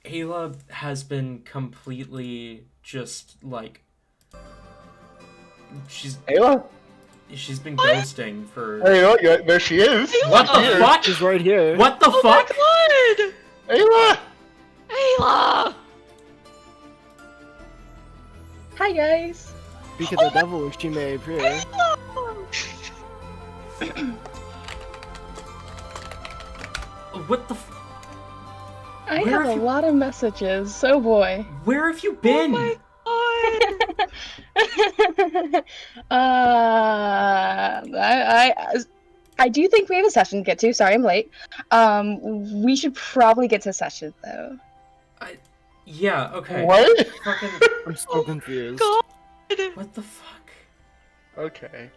Ayla has been completely just like she's Ayla? she's been What? ghosting for. Ayla, yeah, there she is. What the Here. fuck? He's right here. What the Oh fuck? my god! Ayla! Ayla! Hi guys. Speak of the devil, she may appear. Ayla! What the? I Where have have a you- lot of messages. Oh boy. Where have you been? Oh my god! I do think we have a session to get to. Sorry, I'm late. We should probably get to session though. Yeah. Okay. What? Fucking. I'm so confused. God! What the fuck? Okay.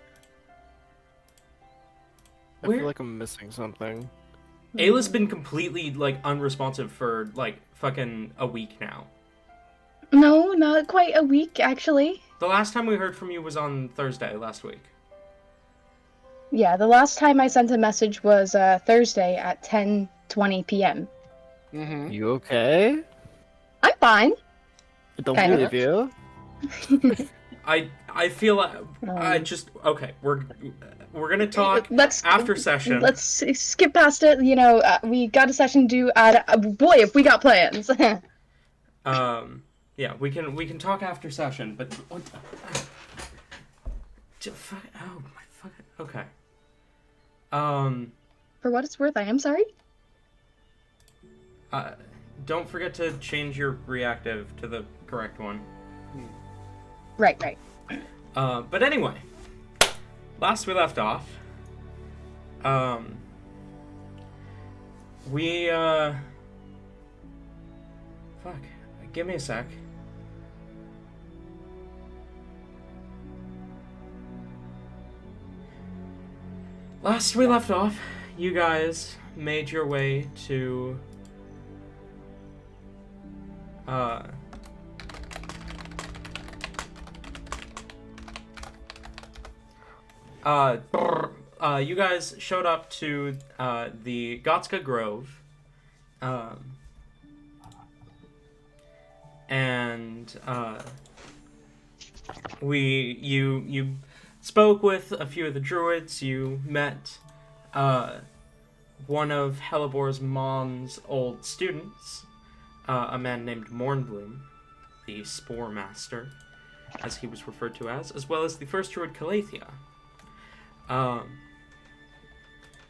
I Where? feel like I'm missing something. Ayla's been completely like unresponsive for like fucking a week now. No, not quite a week actually. The last time we heard from you was on Thursday last week. Yeah, the last time I sent a message was Thursday at 10:20 p.m. Mm-hmm. You okay? I'm fine. I don't Kind believe you. I feel like I just okay. We're gonna talk Let's after session. Let's skip past it. You know, we got a session due at. Boy, if we got plans. Yeah, we can talk after session, but oh my fucking okay. For what it's worth, I am sorry. Don't forget to change your reactive to the correct one. Right. But anyway, last we left off, we fuck. Give me a sec. Last we left off, you guys made your way to you guys showed up to the Gotska Grove, and you spoke with a few of the druids. You met one of Hellebor's mom's old students, a man named Mornbloom, the Spore Master, as he was referred to as well as the first druid Calathea.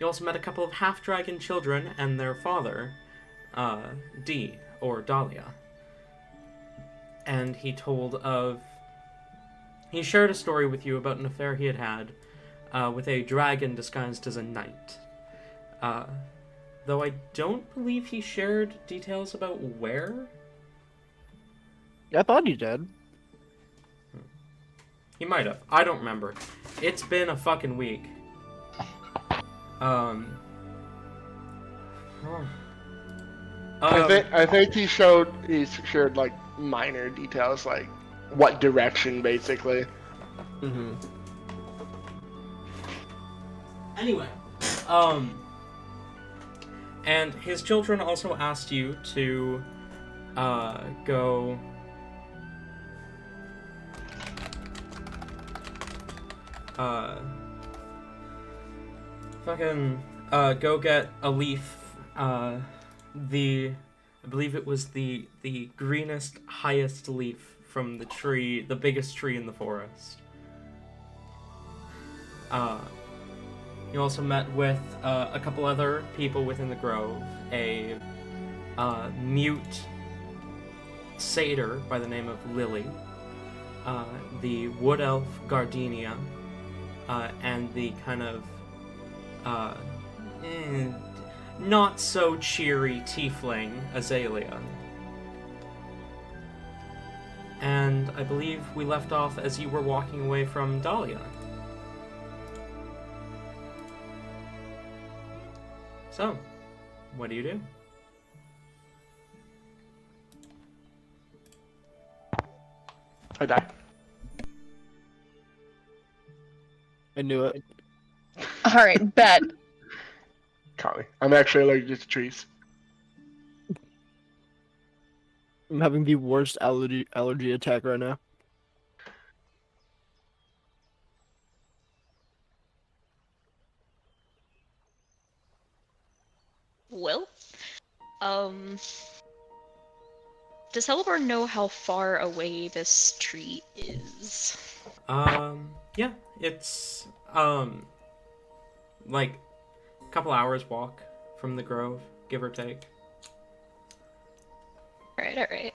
You also met a couple of half-dragon children and their father, D, or Dahlia. And he shared a story with you about an affair he had with a dragon disguised as a knight. Though I don't believe he shared details about where. I thought you did. He might have. I don't remember. It's been a fucking week. I think he shared like minor details, like what direction, basically. Mm-hmm. Anyway, and his children also asked you to go go get a leaf. I believe it was the greenest, highest leaf from the tree, the biggest tree in the forest. You also met with a couple other people within the grove, a mute satyr by the name of Lily, the wood elf Gardenia, and the kind of not so cheery tiefling Azalea. And I believe we left off as you were walking away from Dahlia. So, what do you do? I die. I knew it. All right, bet. Caught me. I'm actually allergic to trees. I'm having the worst allergy attack right now. Well, does Hellborn know how far away this tree is? Yeah, it's like a couple hours walk from the grove, give or take. Alright.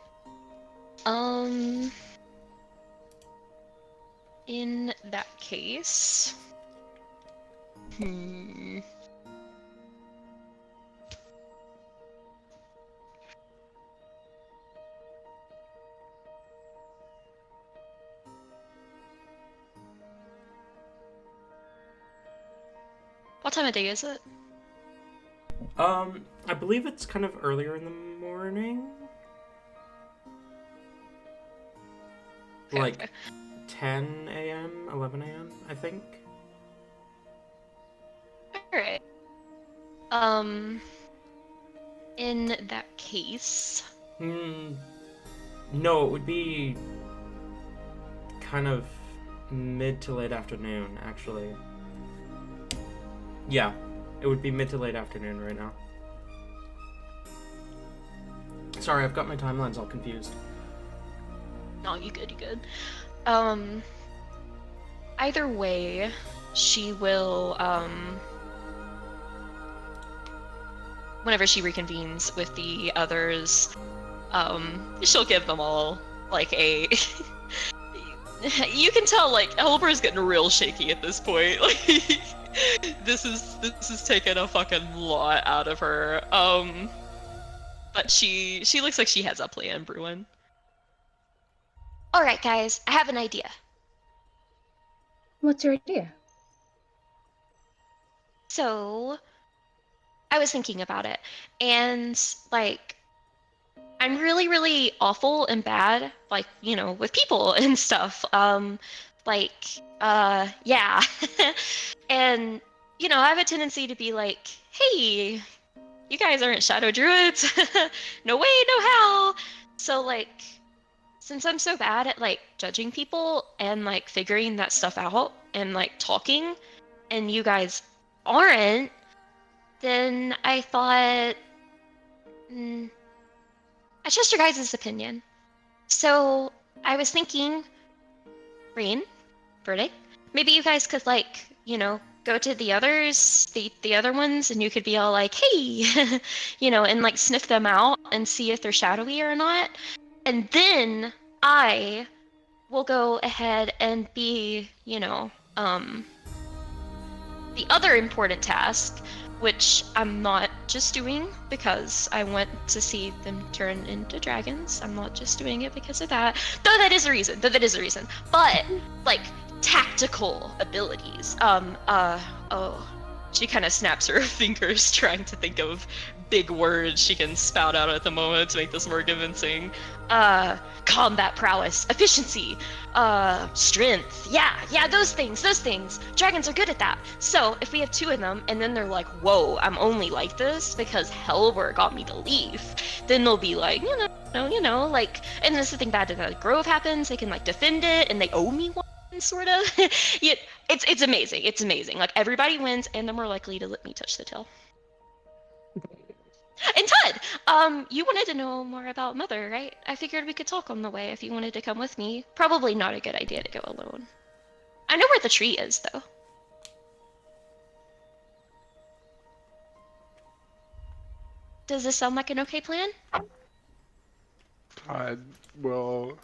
In that case... What time of day is it? I believe it's kind of earlier in the morning. Okay, Like okay. 10 a.m., 11 a.m., I think. Alright. In that case... No, it would be kind of mid to late afternoon, actually. Yeah, it would be mid to late afternoon right now. Sorry, I've got my timelines all confused. No, you good. Either way, she will, whenever she reconvenes with the others, she'll give them all, like, a... You can tell, like, Elber's getting real shaky at this point. Like, this is taking a fucking lot out of her. But she looks like she has a plan brewing. Alright, guys, I have an idea. What's your idea? So, I was thinking about it, and, like, I'm really, really awful and bad, like, you know, with people and stuff. Yeah. And, you know, I have a tendency to be like, hey, you guys aren't shadow druids. No way, no how. So, like, since I'm so bad at, like, judging people and, like, figuring that stuff out and, like, talking, and you guys aren't, then I thought, I trust your guys' opinion. So I was thinking, Rain, Verdict, maybe you guys could, like, you know, go to the others, the other ones, and you could be all like, hey, you know, and, like, sniff them out and see if they're shadowy or not. And then I will go ahead and be, you know, the other important task, which I'm not just doing because I want to see them turn into dragons. I'm not just doing it because of that. Though that is a reason. But, like, tactical abilities. She kind of snaps her fingers trying to think of big words she can spout out at the moment to make this more convincing. Combat prowess, efficiency, strength. Yeah, those things. Dragons are good at that. So if we have two of them and then they're like, whoa, I'm only like this because Helber got me to leave, then they'll be like, you know, like, and this is the thing bad that the grove happens, they can, like, defend it and they owe me one, sort of. Yeah, it's amazing. Like, everybody wins and they're more likely to let me touch the tail. And Todd, you wanted to know more about Mother, right? I figured we could talk on the way if you wanted to come with me. Probably not a good idea to go alone. I know where the tree is, though. Does this sound like an okay plan? I will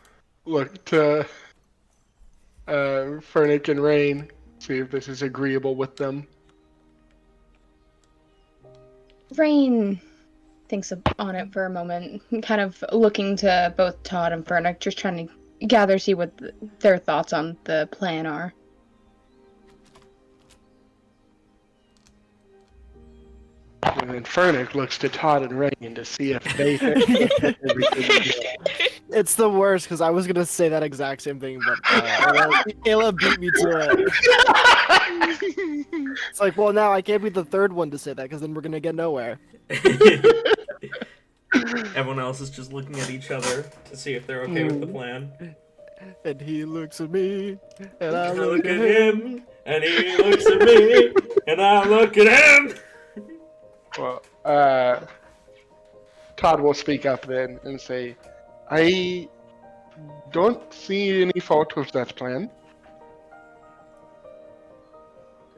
look to Fernic and Rain, see if this is agreeable with them. Rain thinks on it for a moment, kind of looking to both Todd and Fernic, just trying to see what their thoughts on the plan are. And then Fernic looks to Todd and Rain to see if they think It's the worst because I was gonna say that exact same thing, but Ayla beat me to it. It's like, well, now I can't be the third one to say that because then we're gonna get nowhere. Everyone else is just looking at each other to see if they're okay with the plan. And he looks at me, and I I look at him. and he looks at me, and I look at him. Well, Todd will speak up then and say, I don't see any fault with that plan.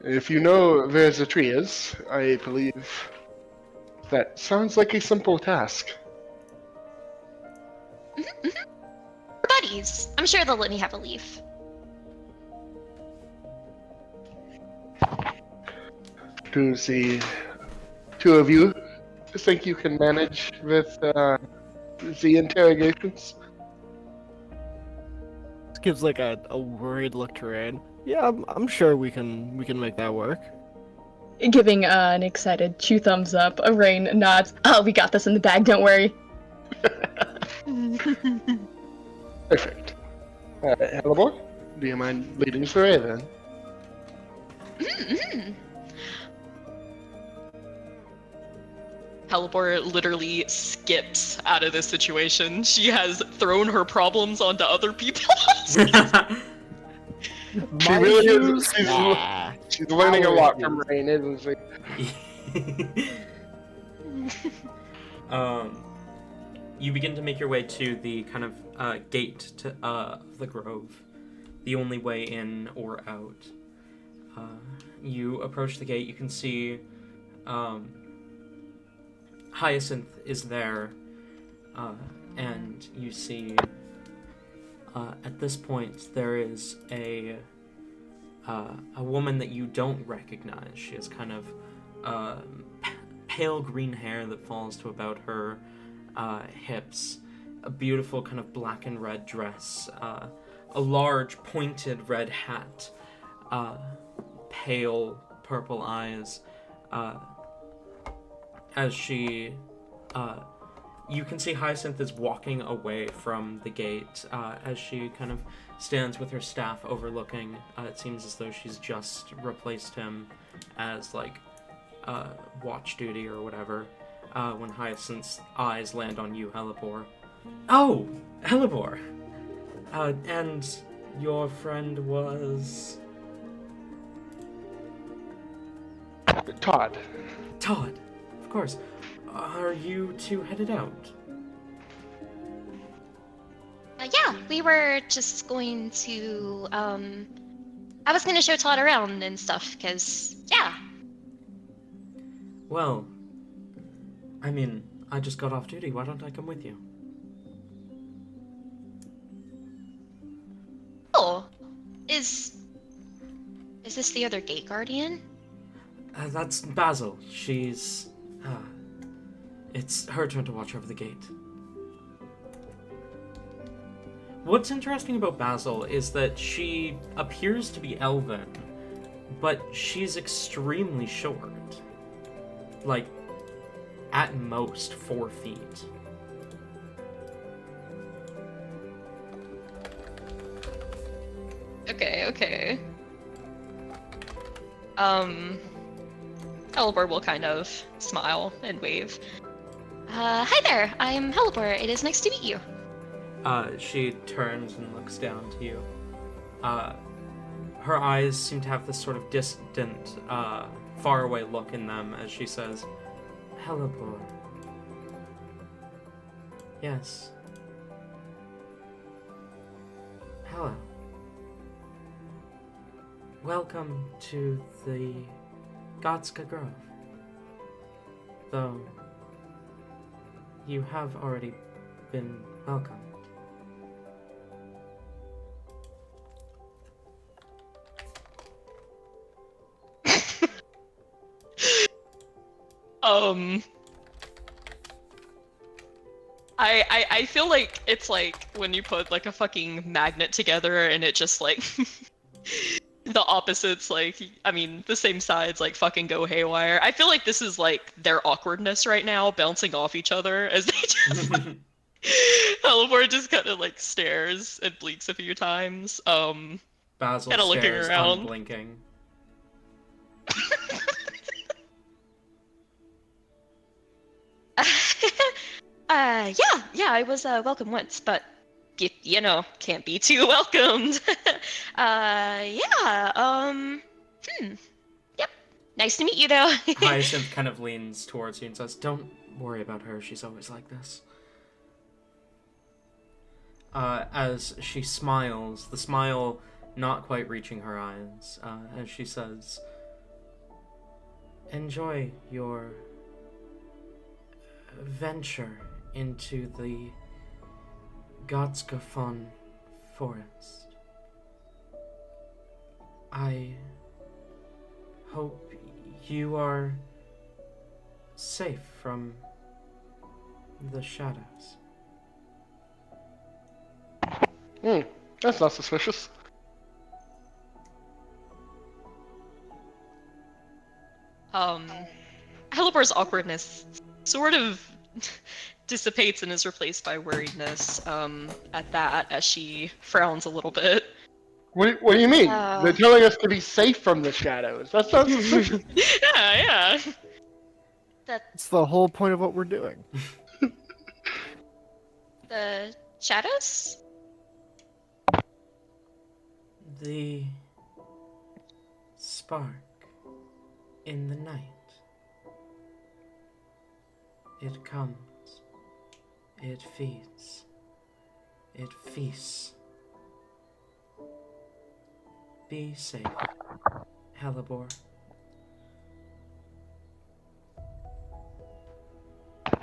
If you know where the tree is, I believe that sounds like a simple task. We're buddies. I'm sure they'll let me have a leaf. Do the two of you think you can manage with the interrogations? Gives like a worried look to Rain. Yeah, I'm sure we can make that work. Giving an excited 2 thumbs up. Rain nods. Oh, we got this in the bag. Don't worry. Perfect. Hellebore, do you mind leading Saray then? Hellebore literally skips out of this situation. She has thrown her problems onto other people. She My really shoes? is. Nah. She's learning a Our lot shoes. from Rain, isn't she? You begin to make your way to the kind of gate to the grove, the only way in or out. You approach the gate. You can see Hyacinth is there, and you see at this point there is a woman that you don't recognize. She has kind of pale green hair that falls to about her hips, a beautiful kind of black and red dress, a large pointed red hat, pale purple eyes, as she you can see Hyacinth is walking away from the gate as she kind of stands with her staff overlooking. It seems as though she's just replaced him as like watch duty or whatever, when Hyacinth's eyes land on you, Hellebore. Oh, Hellebore! And your friend was... Todd. Todd, of course. Are you two headed out? Yeah, we were just going to, I was gonna show Todd around and stuff, because, yeah. Well, I mean, I just got off duty. Why don't I come with you? Oh, is this the other gate guardian? That's Basil. She's... it's her turn to watch over the gate. What's interesting about Basil is that she appears to be elven, but she's extremely short. Like, at most 4 feet. Okay. Hellebore will kind of smile and wave. Hi there, I'm Hellebore. It is nice to meet you. She turns and looks down to you. Her eyes seem to have this sort of distant, faraway look in them as she says, Hellebore. Yes. Hello. Welcome to the Gotska Grove. Though you have already been welcomed. I feel like it's like when you put like a fucking magnet together and it just like the opposites, like, I mean, the same sides like fucking go haywire. I feel like this is like their awkwardness right now, bouncing off each other as they just Hellebore just kind of like stares and blinks a few times. Basil Kinda looking stares, around. unblinking. Yeah, I was welcome once, but you know, can't be too welcomed. Yeah, yep. Nice to meet you, though. Hyacinth kind of leans towards you and says, "Don't worry about her. She's always like this." As she smiles, the smile not quite reaching her eyes, as she says, "Enjoy your venture into the Gotskafon forest. I hope you are safe from the shadows." That's not suspicious. Helibor's awkwardness sort of dissipates and is replaced by worriedness at that as she frowns a little bit. What do you mean? They're telling us to be safe from the shadows. That's not suspicious. Yeah. It's the whole point of what we're doing. The shadows? The spark in the night. It comes. It feeds. It feasts. Be safe, Helibor.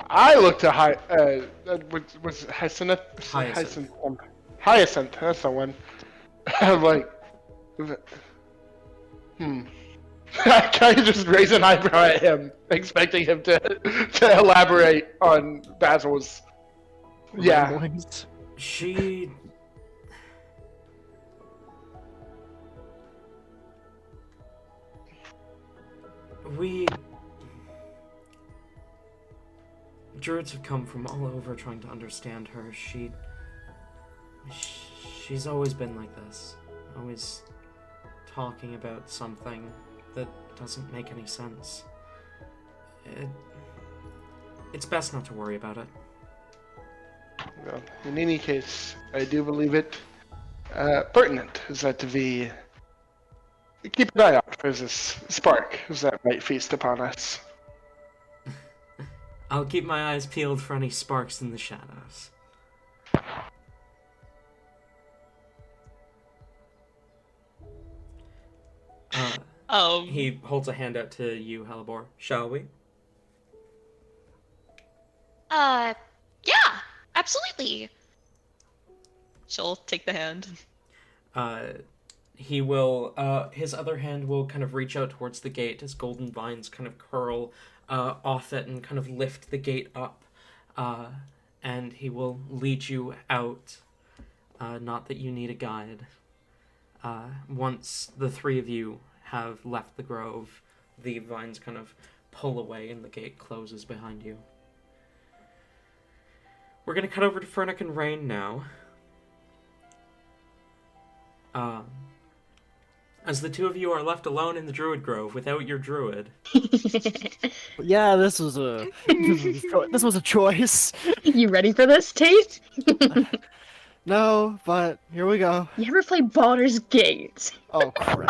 I look to was Hyacinth? Hyacinth. Hyacinth, that's the one. I'm like, I kind of just raise an eyebrow at him, expecting him to elaborate on Basil's. Yeah. Ramblings. Druids have come from all over trying to understand her. She's always been like this. Always talking about something that doesn't make any sense. It's best not to worry about it. Well, in any case, I do believe it pertinent is that we keep an eye out for this spark that might feast upon us. I'll keep my eyes peeled for any sparks in the shadows. He holds a hand out to you, Helibor. Shall we? Yeah, absolutely. She'll take the hand. He will, his other hand will kind of reach out towards the gate as golden vines kind of curl off it and kind of lift the gate up. And he will lead you out. Not that you need a guide. Once the three of you have left the grove, the vines kind of pull away and the gate closes behind you. We're going to cut over to Fernic and Rain now. As the two of you are left alone in the Druid Grove without your druid. Yeah, this was a choice. You ready for this, Tate? No, but here we go. You ever play Baldur's Gate? Oh crap!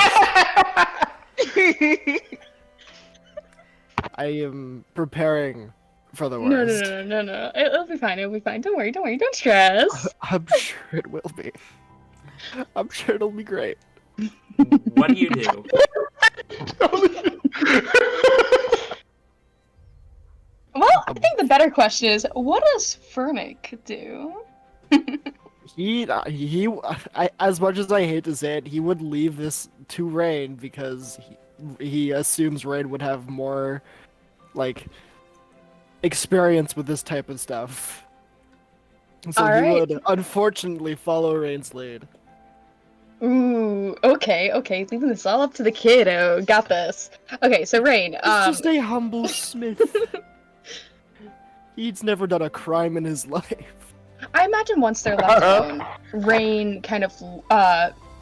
I am preparing for the worst. No. It'll be fine. Don't worry. Don't stress. I'm sure it will be. I'm sure it'll be great. What do you do? Well, I think the better question is, what does Fernic do? As much as I hate to say it, he would leave this to Rain because he assumes Rain would have more, like, experience with this type of stuff. So he would unfortunately follow Rain's lead. Ooh, okay, leaving this all up to the kiddo. Got this. Okay, so Rain, He's just a humble smith. He's never done a crime in his life. I imagine once they're left alone, Rain kind of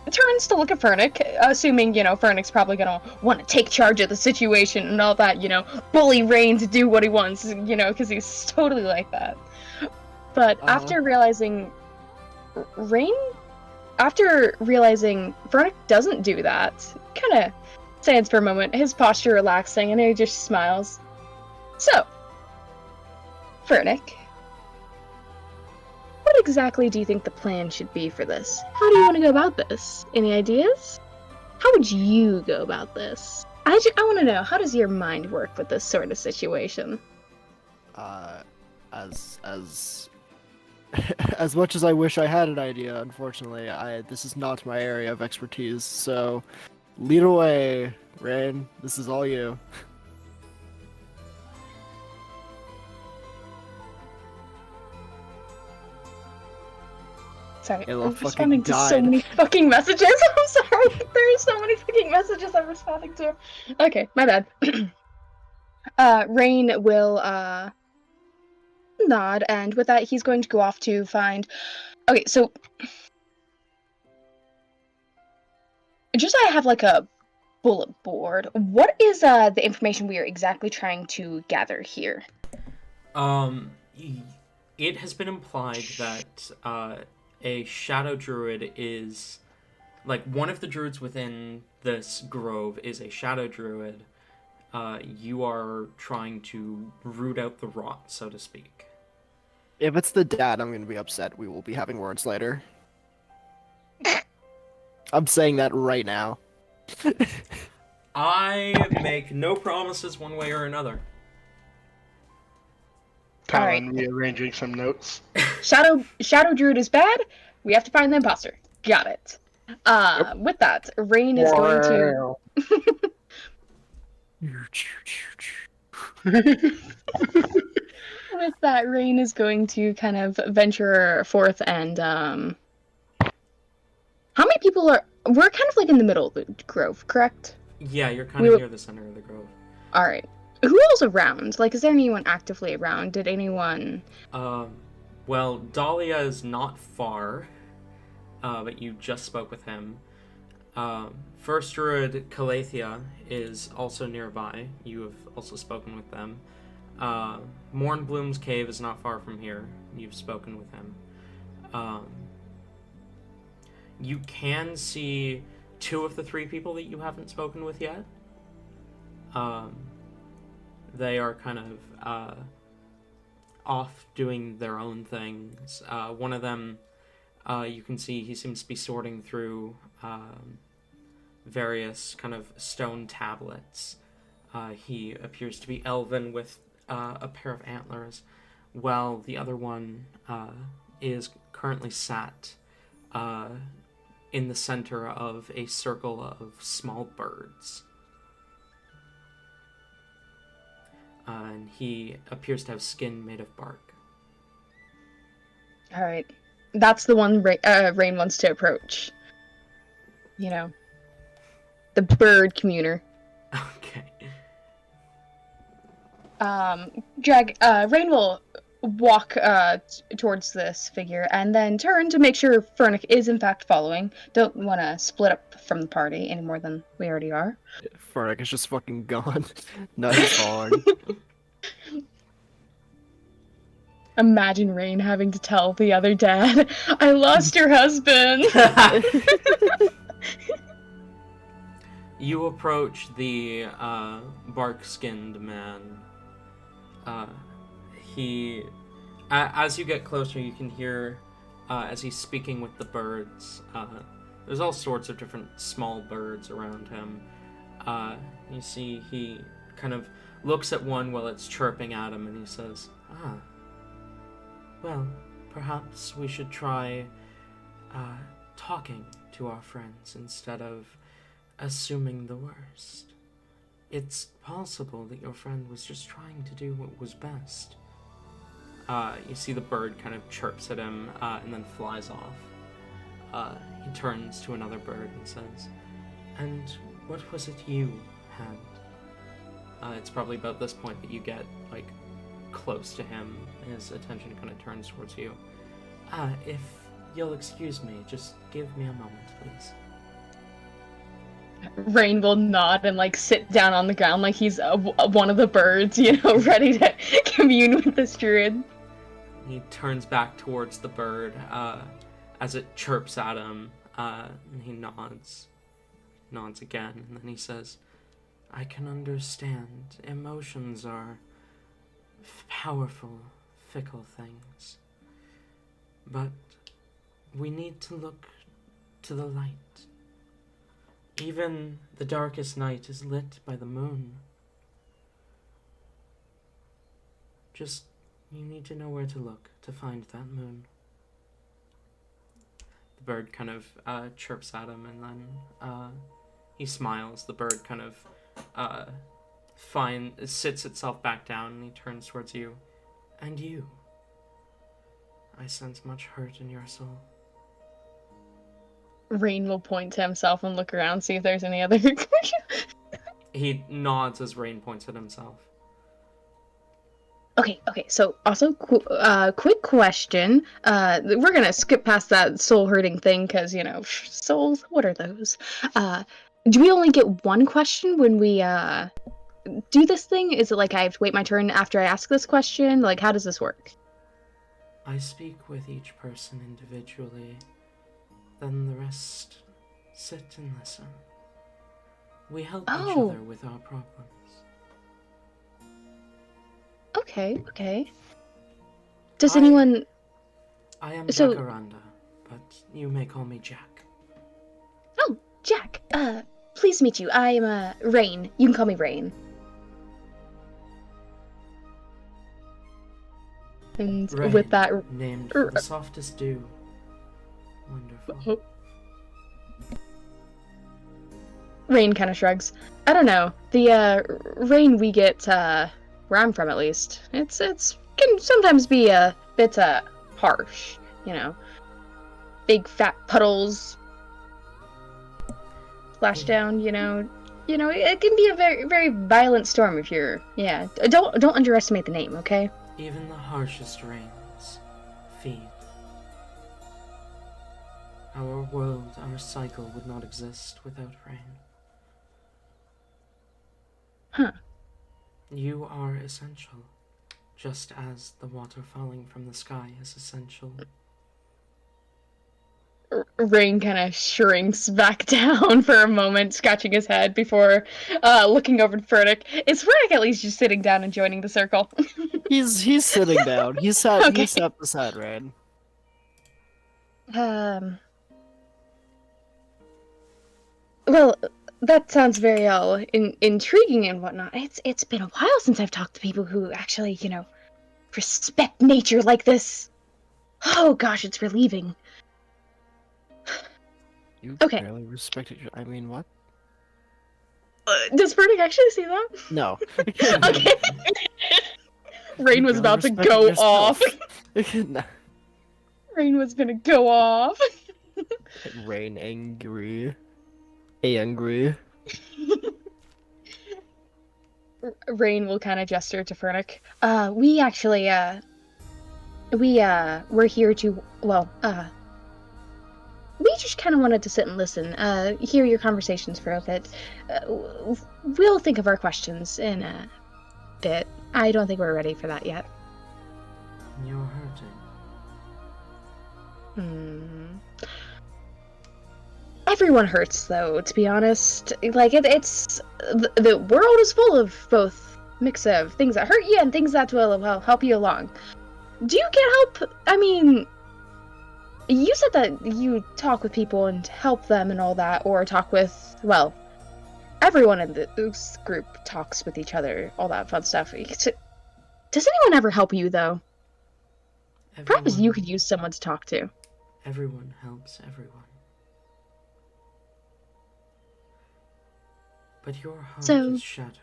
turns to look at Fernic, assuming, Fernic's probably gonna want to take charge of the situation and all that, bully Rain to do what he wants, because he's totally like that. But Uh-huh. after realizing Vernick doesn't do that, kind of stands for a moment, his posture relaxing, and he just smiles. So, Vernick, what exactly do you think the plan should be for this? How do you want to go about this? Any ideas? How would you go about this? I want to know, how does your mind work with this sort of situation? As as much as I wish I had an idea, unfortunately, this is not my area of expertise. So, lead away, Rain. This is all you. Sorry, Ayla I'm fucking responding to so died. many fucking messages. I'm sorry. There's so many fucking messages I'm responding to. Okay, my bad. Rain will nod, and with that, he's going to go off to find. Okay, so just so I have like a bullet board. What is the information we are exactly trying to gather here? It has been implied that a shadow druid is like one of the druids within this grove is a shadow druid. You are trying to root out the rot, so to speak. If it's the dad, I'm gonna be upset. We will be having words later. I'm saying that right now. I make no promises one way or another. Talon rearranging some notes. Shadow Druid is bad. We have to find the imposter. Got it. With that, Rain is going to. With that, Rain is going to kind of venture forth and how many people are? We're kind of like in the middle of the grove, correct? Yeah, you're kind of near the center of the grove. All right. Who else around? Like, is there anyone actively around? Did anyone? Well, Dahlia is not far, but you just spoke with him. First Druid Calathea is also nearby. You have also spoken with them. Mornbloom's Cave is not far from here. You've spoken with him. You can see two of the three people that you haven't spoken with yet. They are kind of off doing their own things. One of them, you can see he seems to be sorting through various kind of stone tablets. He appears to be elven with a pair of antlers, while the other one is currently sat in the center of a circle of small birds. And he appears to have skin made of bark. All right, that's the one Rain wants to approach. You know, the bird communer. Okay. Rain will walk towards this figure and then turn to make sure Fernick is in fact following. Don't want to split up from the party any more than we already are. Fernick is just fucking gone. Not his falling. Imagine Rain having to tell the other dad, I lost your husband! You approach the bark-skinned man. As you get closer, you can hear, as he's speaking with the birds, there's all sorts of different small birds around him. You see he kind of looks at one while it's chirping at him, and he says, well, perhaps we should try talking to our friends instead of assuming the worst. It's possible that your friend was just trying to do what was best. You see the bird kind of chirps at him and then flies off. He turns to another bird and says, and what was it you had? It's probably about this point that you get, like, close to him. His attention kind of turns towards you. If you'll excuse me, just give me a moment, please. Rain will nod and like sit down on the ground like he's one of the birds, you know, ready to commune with this druid. he turns back towards the bird as it chirps at him, and he nods again, and then he says, I can understand. Emotions are powerful, fickle things. But we need to look to the light. Even the darkest night is lit by the moon. Just, you need to know where to look to find that moon. The bird kind of chirps at him, and then he smiles. The bird kind of sits itself back down, and he turns towards you. And you. I sense much hurt in your soul. Rain will point to himself and look around, see if there's any other. He nods as Rain points at himself. Okay. So also, quick question. We're gonna skip past that soul hurting thing because souls. What are those? Do we only get one question when we do this thing? Is it like I have to wait my turn after I ask this question? Like, how does this work? I speak with each person individually. Then the rest sit and listen. We help each other with our problems. Okay. Does anyone... I am Jacaranda, but you may call me Jack. Oh, Jack. Pleased to meet you. I am, Rain. You can call me Rain. And Rain, with that... named for the softest dew. Wonderful. Rain kind of shrugs. I don't know. The, rain we get, where I'm from at least, it's can sometimes be a bit, harsh, Big fat puddles splash down, it can be a very, very violent storm if you're, don't underestimate the name, okay? Even the harshest rains feed. Our world, our cycle would not exist without rain. Huh. You are essential, just as the water falling from the sky is essential. Rain kind of shrinks back down for a moment, scratching his head before looking over to Furtick. Is Furtick at least just sitting down and joining the circle? He's sitting down. He sat beside Rain. Well, that sounds very intriguing and whatnot. It's been a while since I've talked to people who actually, respect nature like this. Oh gosh, it's relieving. You Okay. barely respected your... I mean, what? Does Furtick actually see that? No. Okay. Rain was about to go off. No. Rain was gonna go off. Rain angry. Angry. Rain will kind of gesture to Furtick. We actually, we're here to, we just kind of wanted to sit and listen, hear your conversations for a bit. We'll think of our questions in a bit. I don't think we're ready for that yet. You're hurting. Everyone hurts, though, to be honest. Like, it's... The world is full of both mix of things that hurt you and things that will help you along. Do you get help? I mean... You said that you talk with people and help them and all that, or talk with, everyone in this group talks with each other, all that fun stuff. Does anyone ever help you, though? Perhaps you could use someone to talk to. Everyone helps everyone. But your heart is shattered.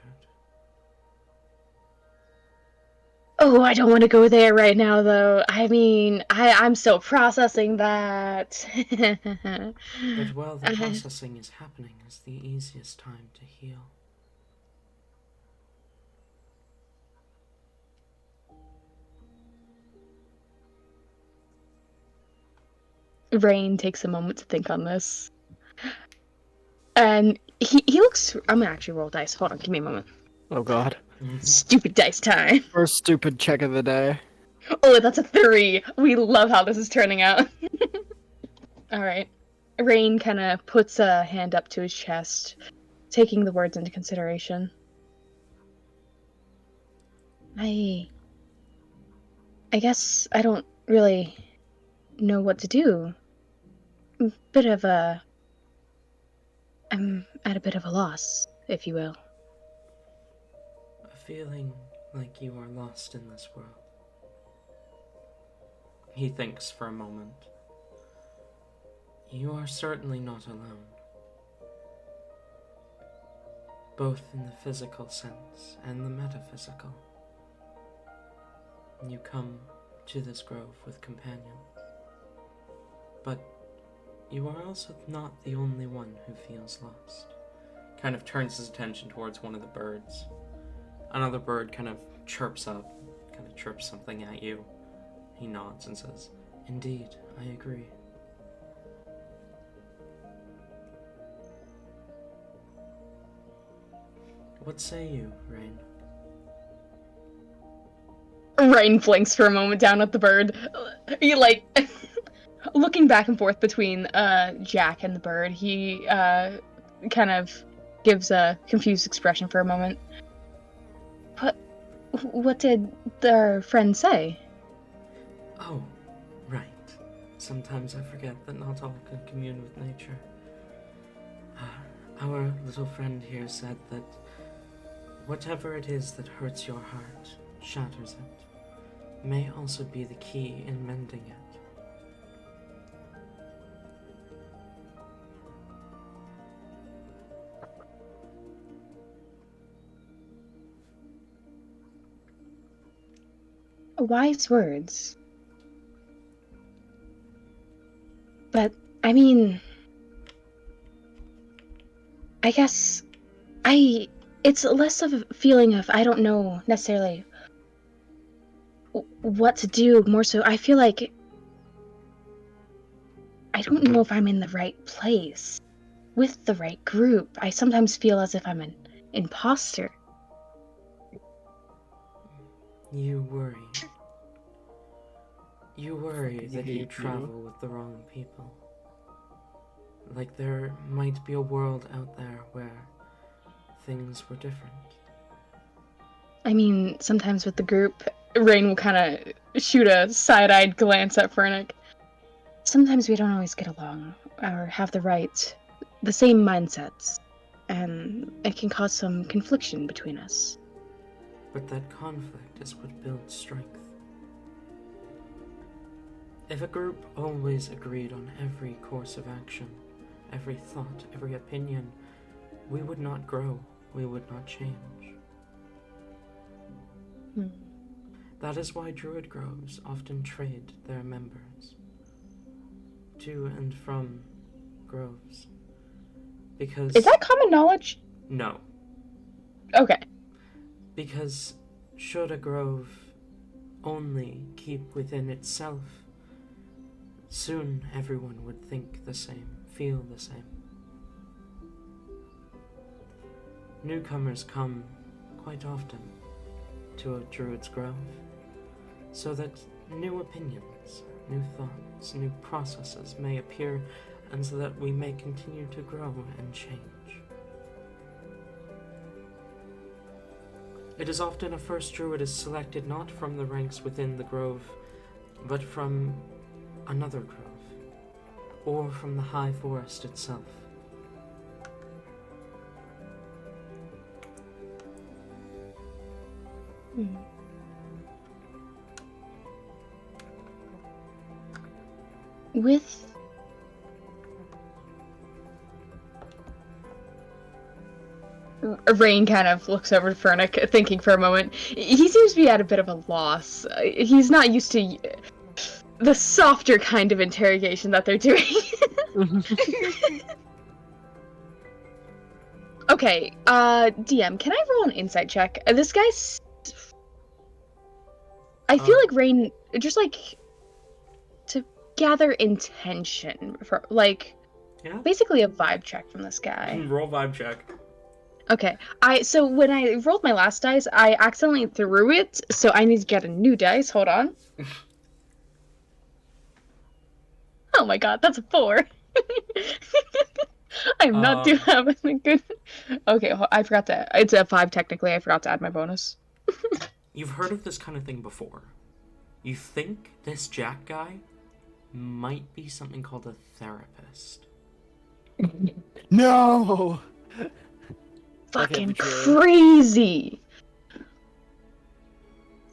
Oh, I don't want to go there right now, though. I mean, I'm still processing that. But while the processing is happening, is the easiest time to heal. Rain takes a moment to think on this. And he looks... I'm gonna actually roll dice. Hold on, give me a moment. Oh god. Stupid dice time. First stupid check of the day. Oh, that's a 3. We love how this is turning out. All right. Rain kind of puts a hand up to his chest, taking the words into consideration. I guess I don't really know what to do. Bit of a... I'm at a bit of a loss, if you will. A feeling like you are lost in this world. He thinks for a moment. You are certainly not alone. Both in the physical sense and the metaphysical. You come to this grove with companions. But you are also not the only one who feels lost. Kind of turns his attention towards one of the birds. Another bird kind of chirps up, kind of chirps something at you. He nods and says, "Indeed, I agree." What say you, Rain? Rain blinks for a moment down at the bird. He, like, looking back and forth between Jack and the bird, he kind of gives a confused expression for a moment. What did their friend say? Oh, right. Sometimes I forget that not all can commune with nature. Our little friend here said that whatever it is that hurts your heart, shatters it, may also be the key in mending it. Wise words. But, I mean... I guess... It's less of a feeling of I don't know necessarily what to do, more so I feel like I don't know if I'm in the right place, with the right group. I sometimes feel as if I'm an imposter. You worry. You worry that you hate travel with the wrong people. Like there might be a world out there where things were different. I mean, sometimes with the group, Rain will kind of shoot a side-eyed glance at Fernick. Sometimes we don't always get along, or have the same mindsets, and it can cause some confliction between us. But that conflict is what builds strength. If a group always agreed on every course of action, every thought, every opinion, we would not grow, we would not change. That is why druid groves often trade their members to and from groves. Because... Is that common knowledge? No. Okay. Because should a grove only keep within itself, soon everyone would think the same, feel the same. Newcomers come quite often to a druid's grove, so that new opinions, new thoughts, new processes may appear, and so that we may continue to grow and change. It is often a first druid is selected not from the ranks within the grove, but from another grove, or from the high forest itself. With... Rain kind of looks over to Fernick, thinking for a moment. He seems to be at a bit of a loss. He's not used to the softer kind of interrogation that they're doing. Okay, DM, can I roll an insight check? This guy's... I feel like Rain, just like, to gather intention, for, like, Yeah? basically a vibe check from this guy. Roll vibe check. Okay. So when I rolled my last dice, I accidentally threw it, so I need to get a new dice. Hold on. Oh my god, that's a 4. I'm not doing having good. Okay, I forgot to. It's a 5 technically. I forgot to add my bonus. You've heard of this kind of thing before. You think this Jack guy might be something called a therapist. No. That can't Fucking be true. crazy.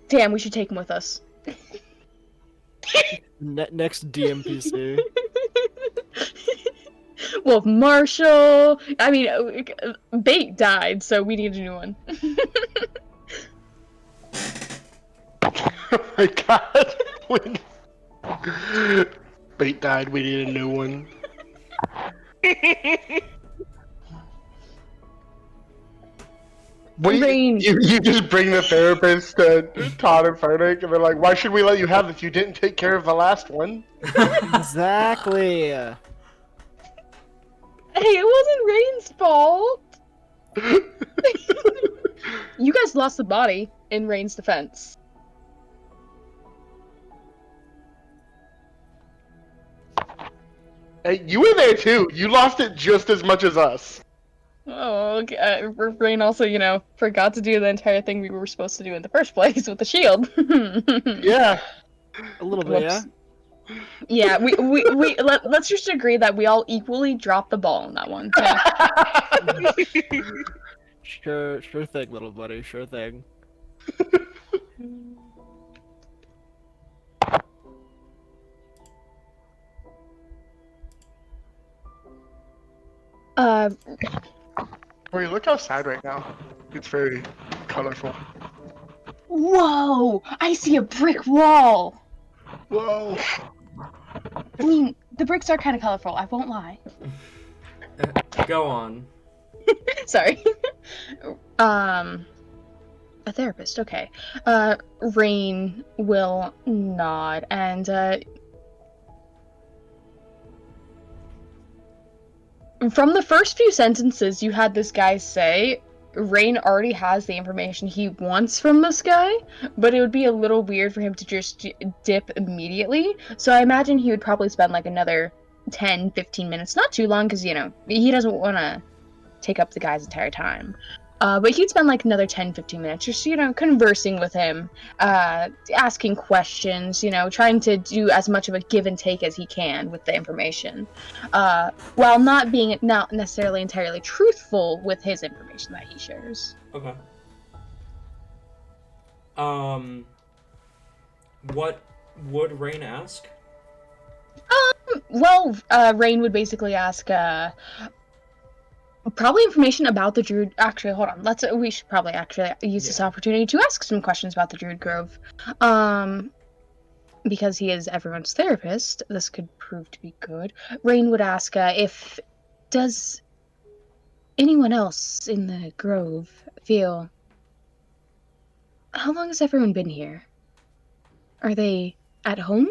Damn, we should take him with us. Next DMPC. Well, if Marshall. I mean, Bait died, so we need a new one. Oh my god. Bait died, we need a new one. Rain. You just bring the therapist to Todd and Frederick, and they're like, why should we let you have this? You didn't take care of the last one. Exactly. Hey, it wasn't Rain's fault. You guys lost the body in Rain's defense. Hey, you were there too. You lost it just as much as us. Oh, okay. Rain also, forgot to do the entire thing we were supposed to do in the first place with the shield. Yeah. A little bit, yeah. Yeah, let's just agree that we all equally dropped the ball on that one. Yeah. Sure thing, little buddy. Sure thing. Wait, look outside right now. It's very colorful. Whoa! I see a brick wall! Whoa. I mean, the bricks are kind of colorful, I won't lie. Go on. Sorry. A therapist, okay. Rain will nod, and, from the first few sentences you had this guy say, Rain already has the information he wants from this guy, but it would be a little weird for him to just dip immediately. So I imagine he would probably spend like another 10-15 minutes, not too long, because, he doesn't want to take up the guy's entire time. But he'd spend like another 10-15 minutes just, conversing with him, asking questions, trying to do as much of a give and take as he can with the information, while not being not necessarily entirely truthful with his information that he shares. Okay. What would Rain ask? Well, Rain would basically ask, probably information about the Druid. Actually, hold on. We should probably actually use this opportunity to ask some questions about the Druid Grove. Because he is everyone's therapist, this could prove to be good. Rain would ask, does anyone else in the Grove feel... How long has everyone been here? Are they at home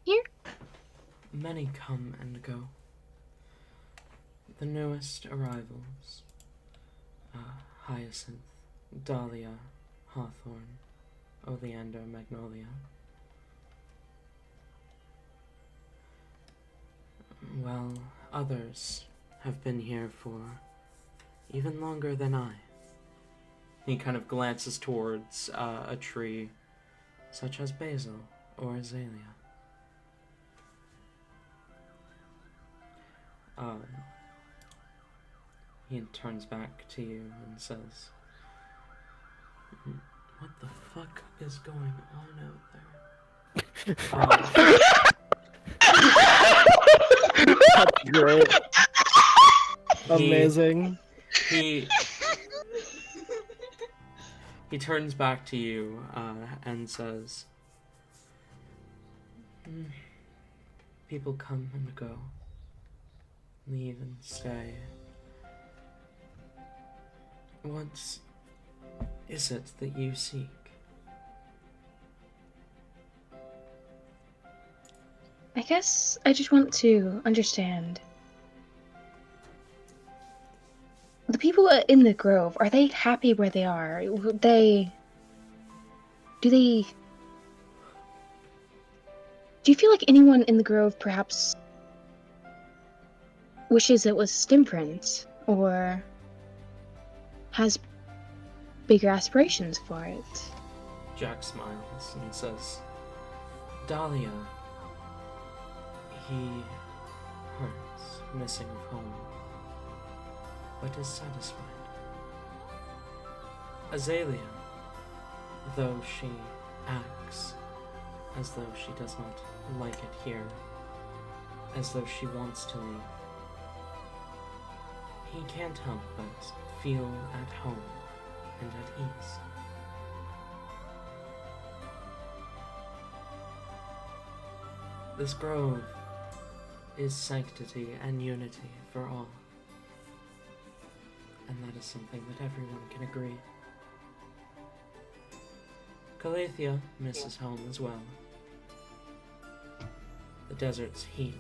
here? Many come and go. The newest arrivals, Hyacinth, Dahlia, Hawthorn, Oleander, Magnolia. Well, others have been here for even longer than I. He kind of glances towards a tree such as basil or azalea. He turns back to you and says, "What the fuck is going on out there?" That's great. Amazing. He turns back to you and says, "People come and go, leave and stay. What is it that you seek?" I guess I just want to understand. The people in the grove, are they happy where they are? Do you feel like anyone in the grove perhaps wishes it was Stimprints, or has bigger aspirations for it? Jack smiles and says, Dahlia, he hurts, missing of home, but is satisfied. Azalea, though she acts as though she does not like it here, as though she wants to leave, he can't help but feel at home and at ease. This grove is sanctity and unity for all, and that is something that everyone can agree. Calathea misses home as well. The desert's heat,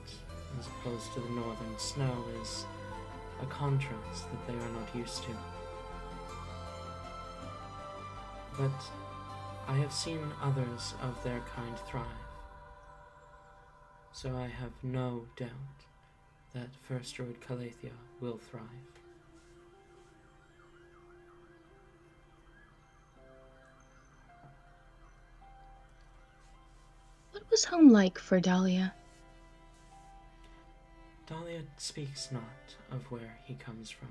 as opposed to the northern snow, is a contrast that they are not used to. But I have seen others of their kind thrive, so I have no doubt that First Druid Calathea will thrive. What was home like for Dahlia? Dahlia speaks not of where he comes from.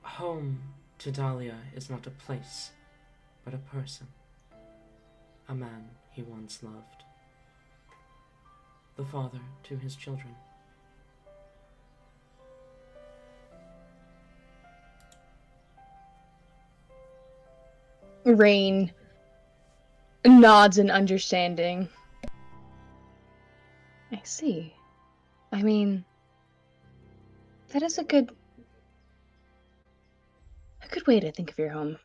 Home to Dahlia is not a place, but a person. A man he once loved. The father to his children. Rain nods in understanding. I see. I mean, that is a good way to think of your home.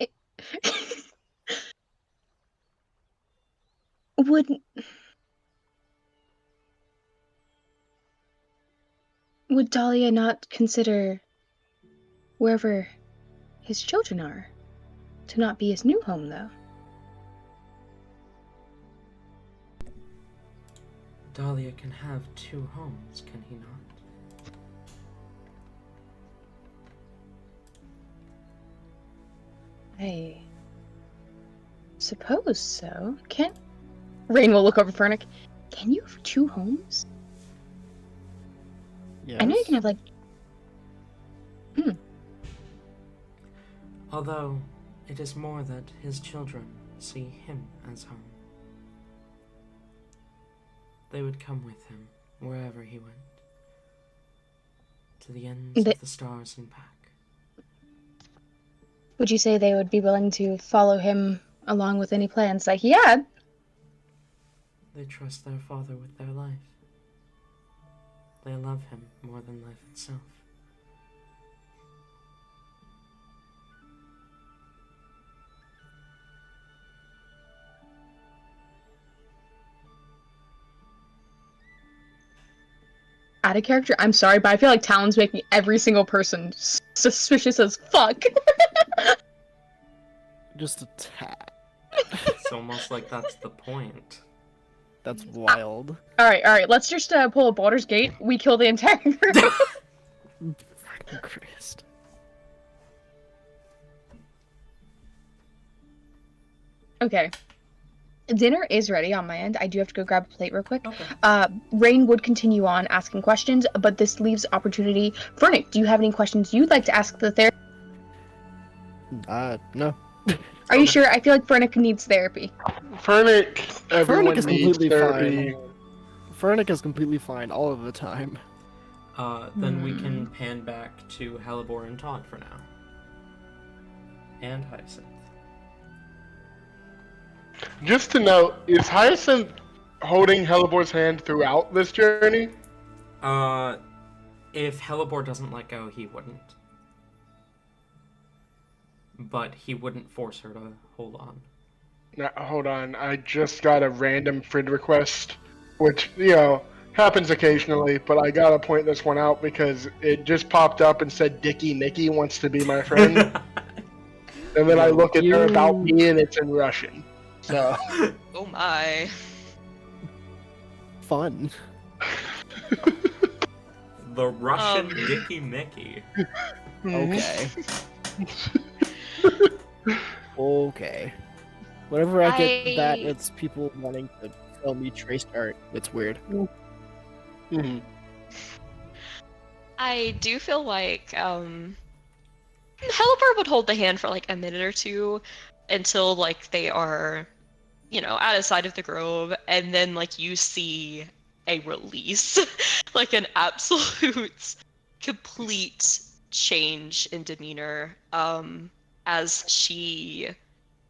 It, would Dahlia not consider wherever his children are to not be his new home, though? Dahlia can have two homes, can he not? I suppose so. Rain will look over Fernick. Can you have two homes? Yes. I know you can have, like... Although, it is more that his children see him as home. They would come with him wherever he went, to the ends of the stars and back. Would you say they would be willing to follow him along with any plans that he had? They trust their father with their life. They love him more than life itself. Out of character? I'm sorry, but I feel like Talon's making every single person suspicious as fuck. Just a tad. It's almost like that's the point. That's wild. Alright, let's just pull a Baldur's Gate. We kill the entire group. Fucking Christ. Okay. Dinner is ready on my end. I do have to go grab a plate real quick. Okay. Rain would continue on asking questions, but this leaves opportunity. Fernick, do you have any questions you'd like to ask the therapist? No. Are you sure? I feel like Fernick needs therapy. Fernick, everyone is needs completely therapy. fine. Fernick is completely fine all of the time. Then we can pan back to Halibor and Todd for now. And Hyacinth. Just to note, is Hyacinth holding Helibor's hand throughout this journey? If Halibor doesn't let go, he wouldn't. But he wouldn't force her to hold on. Now, hold on, I just got a random friend request, which, Happens occasionally, but I gotta point this one out because it just popped up and said Dickie Mickey wants to be my friend. And then I Yo, look at their about you- me and it's in Russian. So Oh my. Fun. the Russian Um. Dicky Mickey. mhm. Okay. Okay. Whenever I get that, I it's people wanting to tell me traced art. It's weird. Mhm. I do feel like Heliport would hold the hand for like a minute or two until like they are, out of sight of the grove, and then like you see a release, like an absolute complete change in demeanor, as she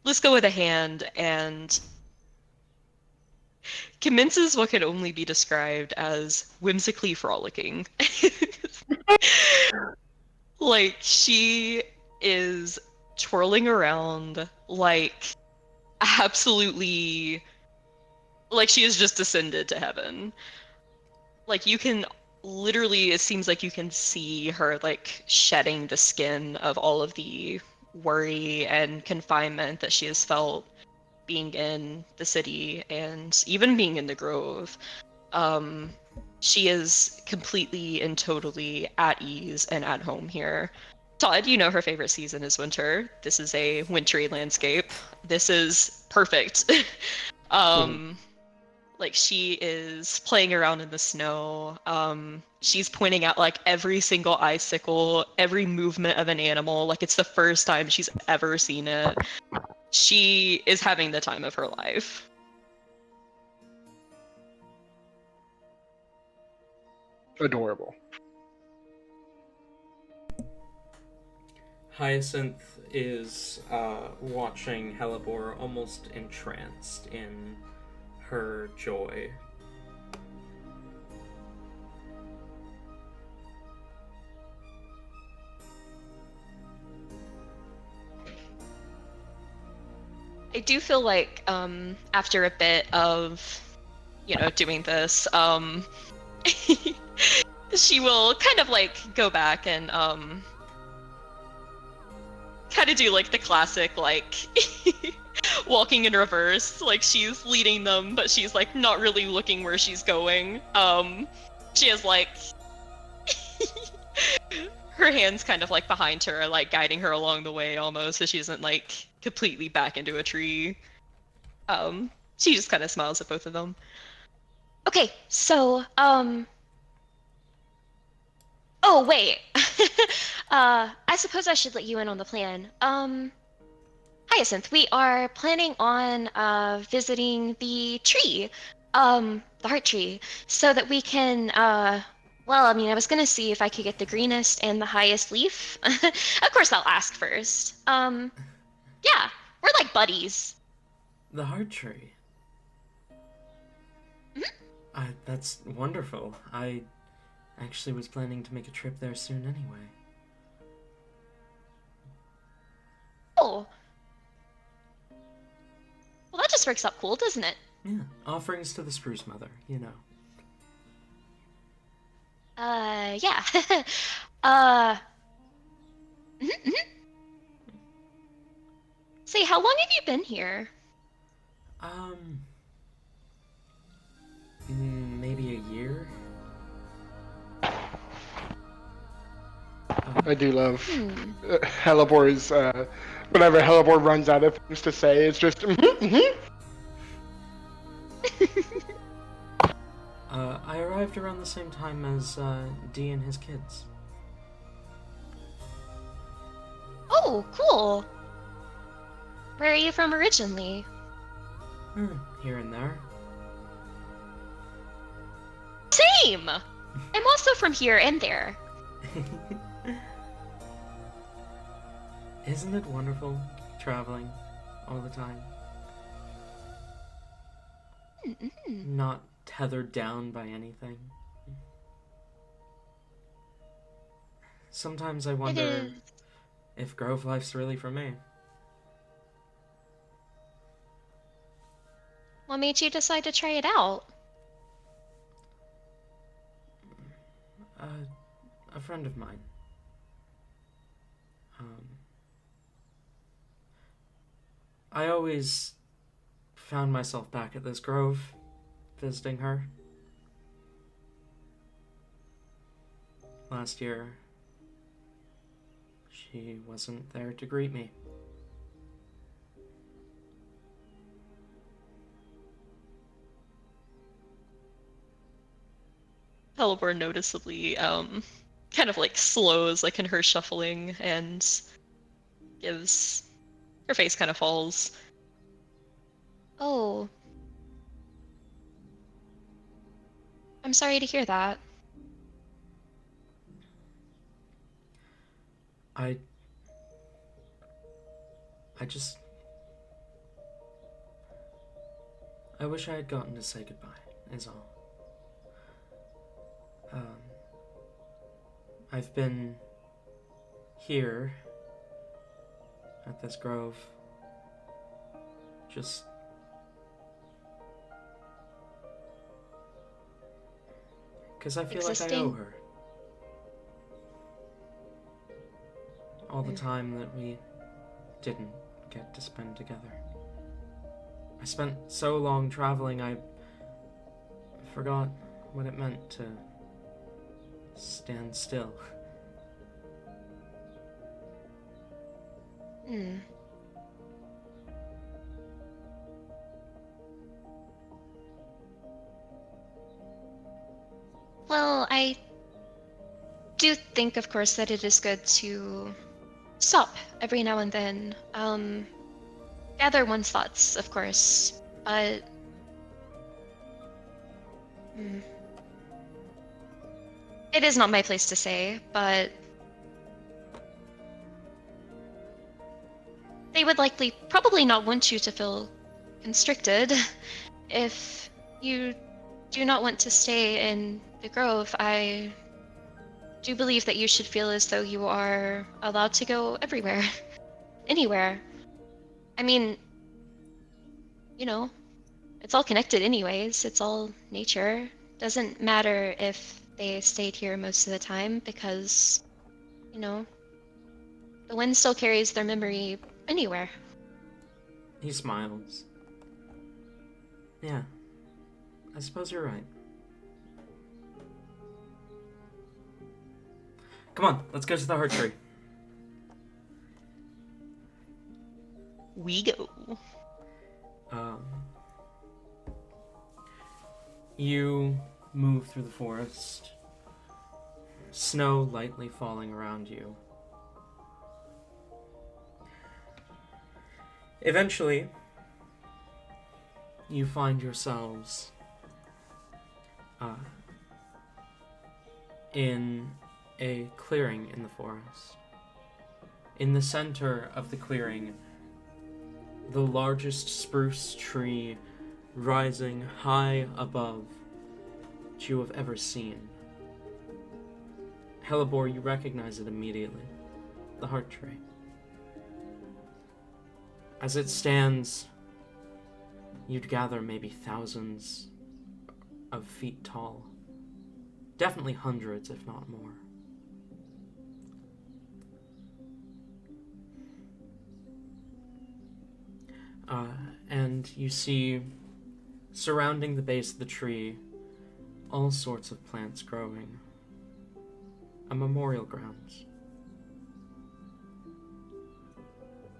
let's go with a hand and commences what can only be described as whimsically frolicking. Like she is twirling around like absolutely like she has just descended to heaven. Like you can literally, it seems like you can see her like shedding the skin of all of the worry and confinement that she has felt being in the city and even being in the grove. Um, she is completely and totally at ease and at home here. Todd, you know her favorite season is winter. This is a wintry landscape. This is perfect. Mhm. um, like she is playing around in the snow. She's pointing out like every single icicle, every movement of an animal. Like it's the first time she's ever seen it. She is having the time of her life. Adorable. Hyacinth is watching Helibor almost entranced in her joy. I do feel like after a bit of, doing this, she will kind of like go back and kind of do like the classic like walking in reverse, like she's leading them but she's like not really looking where she's going. She has like her hands kind of like behind her, like guiding her along the way almost, so she isn't like completely back into a tree. She just kind of smiles at both of them. Okay, so oh wait. I suppose I should let you in on the plan. Hyacinth, we are planning on visiting the tree, the heart tree, so that we can well, I mean, I was gonna see if I could get the greenest and the highest leaf. Of course, I'll ask first. Yeah, we're like buddies. The heart tree. That's wonderful. I actually was planning to make a trip there soon anyway. Oh, well, that just works out cool, doesn't it? Yeah, offerings to the Spruce Mother, you know. Yeah. uh, mhm, mhm. Say, how long have you been here? Um, maybe a year? I do love Hmm. Helibor's. Whenever Helibor runs out of things to say, it's just. I arrived around the same time as Dee and his kids. Oh, cool. Where are you from originally? Here and there. Same! I'm also from here and there. Isn't it wonderful traveling all the time? Mm-hmm. Not tethered down by anything. Sometimes I It wonder is. if Grove life's really for me. What made you decide to try it out? a friend of mine. I always found myself back at this grove, visiting her. Last year, she wasn't there to greet me. Halibor noticeably, kind of like slows, like in her shuffling, and gives... Her face kind of falls. Oh. I'm sorry to hear that. I just... I wish I had gotten to say goodbye, is all. I've been here at this grove just because I feel like I owe her all the time that we didn't get to spend together. I spent so long traveling, I forgot what it meant to stand still. Well, I do think, of course, that it is good to stop every now and then. Gather one's thoughts, of course, but... It is not my place to say, but... They would probably not want you to feel constricted. If you do not want to stay in the grove, I do believe that you should feel as though you are allowed to go everywhere. Anywhere. I mean, you know, it's all connected anyways. It's all nature. Doesn't matter if they stayed here most of the time because, you know, the wind still carries their memory anywhere. He smiles. Yeah, I suppose you're right. Come on, let's go to the heart tree. We go. You move through the forest, snow lightly falling around you. Eventually, you find yourselves in a clearing in the forest. In the center of the clearing, the largest spruce tree rising high above that you have ever seen. Halibor, you recognize it immediately. The heart tree. As it stands, you'd gather maybe thousands of feet tall. Definitely hundreds, if not more. And you see, surrounding the base of the tree, all sorts of plants growing. A memorial grounds.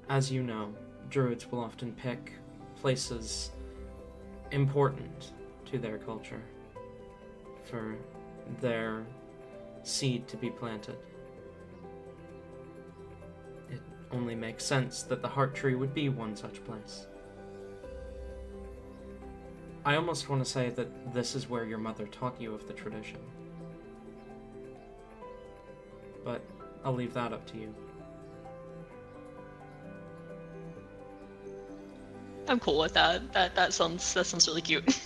As you know, druids will often pick places important to their culture for their seed to be planted. It only makes sense that the heart tree would be one such place. I almost want to say that this is where your mother taught you of the tradition. But I'll leave that up to you. I'm cool with that. That sounds really cute.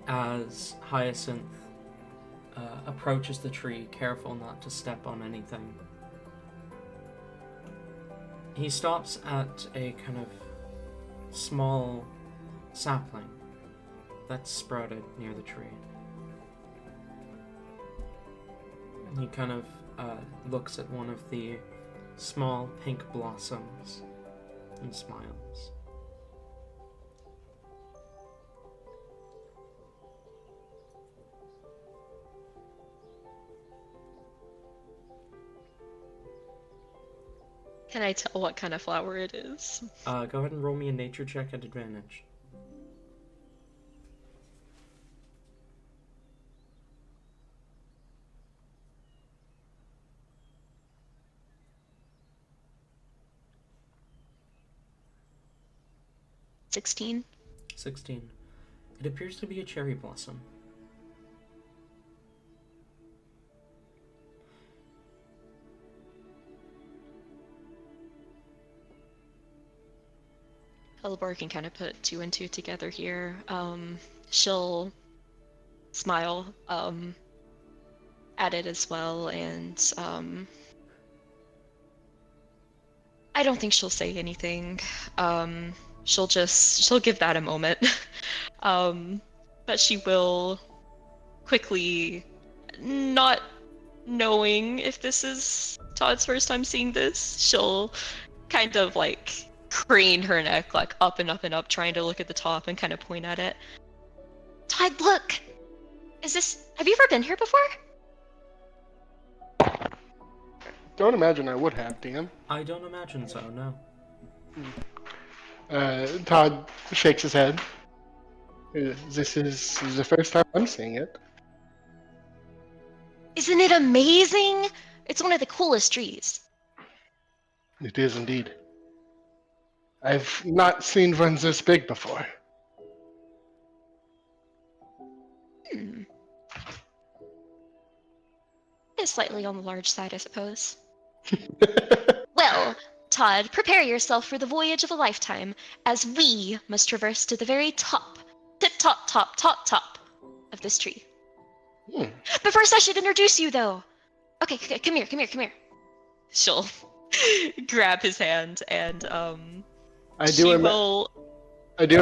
As Hyacinth approaches the tree, careful not to step on anything, he stops at a kind of small sapling that's sprouted near the tree. He kind of looks at one of the small pink blossoms and smiles. Can I tell what kind of flower it is? Go ahead and roll me a nature check at advantage. $16. 16. It appears to be a cherry blossom. Elbor can kind of put two and two together here. She'll smile at it as well, and I don't think she'll say anything. She'll give that a moment. But she will quickly, not knowing if this is Todd's first time seeing this, she'll kind of like crane her neck like up and up and up, trying to look at the top and kind of point at it. Todd, look! Have you ever been here before? Don't imagine I would have, Dan. I don't imagine so, no. Todd shakes his head. This is the first time I'm seeing it. Isn't it amazing? It's one of the coolest trees. It is indeed. I've not seen one this big before. It's slightly on the large side, I suppose. Well, Todd, prepare yourself for the voyage of a lifetime, as we must traverse to the very top, top of this tree. But first I should introduce you, though. Okay, come here. She'll grab his hand and, I do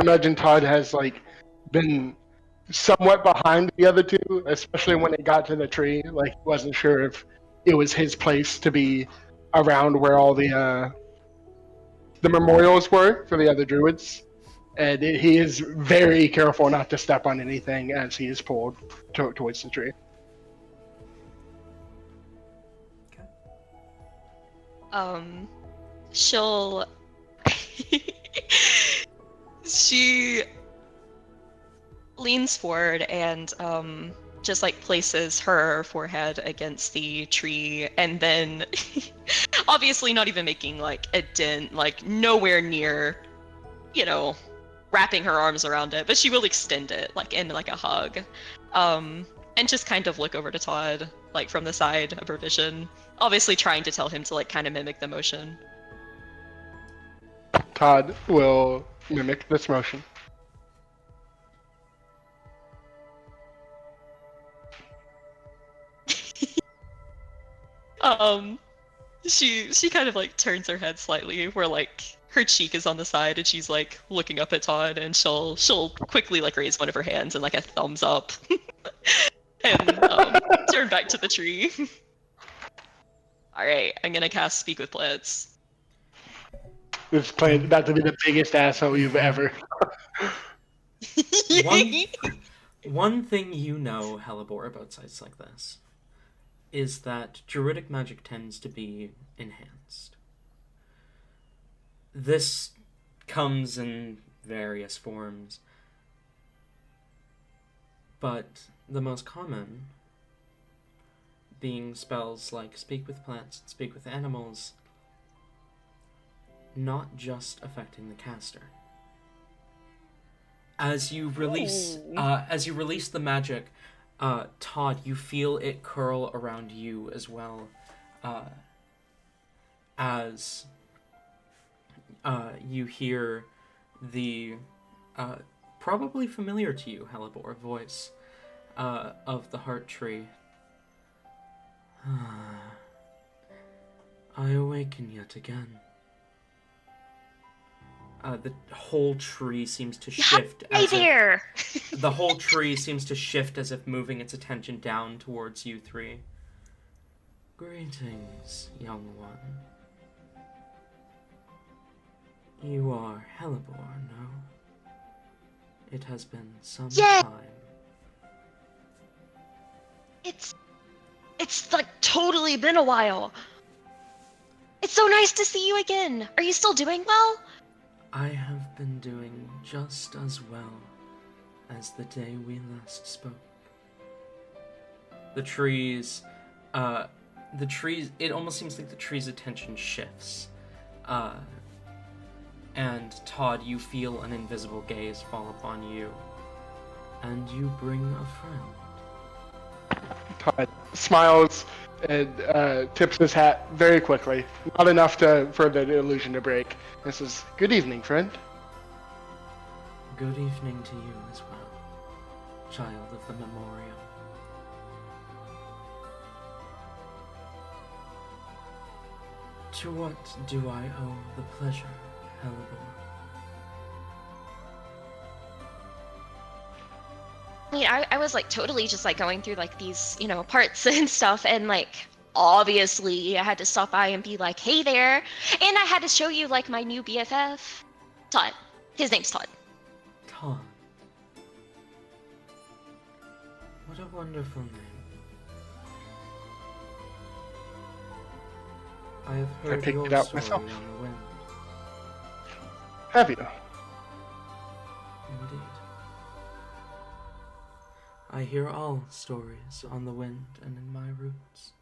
imagine Todd has, like, been somewhat behind the other two, especially when it got to the tree. Like, he wasn't sure if it was his place to be around where all the memorials were for the other druids. And he is very careful not to step on anything as he is pulled towards the tree. She'll... she leans forward and, just, like, places her forehead against the tree, and then, obviously not even making, like, a dent, like, nowhere near, wrapping her arms around it, but she will extend it, like, in, like, a hug, and just kind of look over to Todd, like, from the side of her vision, obviously trying to tell him to, like, kind of mimic the motion. Todd will mimic this motion. She kind of like turns her head slightly where like her cheek is on the side and she's like looking up at Todd, and she'll quickly like raise one of her hands and like a thumbs up and turn back to the tree. Alright, I'm gonna cast Speak with Plants. This plan's about to be the biggest asshole you've ever. One thing you know, Hellebore, about sites like this is that druidic magic tends to be enhanced. This comes in various forms, but the most common being spells like Speak with Plants and Speak with Animals, not just affecting the caster. As you release the magic, Todd, you feel it curl around you as well, as you hear the probably familiar to you, Hellebore, voice of the heart tree. I awaken yet again. The whole tree seems to shift. The whole tree seems to shift as if moving its attention down towards you three. Greetings, young one. You are Hellebore, no? It has been some Yeah. time. It's like totally been a while. It's so nice to see you again. Are you still doing well? I have been doing just as well as the day we last spoke. The trees, it almost seems like the tree's attention shifts. And Todd, you feel an invisible gaze fall upon you. And you bring a friend. Todd smiles and tips his hat very quickly. Not enough for the illusion to break. And says, "Good evening, friend." Good evening to you as well, child of the memorial. To what do I owe the pleasure, Hellebore? I mean, I was like totally just like going through like these, parts and stuff, and like obviously I had to stop by and be like, hey there. And I had to show you like my new BFF, Todd. His name's Todd. Todd. What a wonderful name. I have heard picked your it out story myself. on the wind. Have you? Indeed. I hear all stories on the wind and in my roots.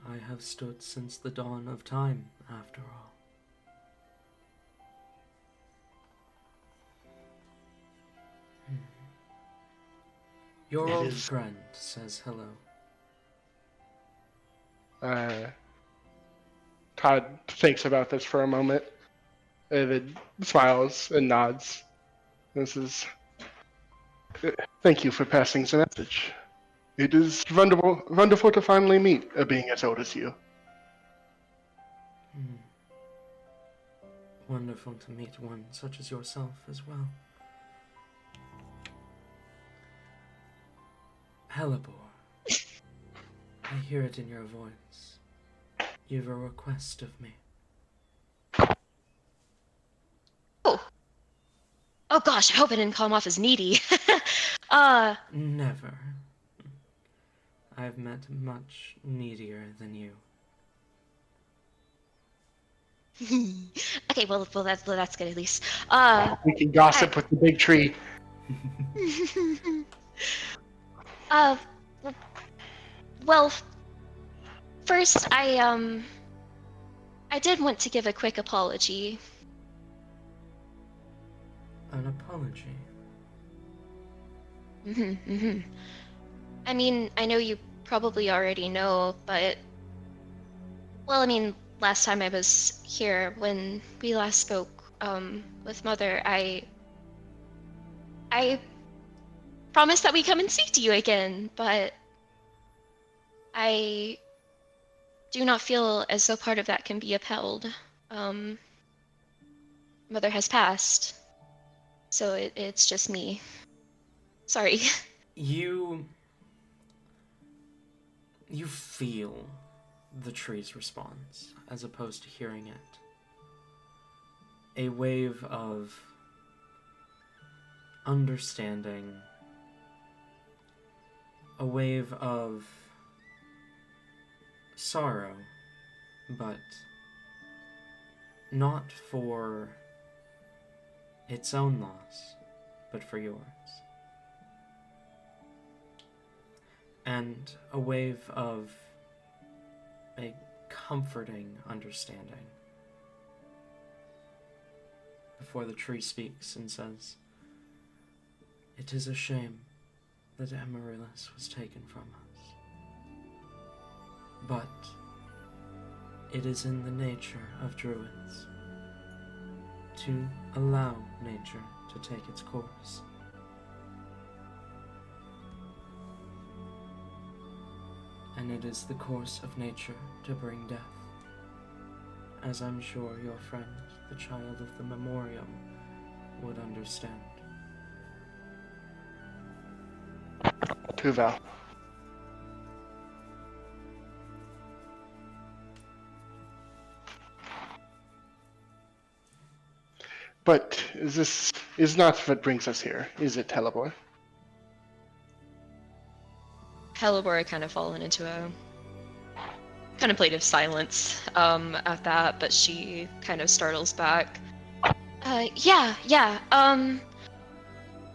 I have stood since the dawn of time, after all. Your It old is- friend says hello. Todd thinks about this for a moment, and then smiles and nods. This is. Thank you for passing the message. It is wonderful to finally meet a being as old as you. Wonderful to meet one such as yourself as well. Hellebore, I hear it in your voice. You've a request of me. Oh gosh, I hope I didn't come off as needy. Never. I've met much needier than you. Okay, well that's good at least. We can gossip with the big tree. uh, well, first I did want to give a quick apology. An apology. I mean, I know you probably already know, but well, I mean, last time I was here when we last spoke with Mother, I promised that we come and speak to you again, but I do not feel as though part of that can be upheld. Mother has passed, so it's just me. Sorry. You feel the tree's response as opposed to hearing it. A wave of understanding, a wave of sorrow, but not for its own loss, but for yours. And a wave of a comforting understanding before the tree speaks and says, "It is a shame that Amaryllis was taken from us, but it is in the nature of druids to allow nature to take its course. And it is the course of nature to bring death, as I'm sure your friend, the child of the memorial, would understand." Tuval. But this is not what brings us here, is it, Hellebore? Hellebore kind of fallen into a contemplative silence at that, but she kind of startles back. Yeah.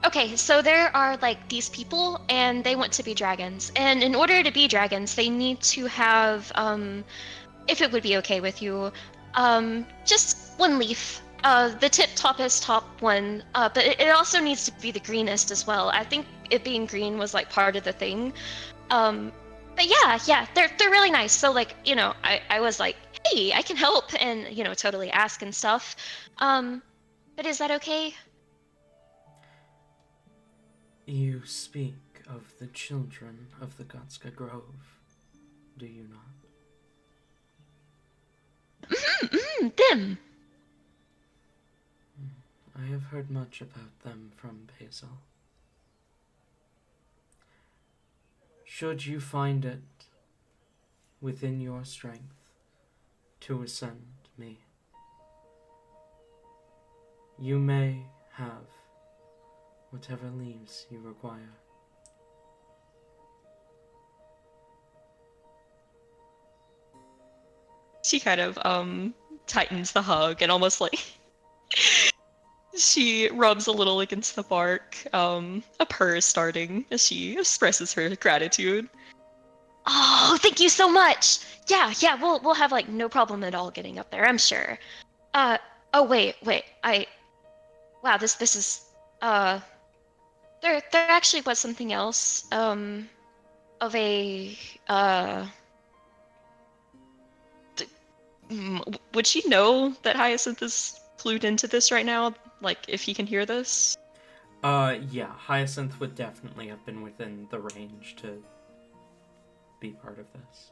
Okay, so there are like these people, and they want to be dragons. And in order to be dragons, they need to have, if it would be okay with you, just one leaf. The topest top one, but it also needs to be the greenest as well. I think it being green was like part of the thing. But yeah, they're really nice. So like, I was like, hey, I can help, and totally ask and stuff. But is that okay? You speak of the children of the Gotska Grove, do you not? Them. I have heard much about them from Basil. Should you find it within your strength to ascend me, you may have whatever leaves you require. She kind of tightens the hug and almost like she rubs a little against the bark, a purr starting as she expresses her gratitude. Oh, thank you so much. Yeah, we'll have like no problem at all getting up there, I'm sure. Oh wait, wow, this is there actually was something else, of a would she know that Hyacinth is clued into this right now? Like, if he can hear this? Yeah, Hyacinth would definitely have been within the range to be part of this.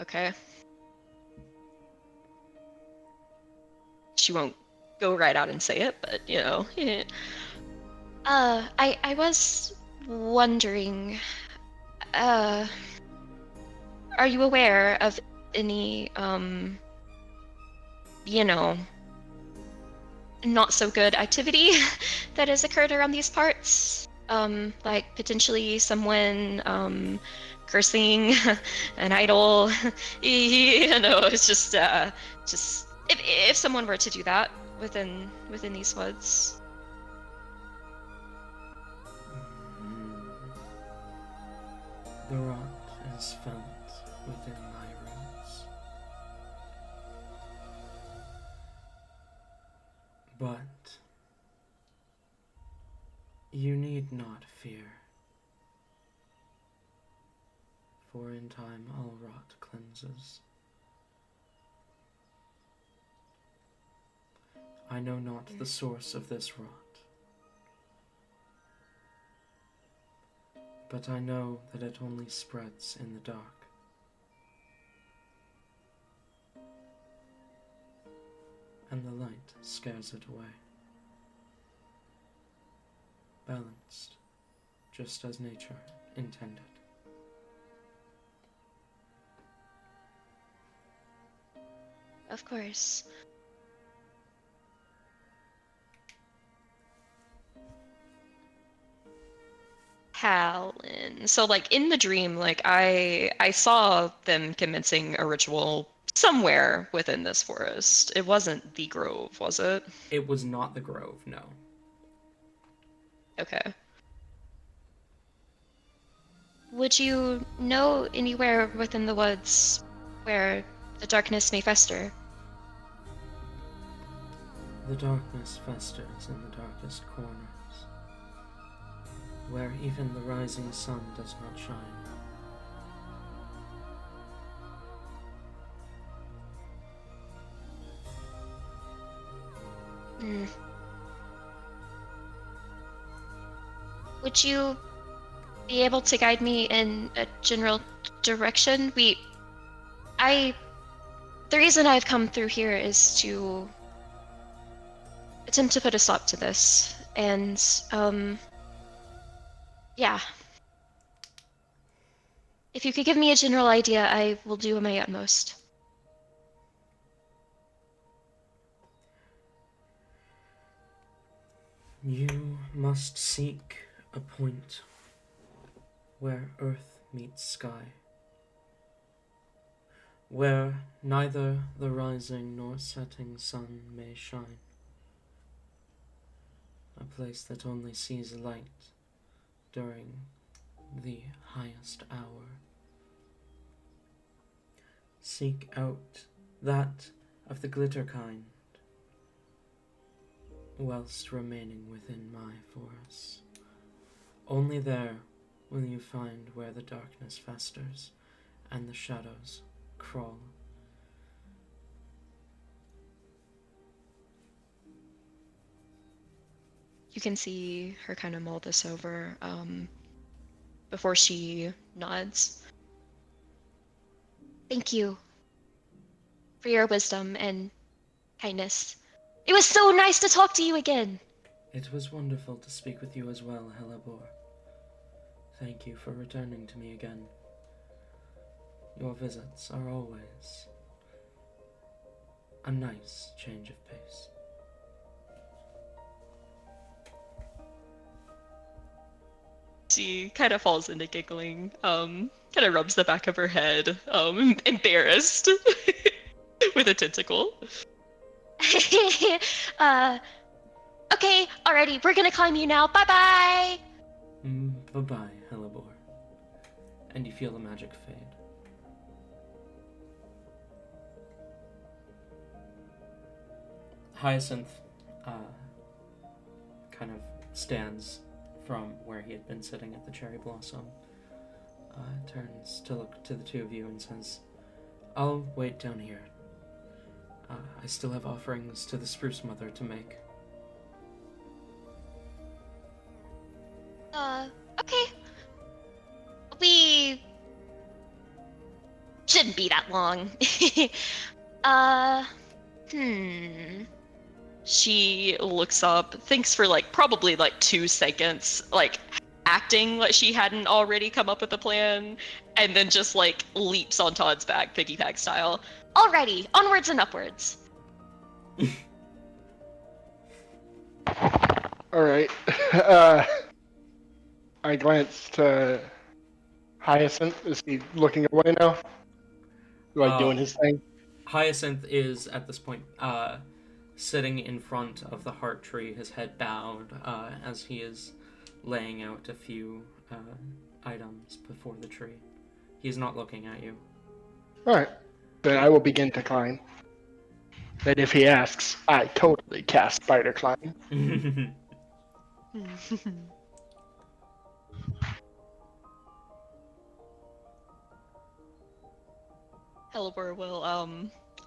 Okay. She won't go right out and say it, but yeah. I was wondering, are you aware of any, not so good activity that has occurred around these parts? Like potentially someone, cursing an idol. It's just if someone were to do that within these woods. The rot is felt within my roots. But you need not fear, for in time all rot cleanses. I know not the source of this rot, but I know that it only spreads in the dark. And the light scares it away. Balanced, just as nature intended. Of course. Halin. So like in the dream, like I saw them commencing a ritual somewhere within this forest. It wasn't the grove, was it? It was not the grove, no. Okay. Would you know anywhere within the woods where the darkness may fester? The darkness festers in the darkest corners, where even the rising sun does not shine. Would you be able to guide me in a general direction? The reason I've come through here is to attempt to put a stop to this, and yeah. If you could give me a general idea, I will do my utmost. You must seek a point where earth meets sky, where neither the rising nor setting sun may shine, a place that only sees light during the highest hour. Seek out that of the glitter kind, whilst remaining within my forests. Only there will you find where the darkness festers and the shadows crawl. You can see her kind of mull this over before she nods. Thank you for your wisdom and kindness. It was so nice to talk to you again. It was wonderful to speak with you as well, Helibor. Thank you for returning to me again. Your visits are always a nice change of pace. She kind of falls into giggling, kind of rubs the back of her head, embarrassed, with a tentacle. Okay, alrighty, we're gonna climb you now. Bye-bye! Bye-bye, Helibor. And you feel the magic fade. Hyacinth kind of stands from where he had been sitting at the cherry blossom, turns to look to the two of you and says, I'll wait down here. I still have offerings to the Spruce Mother to make. Okay. We shouldn't be that long. She looks up, thinks for probably 2 seconds, acting like she hadn't already come up with a plan, and then just leaps on Todd's back, piggyback style. Alrighty, onwards and upwards. Alright. I glance to Hyacinth. Is he looking away now? Doing his thing? Hyacinth is, at this point, sitting in front of the heart tree, his head bowed, as he is laying out a few items before the tree. He's not looking at you. Alright. Then I will begin to climb. Then if he asks, I totally cast spider climb. Helibor will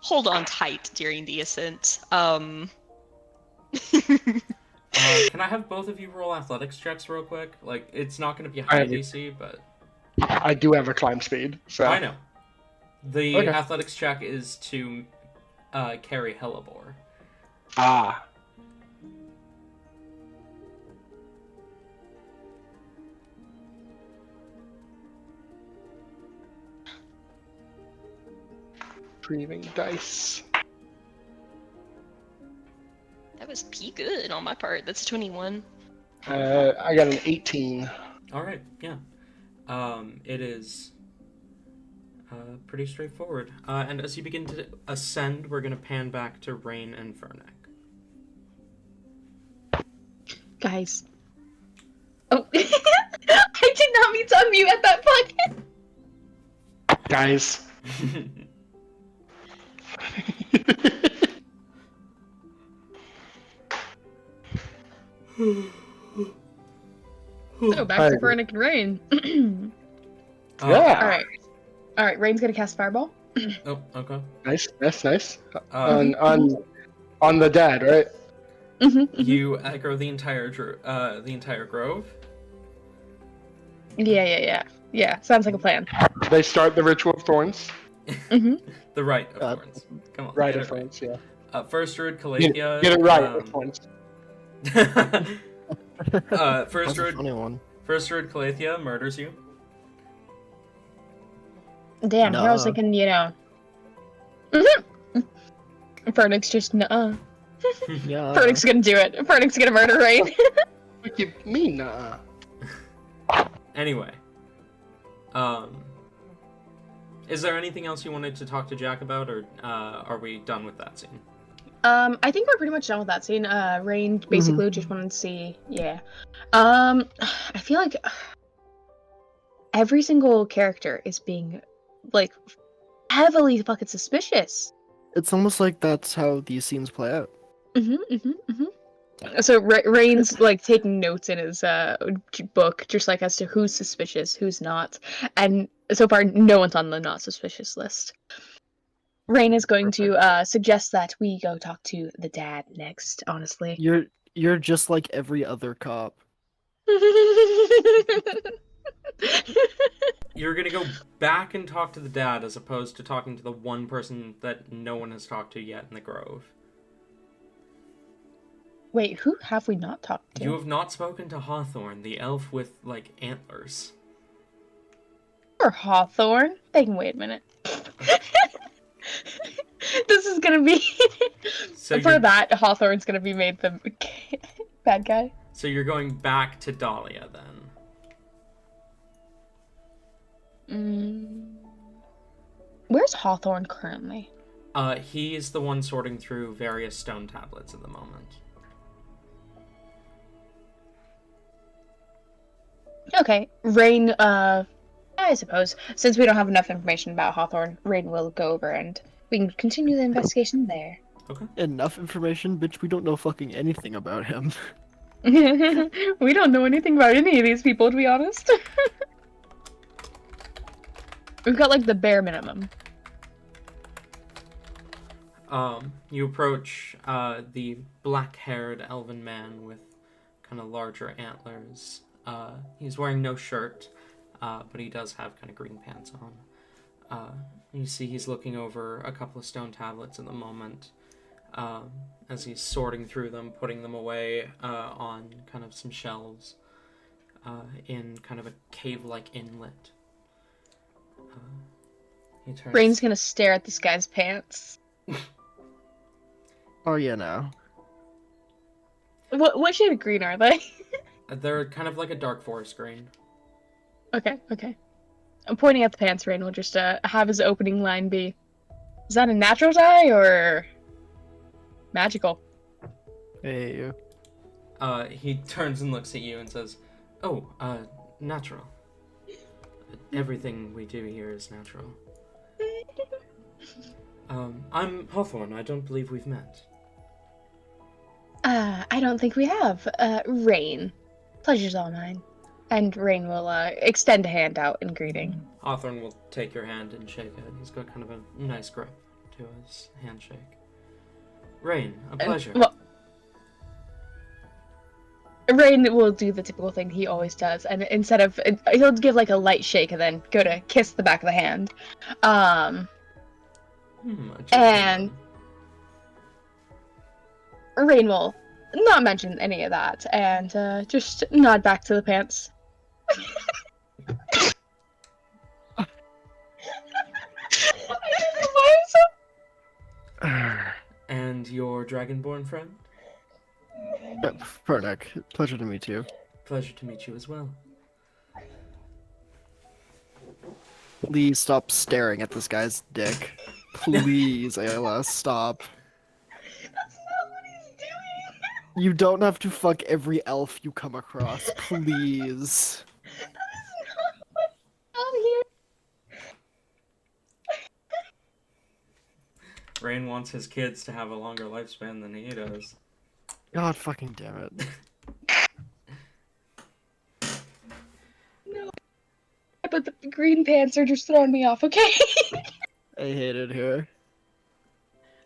hold on tight during the ascent. Can I have both of you roll athletics checks real quick? It's not going to be a high DC, but... I do have a climb speed, so... I know. The Okay. athletics check is to carry Helibor. Ah. Retrieving dice. That was pretty good on my part. That's 21. I got an 18. Alright, yeah. It is pretty straightforward. And as you begin to ascend, we're going to pan back to Rain and Vernick. Guys. Oh, I did not mean to unmute at that point. Guys. So back to Vernick and Rain. Yeah. All right. Rain's gonna cast Fireball. Oh, okay. Nice. Uh, On the dad, right? You aggro the entire grove. Yeah. Sounds like a plan. They start the ritual of thorns. The rite of thorns. Come on. Rite get of it right. thorns, yeah. First Druid Calathea. Get it right with thorns. First That's a Druid funny one. Calathea murders you. Damn, I was Nuh-uh. thinking, Vernick's just nuh-uh. Yeah. Fernix gonna do it. Fernix gonna murder Rain. What you mean, Anyway, is there anything else you wanted to talk to Jack about, or are we done with that scene? I think we're pretty much done with that scene. Rain basically just wanted to see, yeah. I feel like every single character is being, like, heavily fucking suspicious. It's almost like that's how these scenes play out. So Rain's like taking notes in his book, just like as to who's suspicious, who's not, and so far no one's on the not suspicious list. Rain is going to suggest that we go talk to the dad next. Honestly, You're just like every other cop. You're gonna go back and talk to the dad as opposed to talking to the one person that no one has talked to yet in the Grove. Wait, who have we not talked to? You have not spoken to Hawthorne, the elf with, like, antlers. Or Hawthorne? They can wait a minute. This is gonna be So for that. Hawthorne's gonna be made the bad guy. So you're going back to Dahlia, then? Where's Hawthorne currently? He's the one sorting through various stone tablets at the moment. Okay, Rain, I suppose, since we don't have enough information about Hawthorne, Rain will go over and we can continue the investigation there. Okay. Enough information, bitch. We don't know fucking anything about him. We don't know anything about any of these people, to be honest. We've got, like, the bare minimum. You approach the black-haired elven man with kind of larger antlers. He's wearing no shirt, but he does have kind of green pants on. You see he's looking over a couple of stone tablets at the moment, as he's sorting through them, putting them away on kind of some shelves in kind of a cave-like inlet. He turns... Rain's gonna stare at this guy's pants. Oh yeah, no. What shade of green are they? They're kind of like a dark forest green. Okay. I'm pointing at the pants. Rain will just have his opening line be, "Is that a natural dye or magical?" Hey, you. He turns and looks at you and says, "Oh, natural. Everything we do here is natural." I'm Hawthorne. I don't believe we've met. I don't think we have. Rain. Pleasure's all mine. And Rain will extend a hand out in greeting. Hawthorne will take your hand and shake it. He's got kind of a nice grip to his handshake. Rain, a pleasure. Rain will do the typical thing he always does, and instead of he'll give like a light shake and then go to kiss the back of the hand. And Rain will not mention any of that and just nod back to the pants. And your dragonborn friend? Pernick, pleasure to meet you. Pleasure to meet you as well. Please stop staring at this guy's dick. Please, Ayla, stop. That's not what he's doing. You don't have to fuck every elf you come across, please. That is not what's on here. Rain wants his kids to have a longer lifespan than he does. God fucking damn it. No. But the green pants are just throwing me off, okay? I hate it here.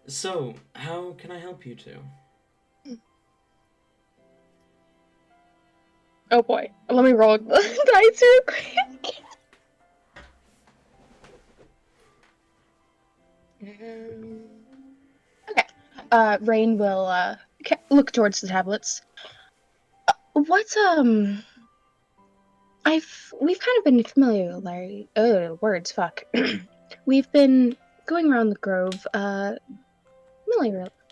So, how can I help you two? Oh boy. Let me roll dice real quick. Okay. Rain will look towards the tablets. We've kind of been familiar. Oh, words, fuck. We've been going around the grove,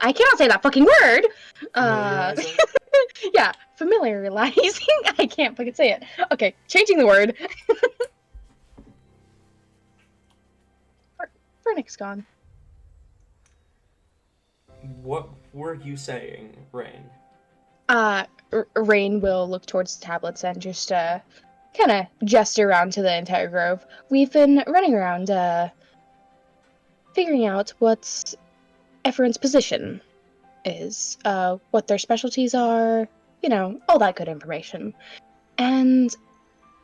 I cannot say that fucking word. Familiarizing? Yeah, familiarizing. I can't fucking say it. Okay, changing the word. Fernick's gone. What were you saying, Rain? Rain will look towards the tablets and just kind of gesture around to the entire grove. We've been running around figuring out what everyone's position is, what their specialties are, all that good information. And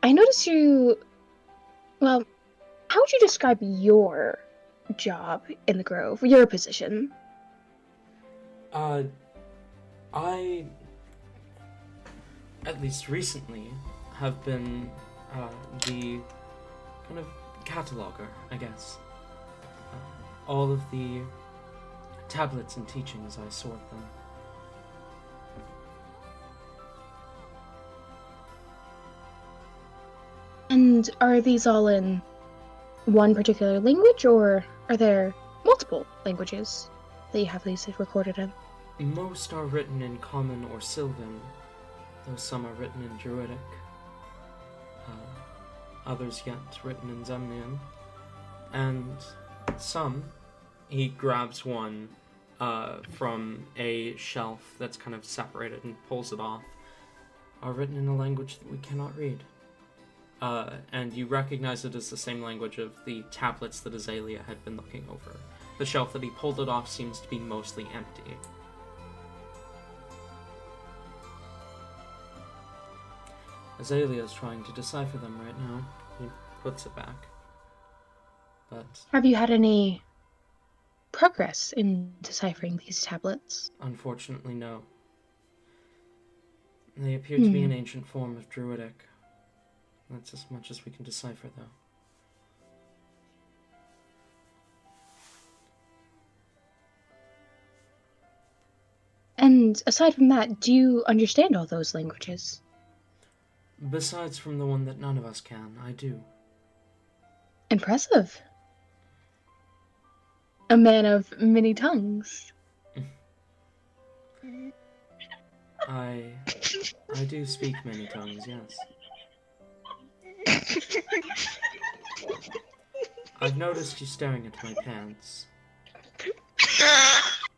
I noticed you. Well, how would you describe your job in the grove? Your position? I, at least recently, have been the kind of cataloger, I guess. All of the tablets and teachings, I sort them. And are these all in one particular language, or are there multiple languages that you have these recorded in? Most are written in Common or Sylvan, though some are written in Druidic. Others yet written in Zemnian. And some, he grabs one from a shelf that's kind of separated and pulls it off, are written in a language that we cannot read. And you recognize it as the same language of the tablets that Azalea had been looking over. The shelf that he pulled it off seems to be mostly empty. Azalea's trying to decipher them right now. He puts it back. But Have you had any progress in deciphering these tablets? unfortunately, no. They appear to be an ancient form of Druidic. That's as much as we can decipher, though. And aside from that, do you understand all those languages? Besides from the one that none of us can, I do. Impressive. A man of many tongues. I do speak many tongues, yes. I've noticed you staring at my pants.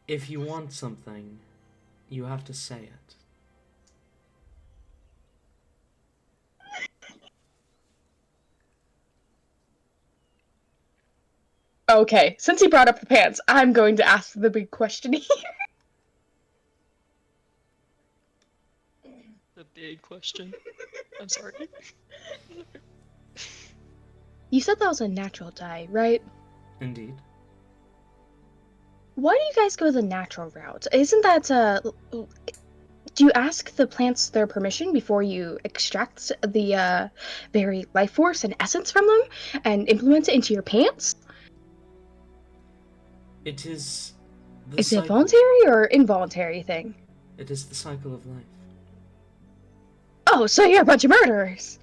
If you want something, you have to say it. Okay, since he brought up the pants, I'm going to ask the big question here. The big question. I'm sorry. You said that was a natural dye, right? Indeed. Why do you guys go the natural route? Isn't that, do you ask the plants their permission before you extract the, very life force and essence from them and implement it into your pants? It is the Is it a cycle. voluntary or involuntary thing? It is the cycle of life. Oh, so you're a bunch of murderers!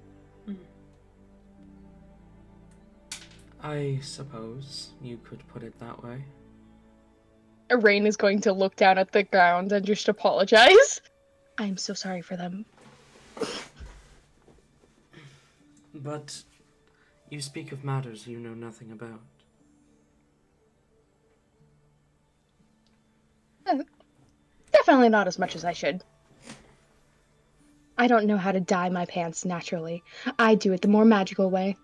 I suppose you could put it that way. Rain is going to look down at the ground and just apologize. I'm so sorry for them. But you speak of matters you know nothing about. Definitely not as much as I should. I don't know how to dye my pants naturally. I do it the more magical way.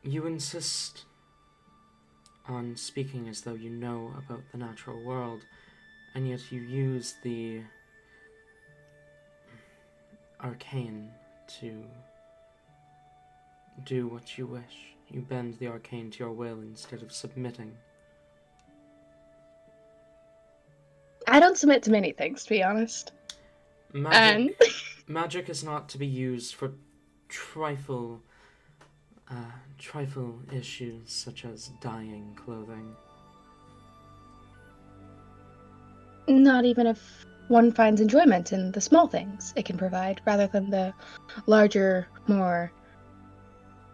You insist on speaking as though you know about the natural world, and yet you use the arcane to do what you wish. You bend the arcane to your will instead of submitting. I don't submit to many things, to be honest. Magic is not to be used for trifle issues such as dyeing clothing. Not even if one finds enjoyment in the small things it can provide, rather than the larger, more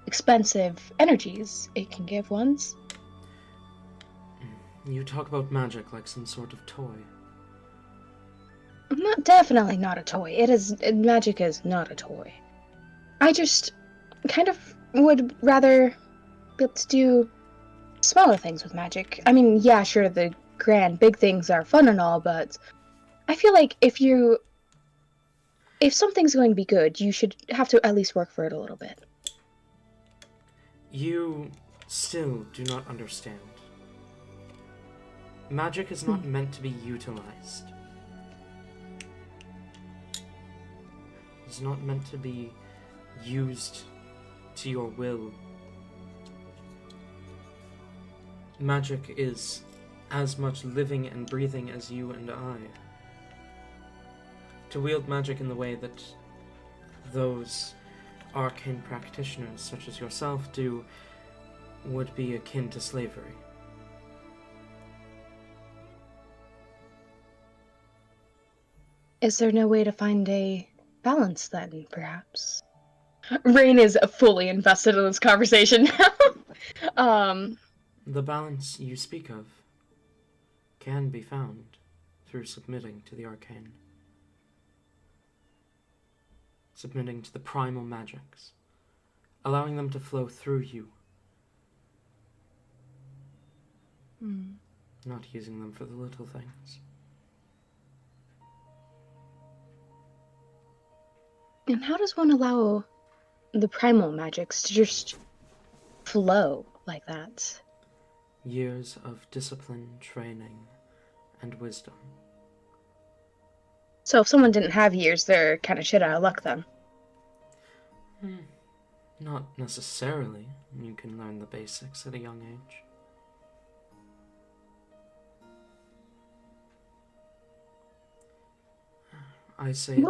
expensive energies it can give ones. You talk about magic like some sort of toy. Definitely not a toy. Magic is not a toy. I just kind of would rather be able to do smaller things with magic. I mean, yeah, sure, the grand big things are fun and all, but I feel like if something's going to be good, you should have to at least work for it a little bit. You still do not understand. Magic is not meant to be utilized. It's not meant to be used to your will. Magic is as much living and breathing as you and I. To wield magic in the way that those arcane practitioners such as yourself do would be akin to slavery. Is there no way to find a balance then, perhaps? Rain is fully invested in this conversation now. The balance you speak of can be found through submitting to the arcane. Submitting to the primal magics. Allowing them to flow through you. Not using them for the little things. And how does one allow the primal magics to just flow like that? Years of discipline, training, and wisdom. So if someone didn't have years, they're kind of shit out of luck then. Not necessarily. You can learn the basics at a young age. I say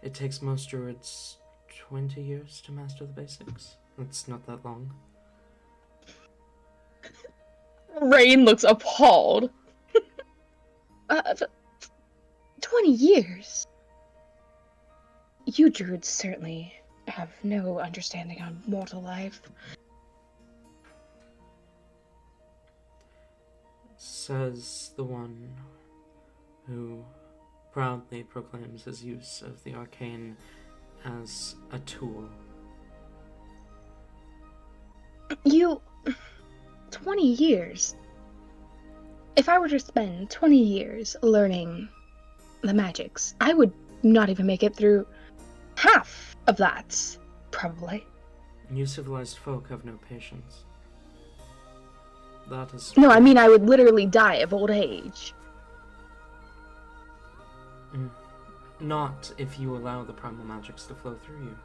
it takes most druids 20 years to master the basics. It's not that long. Rain looks appalled. 20 years? You druids certainly have no understanding on mortal life. Says the one who proudly proclaims his use of the arcane as a tool. 20 years? If I were to spend 20 years learning the magics, I would not even make it through half of that, probably. You civilized folk have no patience. That is... No, I mean I would literally die of old age. Not if you allow the primal magics to flow through you.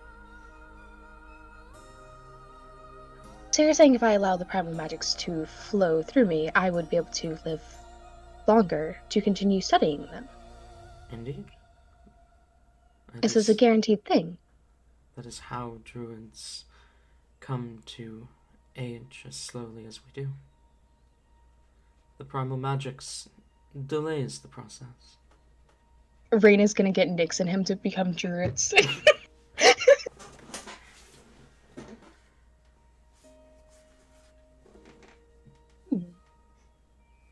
So you're saying if I allow the primal magics to flow through me, I would be able to live longer to continue studying them? Indeed. This is a guaranteed thing. That is how druids come to age as slowly as we do. The primal magics delays the process. Raina's gonna get Nyx and him to become druids.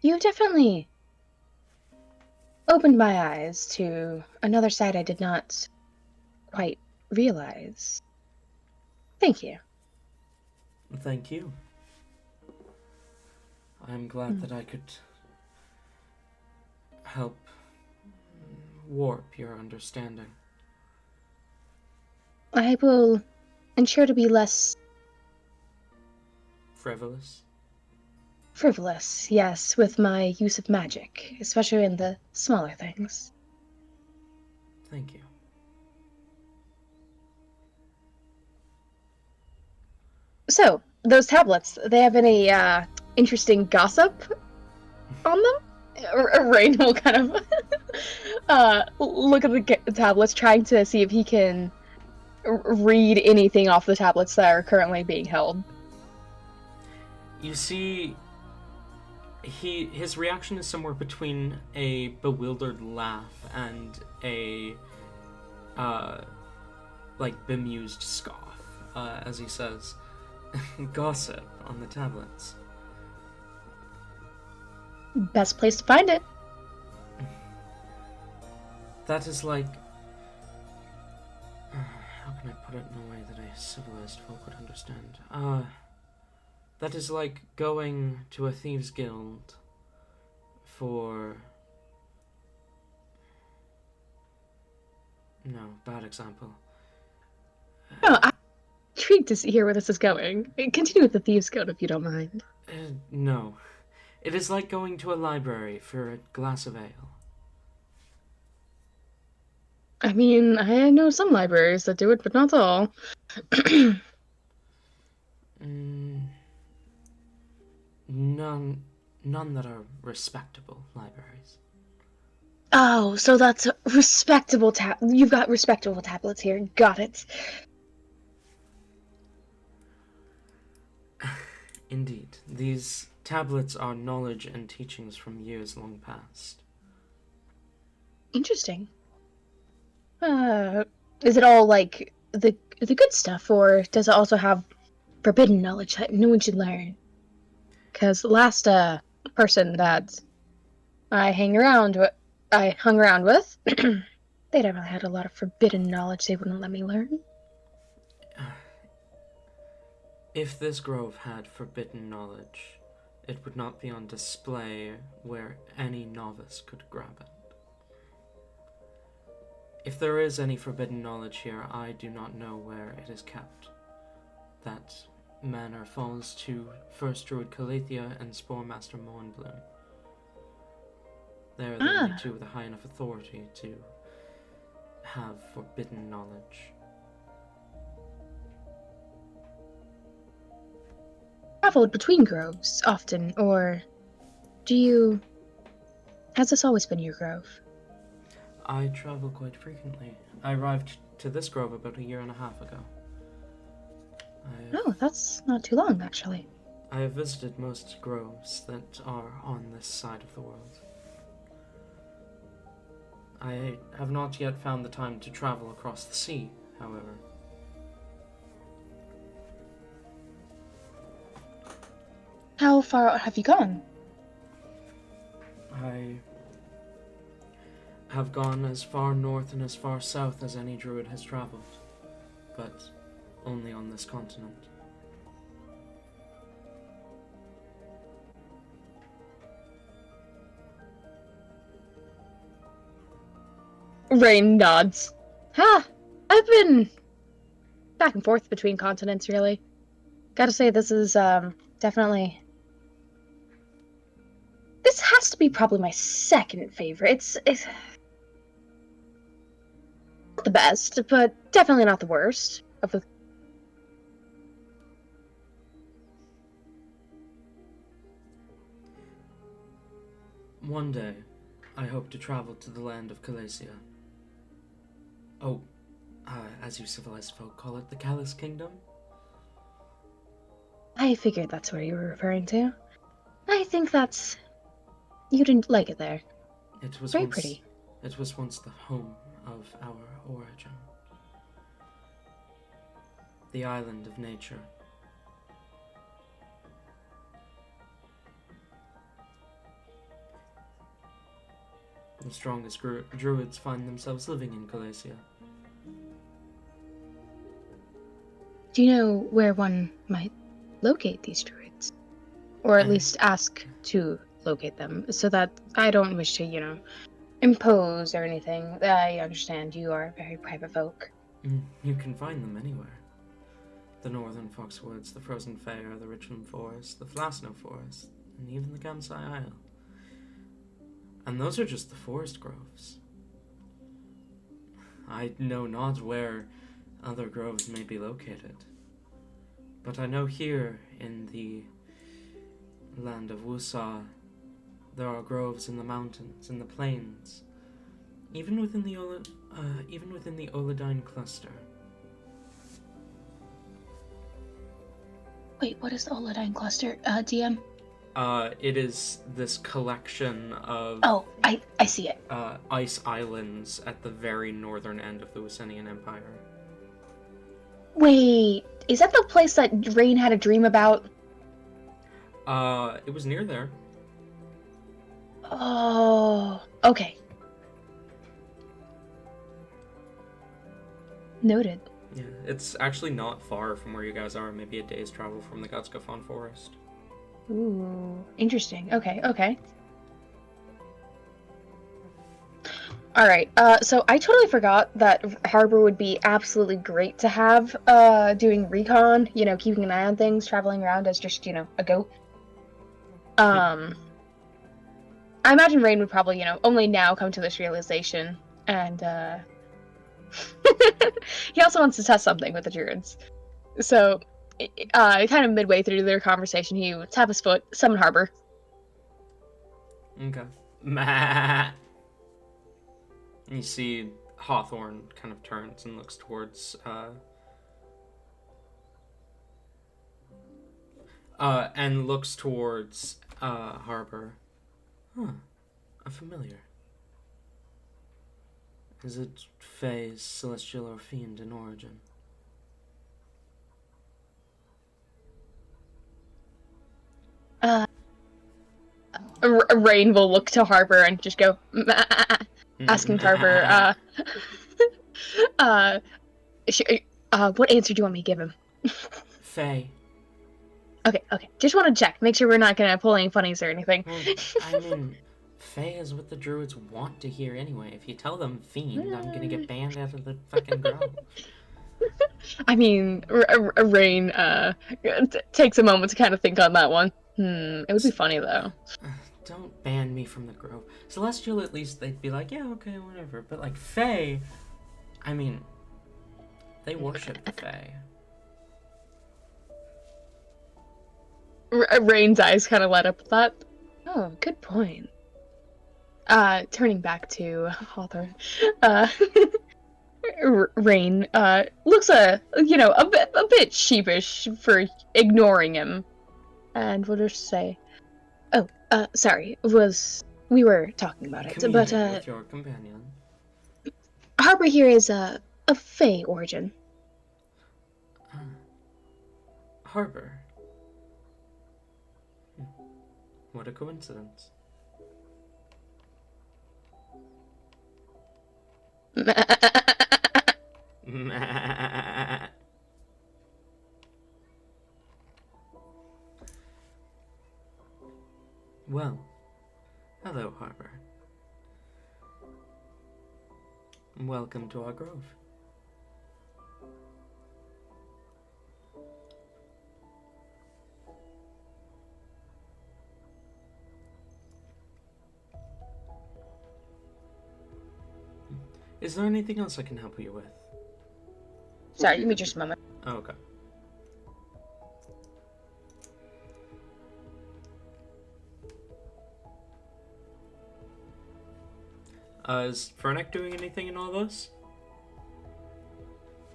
You definitely opened my eyes to another side I did not quite realize. Thank you. Thank you. I'm glad that I could help warp your understanding. I will ensure to be less Frivolous? frivolous, yes, with my use of magic, especially in the smaller things. Thank you. So, those tablets, they have any interesting gossip on them? Rain will kind of look at the tablets, trying to see if he can read anything off the tablets that are currently being held. You see, his reaction is somewhere between a bewildered laugh and a bemused scoff, as he says, "Gossip on the tablets." best place to find it. That is like... how can I put it in a way that a civilized folk would understand? That is like going to a thieves' guild for... No, bad example. No, I'm intrigued to hear where this is going. Continue with the Thieves' Guild if you don't mind. No. It is like going to a library for a glass of ale. I mean, I know some libraries that do it, but not all. None that are respectable libraries. Oh, so that's a respectable You've got respectable tablets here. Got it. Indeed. These tablets are knowledge and teachings from years long past. Interesting. Is it all like the good stuff, or does it also have forbidden knowledge that no one should learn? Because the last person that I hung around with, they definitely had a lot of forbidden knowledge they wouldn't let me learn. If this grove had forbidden knowledge, it would not be on display where any novice could grab it. If there is any forbidden knowledge here, I do not know where it is kept. That manor falls to First Druid Calathea and Spore Master Mournbloom. They are the only two with a high enough authority to have forbidden knowledge. Traveled between groves often, or has this always been your grove? I travel quite frequently. I arrived to this grove about 1.5 years ago. Oh, that's not too long, actually. I have visited most groves that are on this side of the world. I have not yet found the time to travel across the sea, however. How far out have you gone? I have gone as far north and as far south as any druid has traveled, but only on this continent. Rain nods. I've been back and forth between continents, really. Gotta say, this is definitely... This has to be probably my second favorite. It's not the best, but definitely not the worst. One day, I hope to travel to the land of Calathea. Oh, as you civilized folk call it, the Callous Kingdom? I figured that's what you were referring to. I think that's... You didn't like it there. It was Very once, pretty. It was once the home of our origin. The island of nature. The strongest druids find themselves living in Calathea. Do you know where one might locate these druids? Or at least ask to locate them, so that I don't wish to, impose or anything. I understand you are very private folk. You can find them anywhere. The Northern Foxwoods, the Frozen Fair, the Richland Forest, the Flasno Forest, and even the Gamsai Isle. And those are just the forest groves. I know not where other groves may be located, but I know here in the land of Wusa, there are groves in the mountains, in the plains, even within the Oladine cluster. Wait, what is the Oladine cluster, DM? It is this collection of... Oh, I see it. Ice islands at the very northern end of the Wusenian Empire. Wait, is that the place that Rain had a dream about? It was near there. Oh, okay. Noted. Yeah, it's actually not far from where you guys are. Maybe a day's travel from the Gutskafon forest. Ooh, interesting. Okay, okay. All right. So I totally forgot that Harbor would be absolutely great to have. Doing recon. You know, keeping an eye on things, traveling around as just a goat. I imagine Rain would probably only now come to this realization, and he also wants to test something with the druids. So, kind of midway through their conversation, he would tap his foot, summon Harbor. Okay. And you see Hawthorne kind of turns and looks towards Harbor. Huh. A familiar. Is it Fae, celestial, or fiend in origin? Rain will look to Harbor and just go, asking Harbor, what answer do you want me to give him? Fae. Okay. Just want to check, make sure we're not gonna pull any funnies or anything. Well, I mean, Fae is what the druids want to hear anyway. If you tell them fiend, I'm gonna get banned out of the fucking grove. I mean, Rain takes a moment to kind of think on that one. It would be funny though. Don't ban me from the grove. Celestial, at least they'd be like, yeah, okay, whatever. But like Fae, I mean, they worship the Fae. Rain's eyes kind of light up with that. Oh, good point. Turning back to Hawthorne, Rain looks a bit sheepish for ignoring him, and we'll just say, "Oh, sorry, we were talking about it, but with your companion. Harbor here is a Fae origin." Harbor. What a coincidence. Well, hello, Harbor. Welcome to our grove. Is there anything else I can help you with? Sorry, give me just a moment. Oh, okay. Is Fernick doing anything in all this?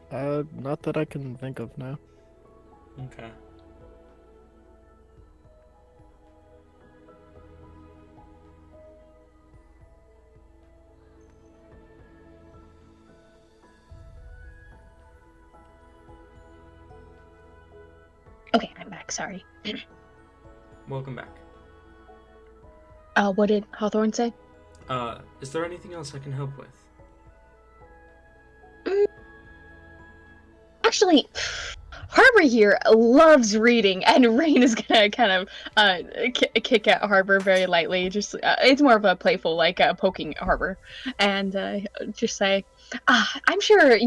Not that I can think of now. Okay. Okay, I'm back. Sorry. Welcome back. What did Hawthorne say? Is there anything else I can help with? Actually, Harbor here loves reading, and Rain is gonna kind of kick at Harbor very lightly. Just it's more of a playful, like poking at Harbor, and just say, "I'm sure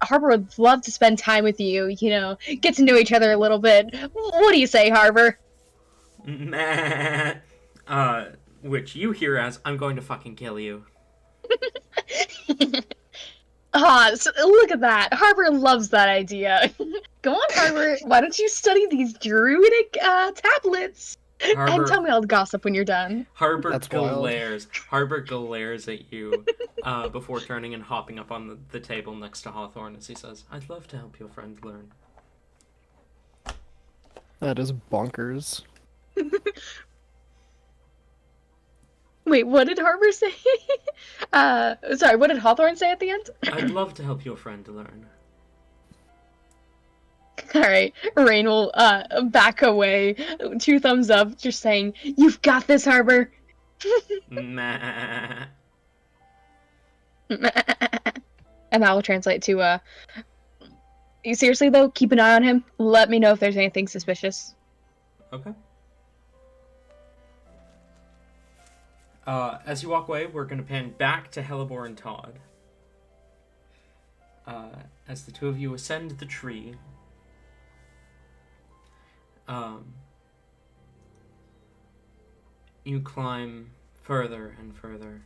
Harbor would love to spend time with you. Get to know each other a little bit. What do you say, Harbor?" Which you hear as, I'm going to fucking kill you. So look at that. Harbor loves that idea. Go on, Harbor. Why don't you study these druidic tablets? Harbor, And tell me all the gossip when you're done. Harbor That's wild. glares. Harbor glares at you before turning and hopping up on the table next to Hawthorne as he says, I'd love to help your friend learn. That is bonkers. Wait, what did Harbor say? Sorry, what did Hawthorne say at the end? I'd love to help your friend learn. Alright, Rain will back away, 2 thumbs up, just saying, "You've got this, Harbor." Meh. And that will translate to, you seriously though, keep an eye on him. Let me know if there's anything suspicious. Okay. As you walk away, we're going to pan back to Hellebore and Todd. As the two of you ascend the tree, you climb further and further,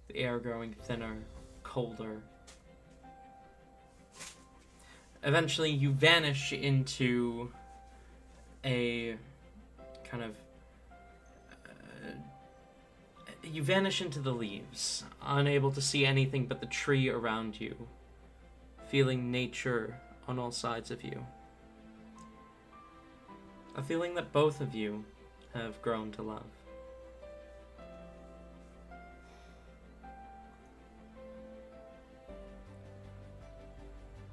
the air growing thinner, colder. Eventually, you vanish into a kind of you vanish into the leaves, unable to see anything but the tree around you, feeling nature on all sides of you. A feeling that both of you have grown to love.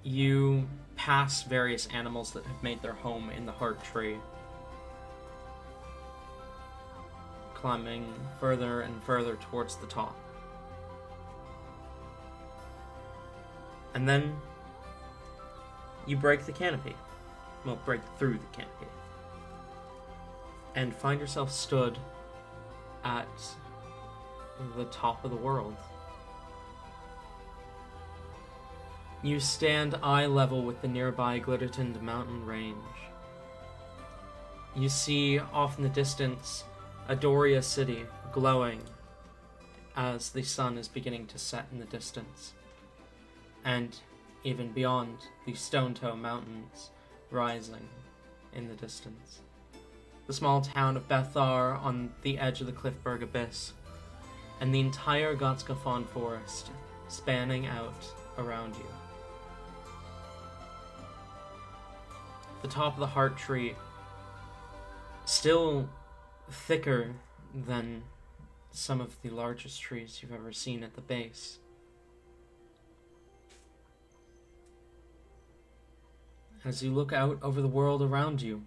You pass various animals that have made their home in the heart tree, climbing further and further towards the top. And then you break the canopy. Well, break through the canopy. And find yourself stood at the top of the world. You stand eye level with the nearby Glittertoned mountain range. You see off in the distance Adoria City glowing as the sun is beginning to set in the distance. And even beyond, the Stone Toe Mountains rising in the distance. The small town of Bethar on the edge of the Cliffberg Abyss, and the entire Gotskafon forest spanning out around you. The top of the heart tree, still thicker than some of the largest trees you've ever seen at the base. As you look out over the world around you,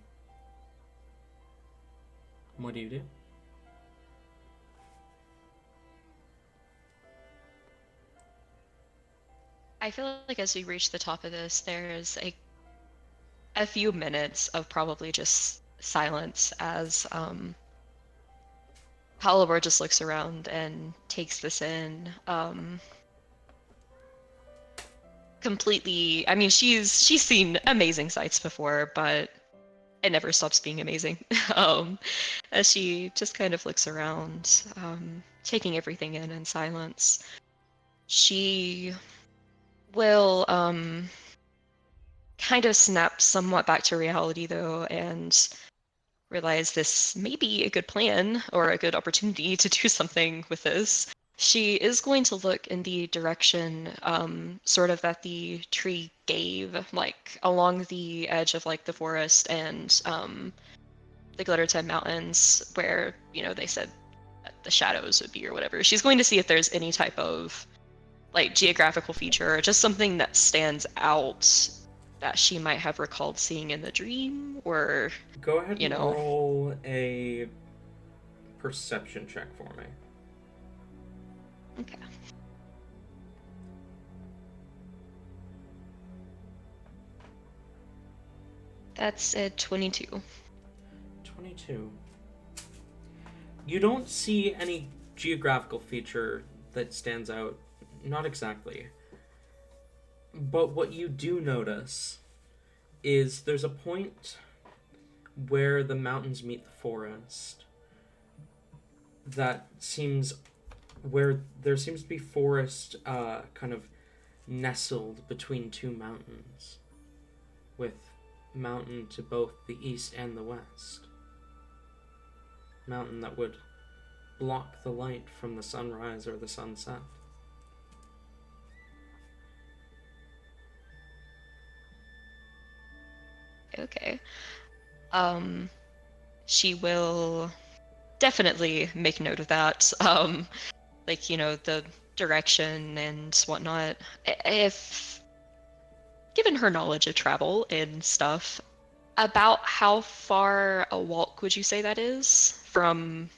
what do you do? I feel like as we reach the top of this, there's a few minutes of probably just silence as Halibor just looks around and takes this in. Completely. I mean, she's seen amazing sights before, but it never stops being amazing. As she just kind of looks around, taking everything in silence. She will kind of snap somewhat back to reality though, and realize this may be a good plan or a good opportunity to do something with this. She is going to look in the direction sort of that the tree gave, like along the edge of like the forest and the Glitterton Mountains, where, you know, they said that the shadows would be or whatever. She's going to see if there's any type of like geographical feature or just something that stands out that she might have recalled seeing in the dream, or Go ahead you and know. roll a perception check for me. Okay. That's a 22. 22. You don't see any geographical feature that stands out, not exactly. But what you do notice is there's a point where the mountains meet the forest that seems where there seems to be forest kind of nestled between two mountains, with mountain to both the east and the west. Mountain that would block the light from the sunrise or the sunset. Okay. She will definitely make note of that. Like, you know, the direction and whatnot. If given her knowledge of travel and stuff, about how far a walk would you say that is from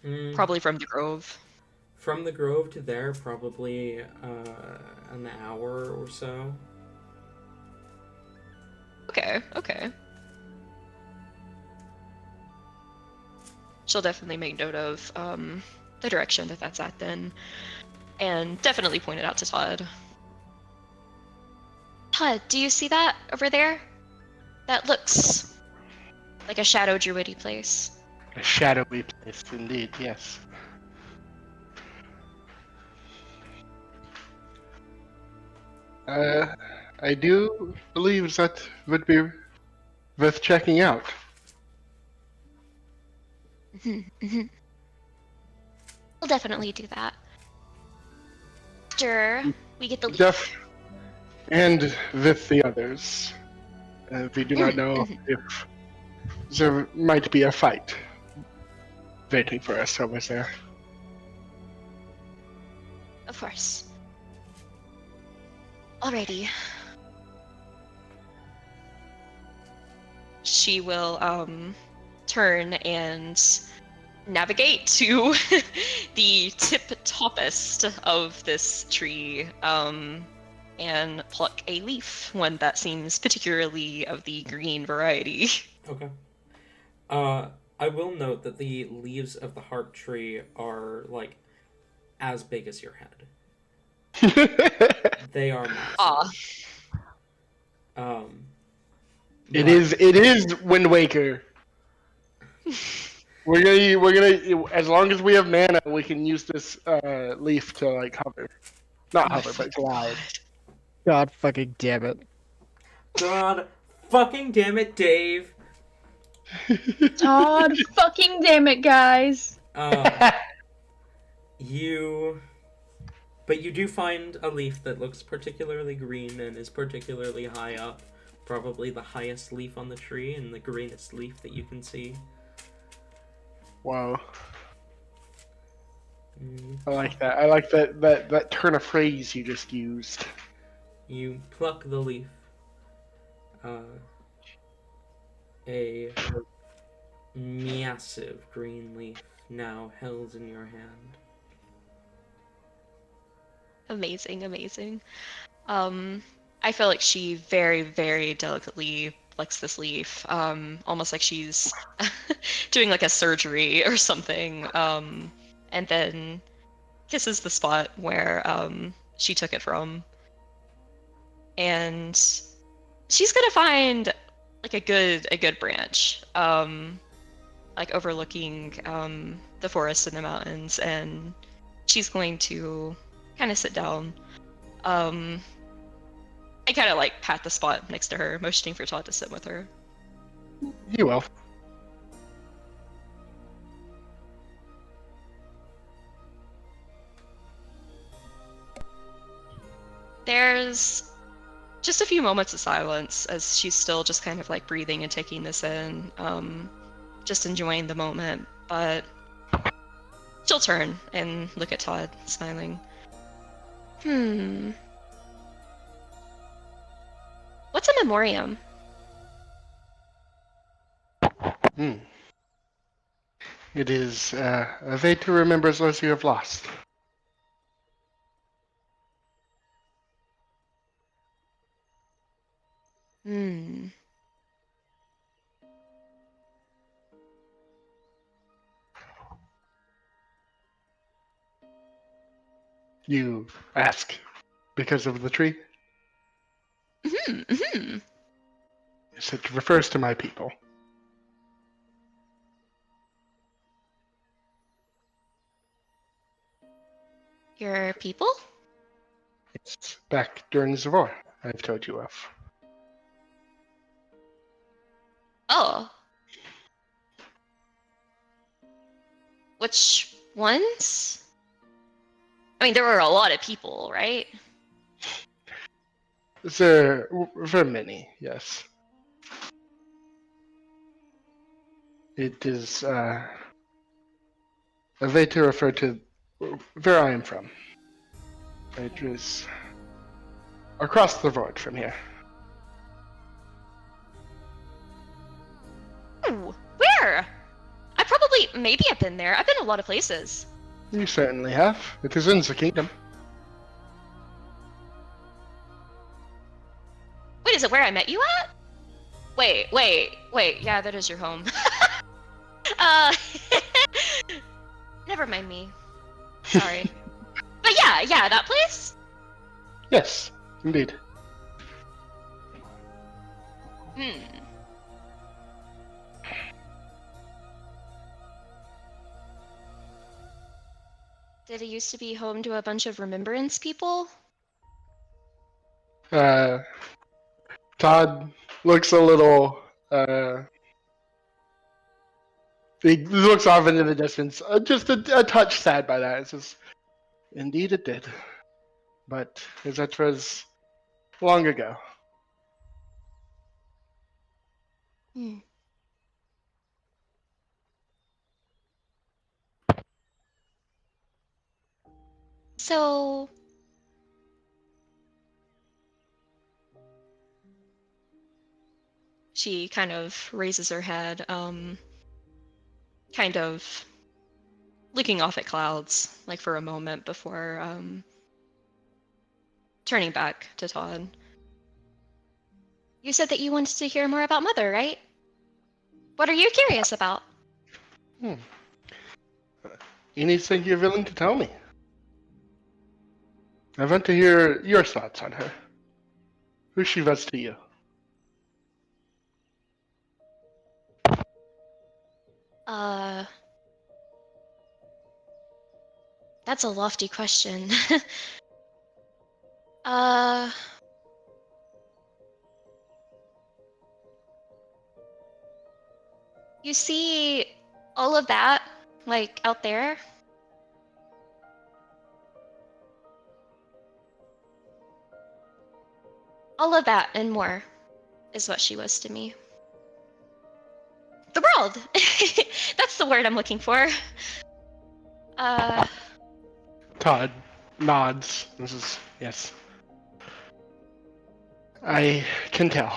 Mm, Probably from the grove. from the grove to there, probably an hour or so. Okay. She'll definitely make note of the direction that that's at then, and definitely point it out to Todd. Todd, do you see that over there? That looks like a shadow druidy place. A shadowy place, indeed, yes. I do believe that would be worth checking out. We'll definitely do that. After we get the leaf. Jeff, and with the others. We do not know if there might be a fight waiting for us over there. Of course. Alrighty. She will turn and navigate to the tip-toppest of this tree and pluck a leaf, one that seems particularly of the green variety. Okay. I will note that the leaves of the heart tree are like as big as your head. They are massive. Ah, It but- is Wind Waker. We're gonna as long as we have mana, we can use this leaf to like hover, not hover, but glide. God fucking damn it. God fucking damn it, Dave. Todd, fucking damn it, guys. But you do find a leaf that looks particularly green and is particularly high up. Probably the highest leaf on the tree and the greenest leaf that you can see. Wow, Mm. I like that. I like that turn of phrase you just used. You pluck the leaf. A massive green leaf now held in your hand. amazing. I feel like she very, very delicately flicks this leaf, almost like she's doing like a surgery or something, and then kisses the spot where she took it from. And she's gonna find like a good branch, like overlooking the forest and the mountains, and she's going to kind of sit down. I kind of like pat the spot next to her, motioning for Todd to sit with her. You will. There's just a few moments of silence as she's still just kind of like breathing and taking this in, just enjoying the moment, but she'll turn and look at Todd, smiling. What's a memoriam? It is a way to remember those you have lost. You ask because of the tree? Yes, it refers to my people. Your people? It's back during the war, I've told you of. Oh. Which ones? I mean, there were a lot of people, right? There were many, yes. It is a way to refer to where I am from. It is across the road from here. Ooh, where? I probably Maybe I've been there. I've been a lot of places. You certainly have. It is in the kingdom. Wait, is it where I met you at? Wait. Yeah, that is your home. uh, never mind me. Sorry. But yeah, that place? Yes, indeed. Did it used to be home to a bunch of remembrance people? Todd looks a little. He looks off into the distance, just a touch sad by that. It says, "Indeed, it did, but that was long ago." Hmm. So, she kind of raises her head, kind of looking off at clouds, like for a moment before turning back to Todd. You said that you wanted to hear more about Mother, right? What are you curious about? Anything you're willing to tell me. I want to hear your thoughts on her. Who she was to you. That's a lofty question. uh, you see all of that, like, out there? All of that and more is what she was to me. The world! That's the word I'm looking for. Todd nods. This is yes. I can tell.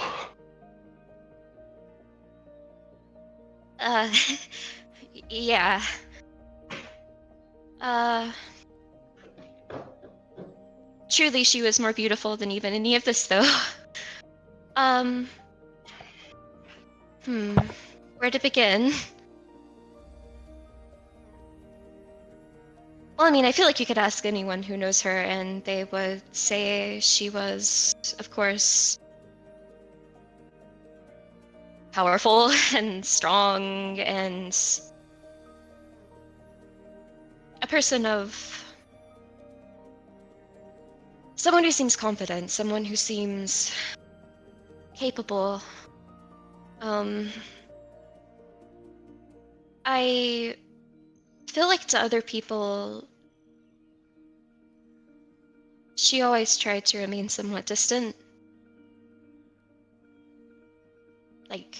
uh, yeah. Truly she was more beautiful than even any of this, though. Where to begin? Well, I mean, I feel like you could ask anyone who knows her, and they would say she was, of course, powerful and strong and a person of... someone who seems confident, someone who seems capable. I feel like to other people, she always tried to remain somewhat distant. Like,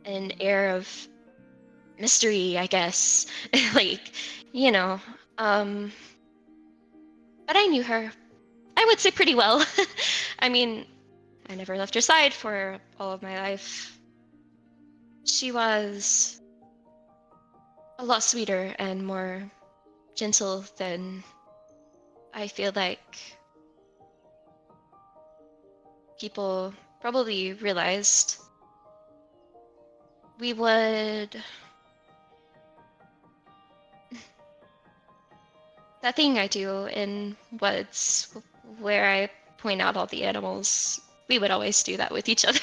an air of mystery, I guess. Like, you know, but I knew her, I would say, pretty well. I mean, I never left her side for all of my life. She was a lot sweeter and more gentle than I feel like people probably realized. We would... that thing I do in woods where I point out all the animals, we would always do that with each other.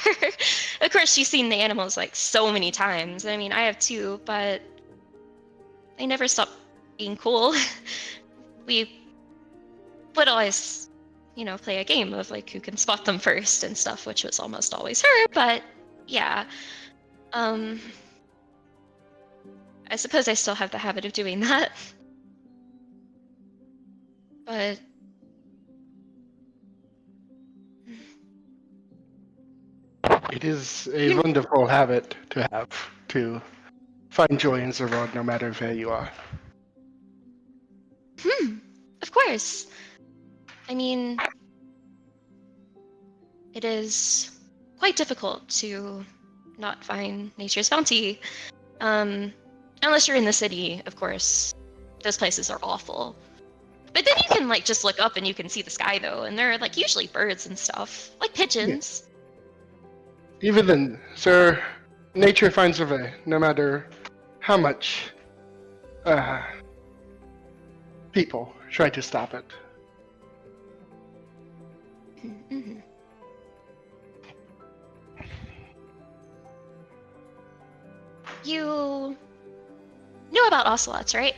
Of course, she's seen the animals like so many times. I mean, I have too, but they never stop being cool. We would always, play a game of like who can spot them first and stuff, which was almost always her, but yeah. I suppose I still have the habit of doing that. But It is a wonderful habit to have, to find joy in the world no matter where you are. of course. I mean, it is quite difficult to not find nature's bounty. Unless you're in the city, of course. Those places are awful. But then you can like just look up and you can see the sky though, and there are like usually birds and stuff, like pigeons. Even then, sir, nature finds a way, no matter how much people try to stop it. Mm-hmm. You know about ocelots, right?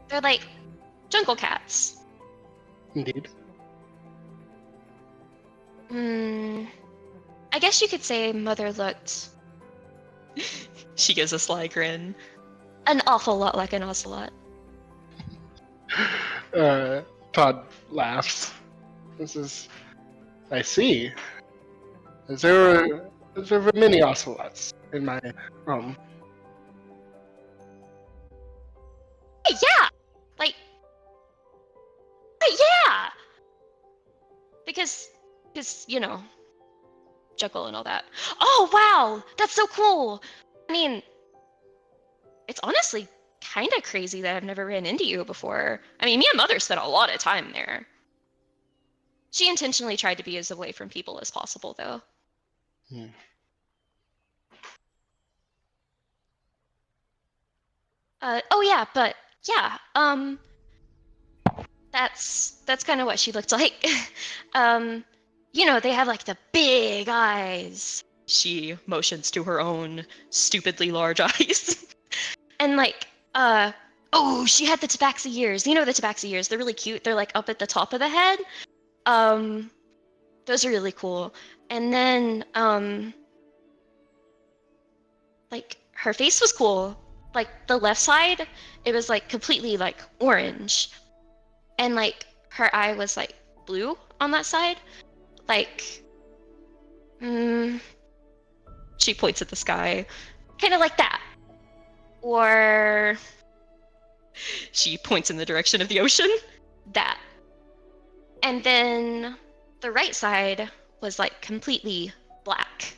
They're like jungle cats. Indeed. I guess you could say Mother looked. She gives a sly grin. An awful lot like an ocelot. Todd laughs. I see. There were many ocelots in my home. Yeah! Like. Yeah! Because, Juggle and all that. Oh, wow! That's so cool! I mean, it's honestly kind of crazy that I've never ran into you before. I mean, me and Mother spent a lot of time there. She intentionally tried to be as away from people as possible, though. Oh yeah, but yeah, that's kind of what she looked like. They have like the big eyes. She motions to her own stupidly large eyes. And like, she had the tabaxi ears. You know the tabaxi ears, they're really cute. They're like up at the top of the head. Those are really cool. And then, like, her face was cool. Like, the left side, it was like completely like orange. And like, her eye was like blue on that side. Like, she points at the sky, kind of like that. Or she points in the direction of the ocean. That. And then the right side was like completely black.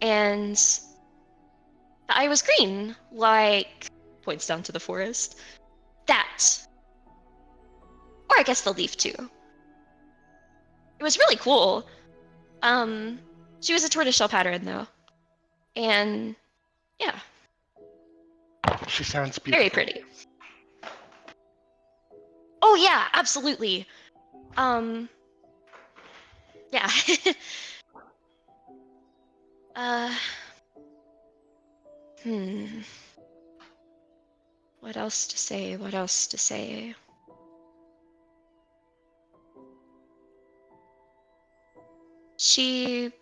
And the eye was green, like points down to the forest. That. Or I guess the leaf too. It was really cool. She was a tortoiseshell pattern though. And yeah. She sounds beautiful. Very pretty. Oh yeah, absolutely. Yeah. uh hmm. What else to say? What else to say? She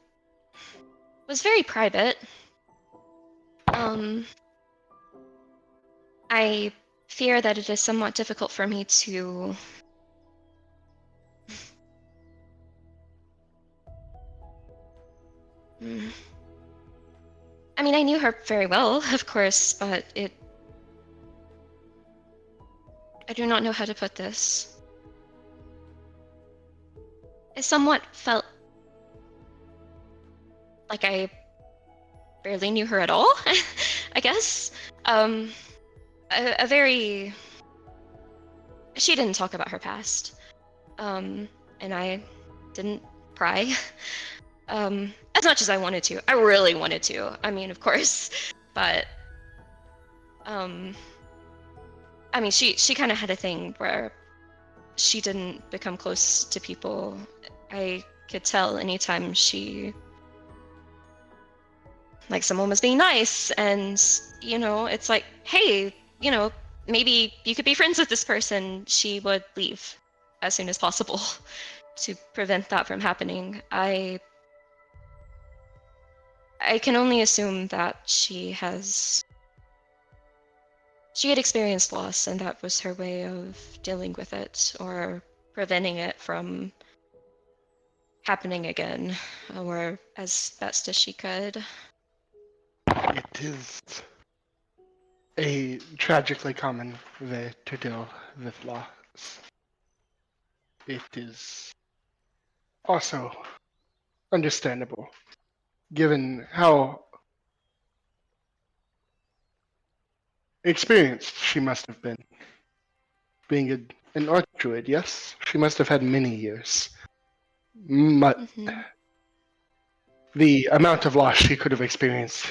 was very private. I fear that it is somewhat difficult for me to I mean, I knew her very well, of course, but I do not know how to put this. I somewhat felt like I barely knew her at all, I guess. A very... She didn't talk about her past. And I didn't pry. As much as I wanted to. I really wanted to. I mean, of course. But, I mean, she kind of had a thing where she didn't become close to people. I could tell anytime like someone was being nice and, it's like, hey, maybe you could be friends with this person. She would leave as soon as possible to prevent that from happening. I can only assume that she had experienced loss and that was her way of dealing with it or preventing it from happening again, or as best as she could. It is a tragically common way to deal with loss. It is also understandable, given how Experienced she must have been. Being an orc druid, yes? She must have had many years. Hmm. The amount of loss she could have experienced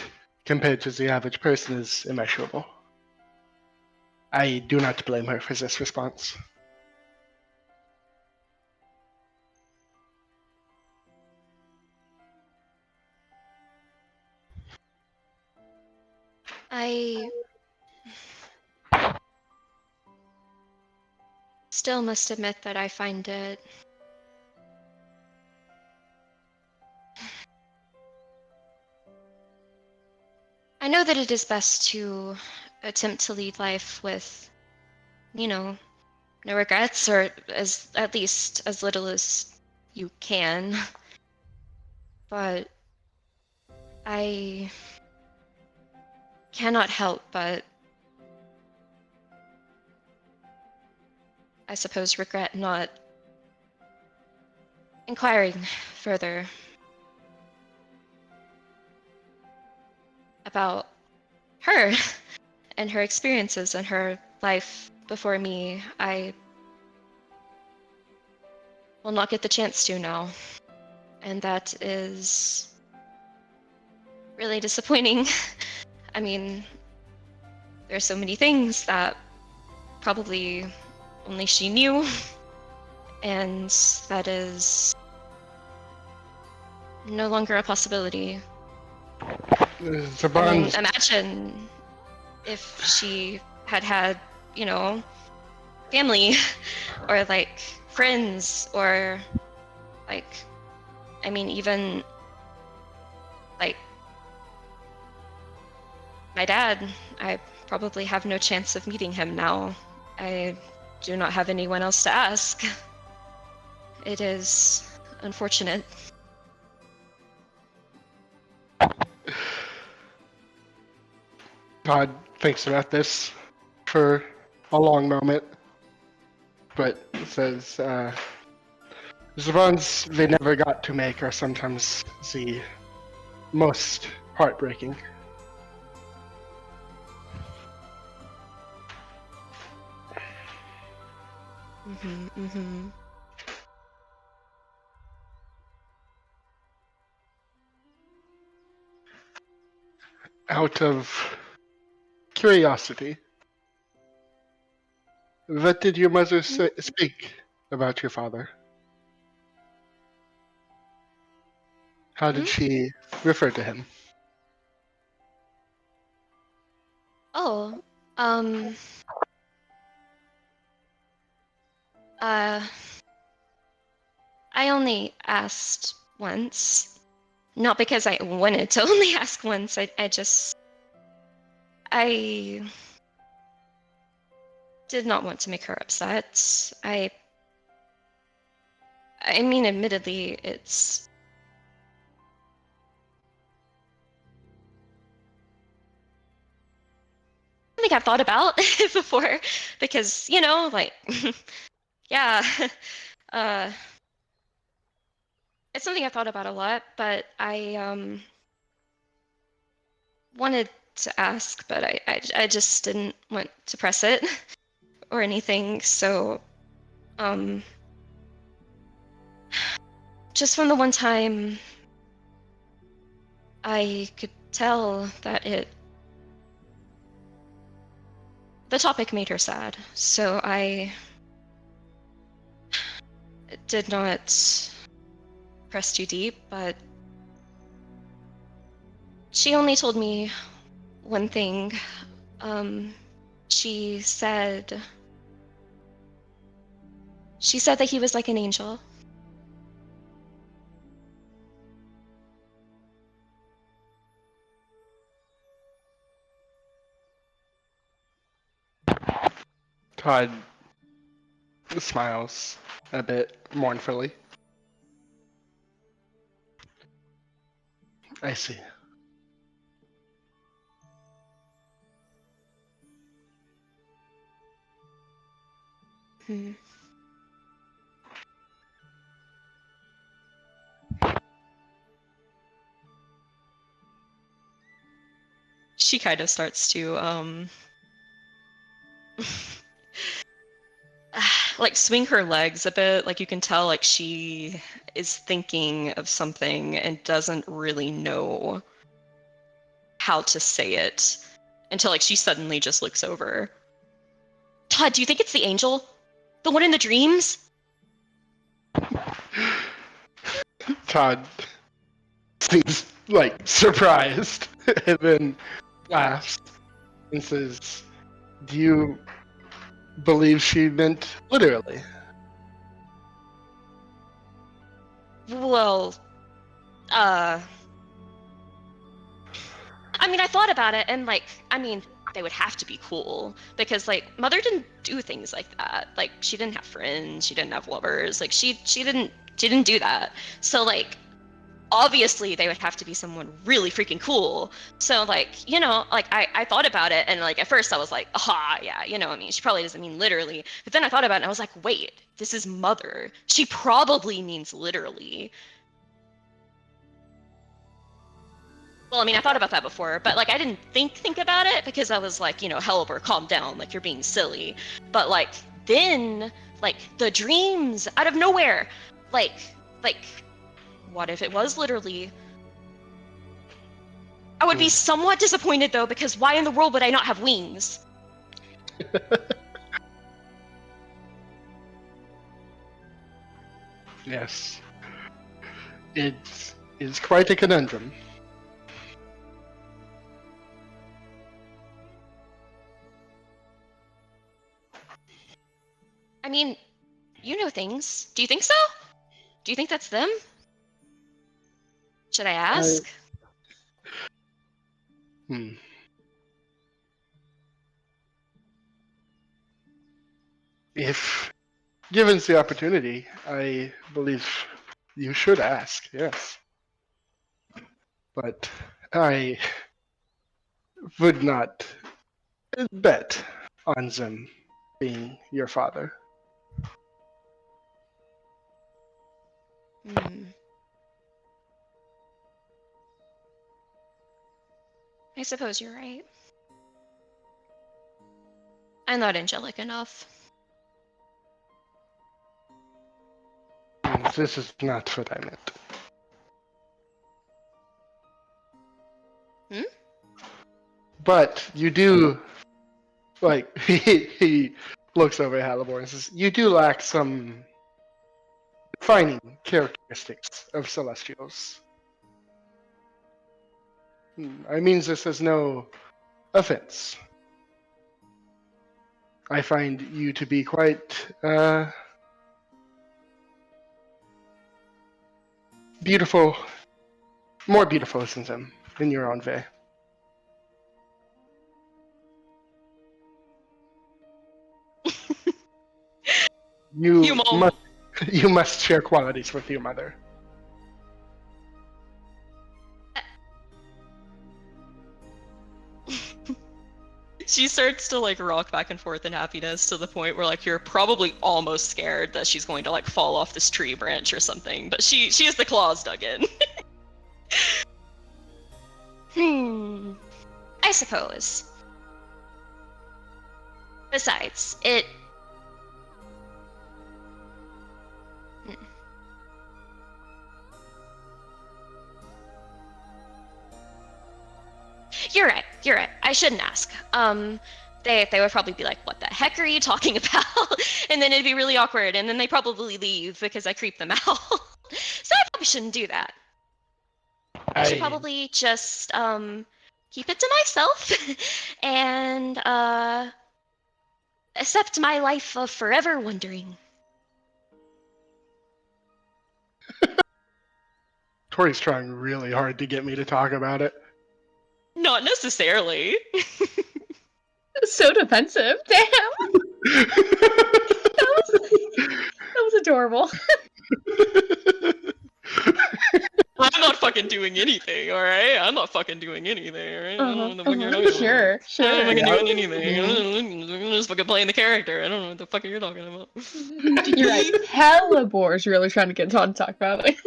compared to the average person is immeasurable. I do not blame her for this response. I still must admit that I find it I know that it is best to attempt to lead life with, you know, no regrets, or as at least as little as you can. But I cannot help but, I suppose, regret not inquiring further about her and her experiences and her life before me. I will not get the chance to now. And that is really disappointing. I mean, there's so many things that probably only she knew, and that is no longer a possibility. The I mean, bonds. imagine if she had had, you know, family or like friends or like, I mean, even like my dad. I probably have no chance of meeting him now. I do not have anyone else to ask. It is unfortunate. Todd thinks about this for a long moment, but says, the bonds they never got to make are sometimes the most heartbreaking. Mm-hmm, mm-hmm. Out of curiosity, what did your mother speak about your father? How did Hmm. she refer to him? Oh, um, uh, I only asked once. Not because I wanted to only ask once. I did not want to make her upset. I mean, admittedly, it's something I've thought about before because, you know, like, yeah, uh, it's something I've thought about a lot, but I wanted to ask, but I just didn't want to press it or anything. So, um, just from the one time I could tell that the topic made her sad. So I did not press too deep, but she only told me one thing. Um, she said she said that he was like an angel. Todd smiles a bit mournfully. I see. Hmm. She kind of starts to like swing her legs a bit. Like you can tell like she is thinking of something and doesn't really know how to say it until like she suddenly just looks over. Todd, do you think it's the angel? The one in the dreams? Todd seems like surprised and then laughs and says, "Do you believe she meant literally?" Well, I mean, I thought about it, and like, I mean, they would have to be cool because like Mother didn't do things like that. Like, she didn't have friends, she didn't have lovers. Like, she didn't do that. So like, obviously they would have to be someone really freaking cool. So like, you know, like I thought about it, and like at first I was like, aha, yeah, you know, I mean, she probably doesn't mean literally. But then I thought about it, and I was like, wait, this is Mother. She probably means literally. Well, I mean, I thought about that before, but like I didn't think about it because I was like, you know, Helber, calm down, like you're being silly. But like then, like the dreams out of nowhere, like, what if it was literally? I would be somewhat disappointed though, because why in the world would I not have wings? Yes. It is quite a conundrum. I mean, you know things. Do you think so? Do you think that's them? Should I ask? If given the opportunity, I believe you should ask, yes. But I would not bet on them being your father. Hmm. I suppose you're right. I'm not angelic enough. This is not what I meant. Hmm? But you do, like, he looks over at Halibor and says, you do lack some defining characteristics of Celestials. I mean this as no offense. I find you to be quite beautiful, more beautiful than them in your own way. You mom. You must share qualities with your mother. She starts to like rock back and forth in happiness to the point where like you're probably almost scared that she's going to like fall off this tree branch or something, but she has the claws dug in. I suppose. Besides, it You're right. You're right. I shouldn't ask. They would probably be like, "What the heck are you talking about?" And then it'd be really awkward, and then they probably leave because I creep them out. So I probably shouldn't do that. I should probably just keep it to myself and accept my life of forever wondering. Tori's trying really hard to get me to talk about it. Not necessarily. So defensive. Damn. That was adorable. I'm not fucking doing anything, alright? I'm not fucking doing anything, alright? I don't know what the fuck you're talking about. Sure. I'm not fucking Yeah. doing anything. I'm just fucking playing the character. I don't know what the fuck you're talking about. You're right. Helibor's really trying to get Todd to talk about it.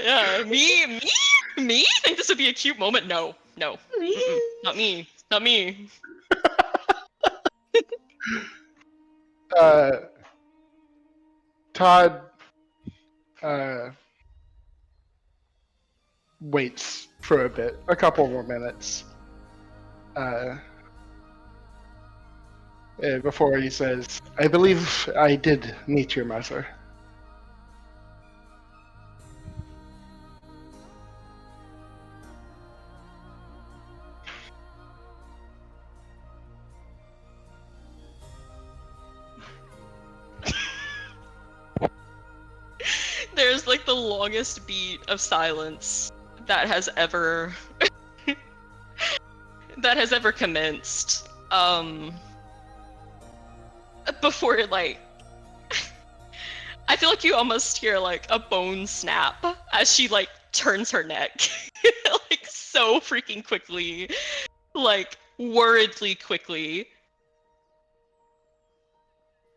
Yeah. Me? Think this would be a cute moment? No. Mm-mm. Not me. Todd waits for a bit, a couple more minutes, before he says, "I believe I did meet your mother." There's like the longest beat of silence that has ever that has ever commenced. Before like I feel like you almost hear like a bone snap as she like turns her neck. Like so freaking quickly. Like worriedly quickly.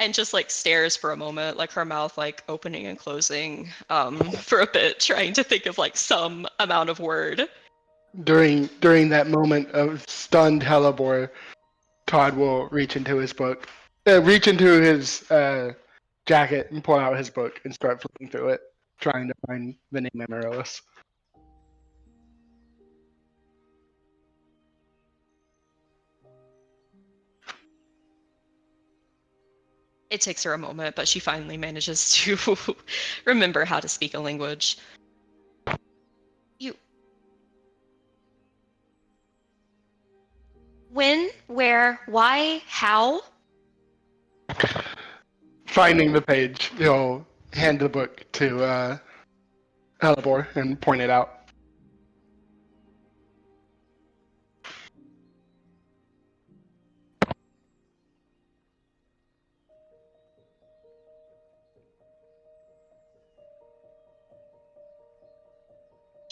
And just like stares for a moment, like her mouth like opening and closing for a bit, trying to think of like some amount of word. During that moment of stunned hellebore, Todd will reach into his book, reach into his jacket and pull out his book and start flipping through it, trying to find the name Amaryllis. It takes her a moment, but she finally manages to remember how to speak a language. You. When? Where? Why? How? Finding the page, he'll hand the book to Hellebore and point it out.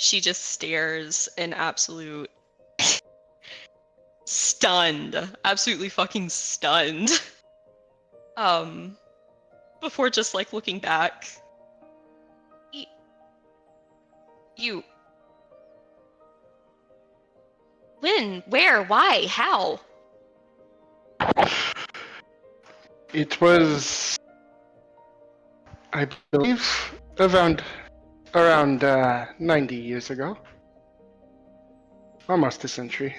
She just stares in absolute stunned, absolutely fucking stunned. Before just like looking back. You. When? Where? Why? How? It was, I believe, around 90 years ago. Almost a century.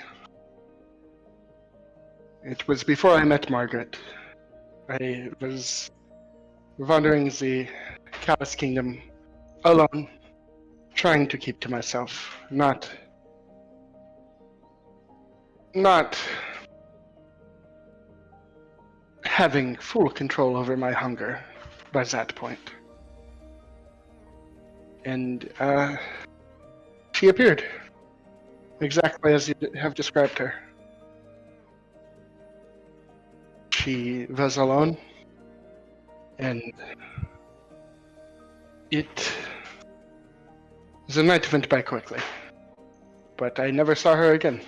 It was before I met Margaret. I was wandering the Callous Kingdom alone, trying to keep to myself, not having full control over my hunger by that point. And she appeared, exactly as you have described her. She was alone, and the night went by quickly, but I never saw her again.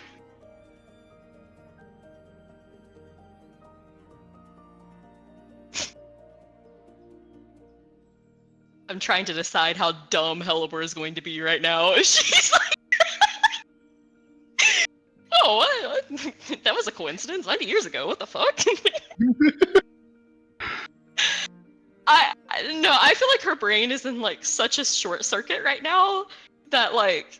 I'm trying to decide how dumb Hellebore is going to be right now. She's like, oh, what? That was a coincidence 90 years ago. What the fuck? No, I feel like her brain is in like such a short circuit right now that like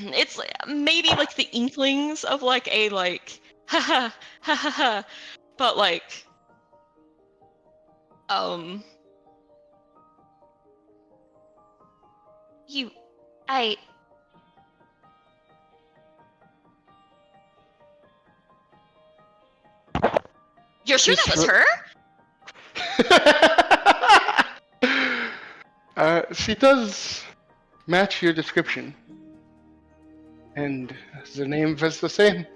it's maybe like the inklings of like a like ha ha ha ha, but like you I you're sure that was her? She does match your description. And the name was the same.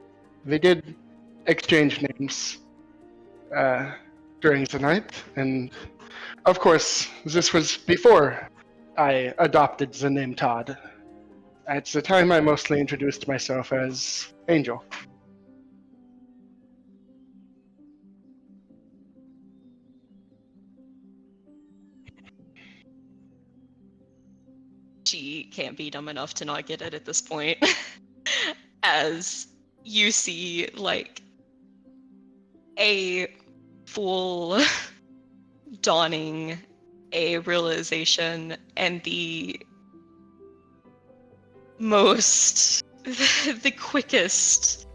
They did exchange names during the night, and of course, this was before I adopted the name Todd. At the time, I mostly introduced myself as Angel. she can't be dumb enough to not get it at this point. As you see, like, a full dawning, a realization, and the most, the quickest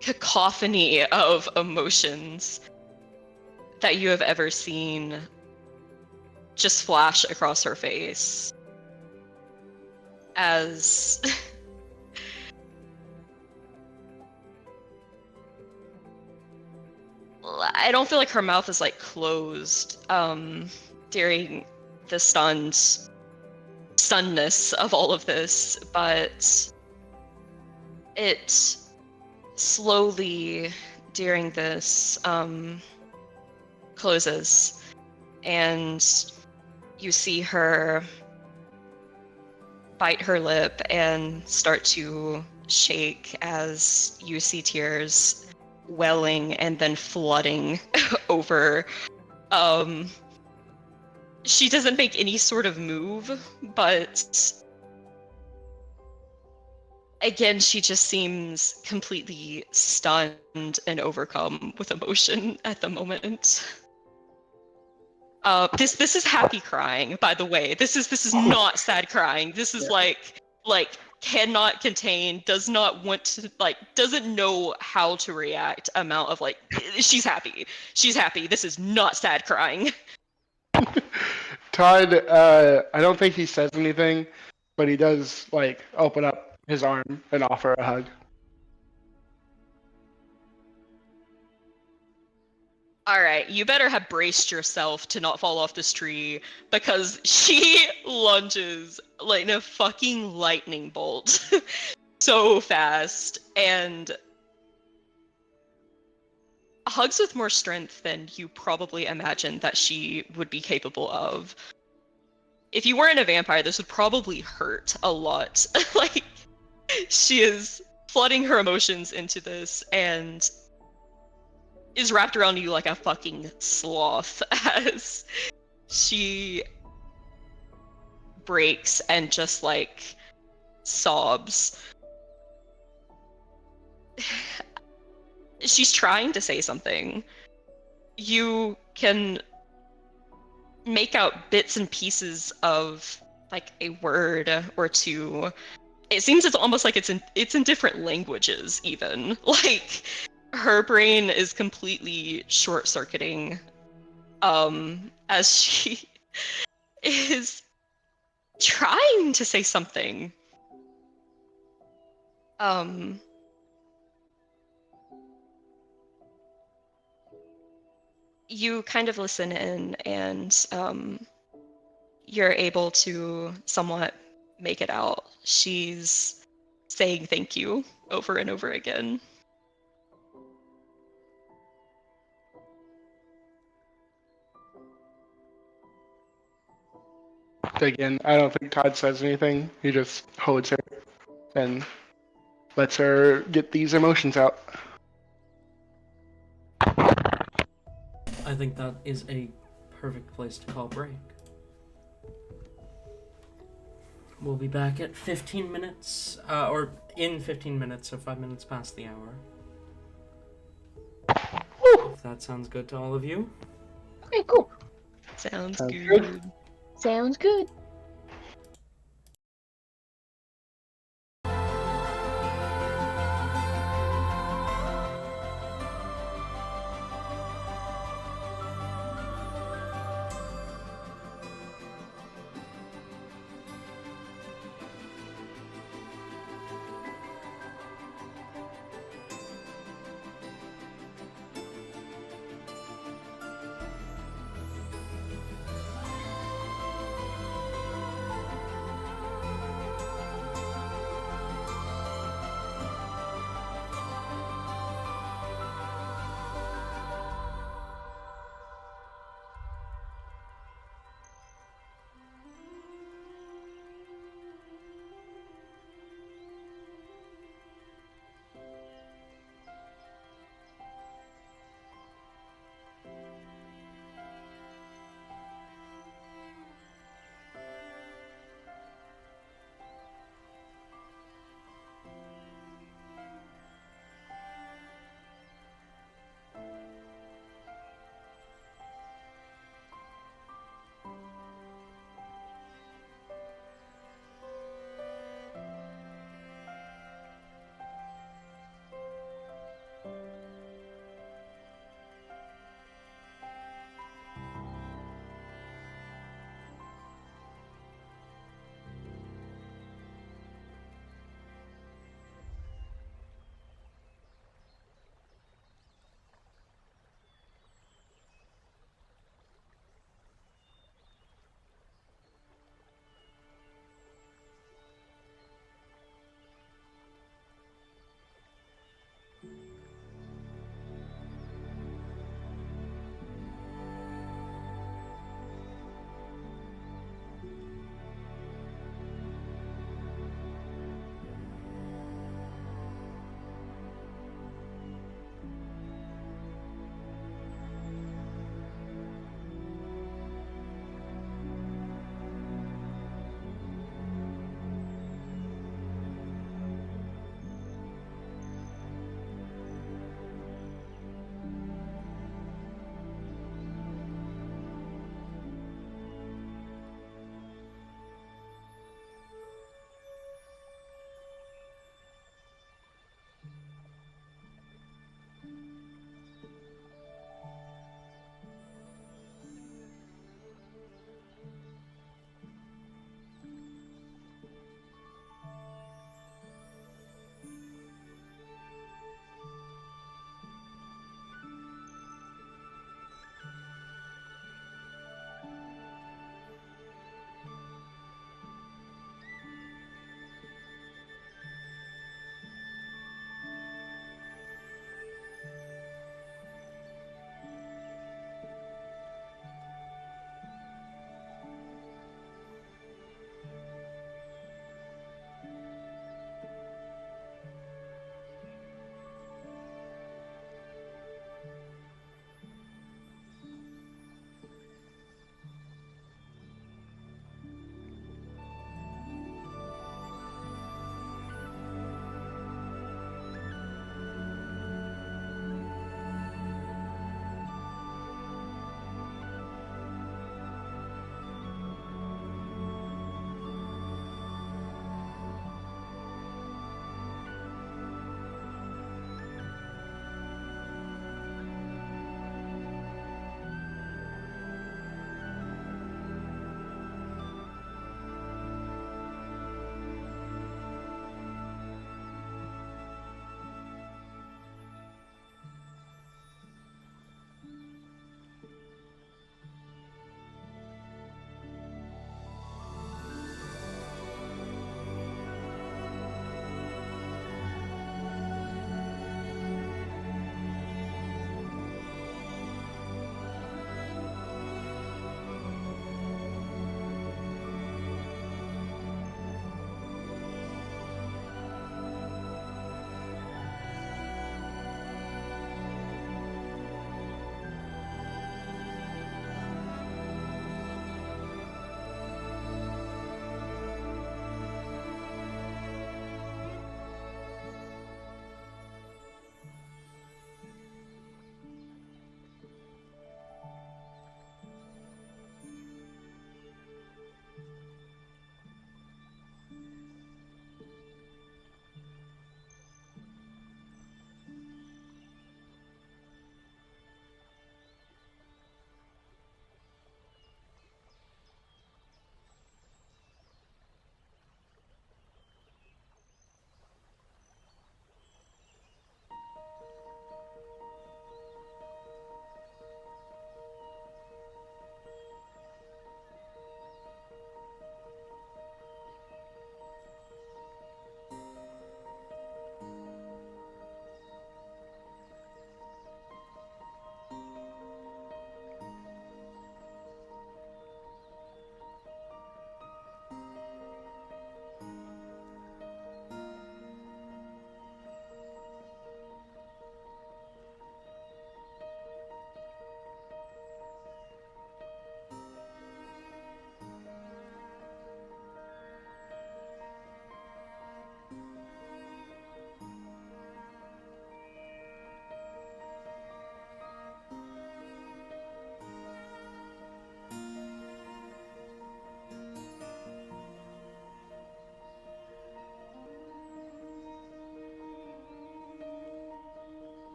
cacophony of emotions that you have ever seen just flash across her face. As I don't feel like her mouth is like closed during the stunnedness of all of this, but it slowly during this closes, and you see her bite her lip and start to shake as you see tears welling and then flooding over. She doesn't make any sort of move, but again, she just seems completely stunned and overcome with emotion at the moment. This is happy crying, by the way. This is not sad crying. This is like cannot contain, does not want to, like, doesn't know how to react amount of, like, she's happy. She's happy. This is not sad crying. Todd, I don't think he says anything, but he does, like, open up his arm and offer a hug. All right, you better have braced yourself to not fall off this tree, because she lunges like in a fucking lightning bolt so fast, and hugs with more strength than you probably imagined that she would be capable of. If you weren't a vampire, this would probably hurt a lot. Like, she is flooding her emotions into this and is wrapped around you like a fucking sloth as she breaks and just, like, sobs. She's trying to say something. You can make out bits and pieces of, like, a word or two. It seems it's almost like it's in different languages even. Like, her brain is completely short-circuiting as she is trying to say something. You kind of listen in, and you're able to somewhat make it out. She's saying thank you over and over again. Again, I don't think Todd says anything. He just holds her and lets her get these emotions out. I think that is a perfect place to call break. We'll be back at 15 minutes, or in 15 minutes, so 5 minutes past the hour. If that sounds good to all of you. Okay, cool. Sounds Sounds good. good. Sounds good.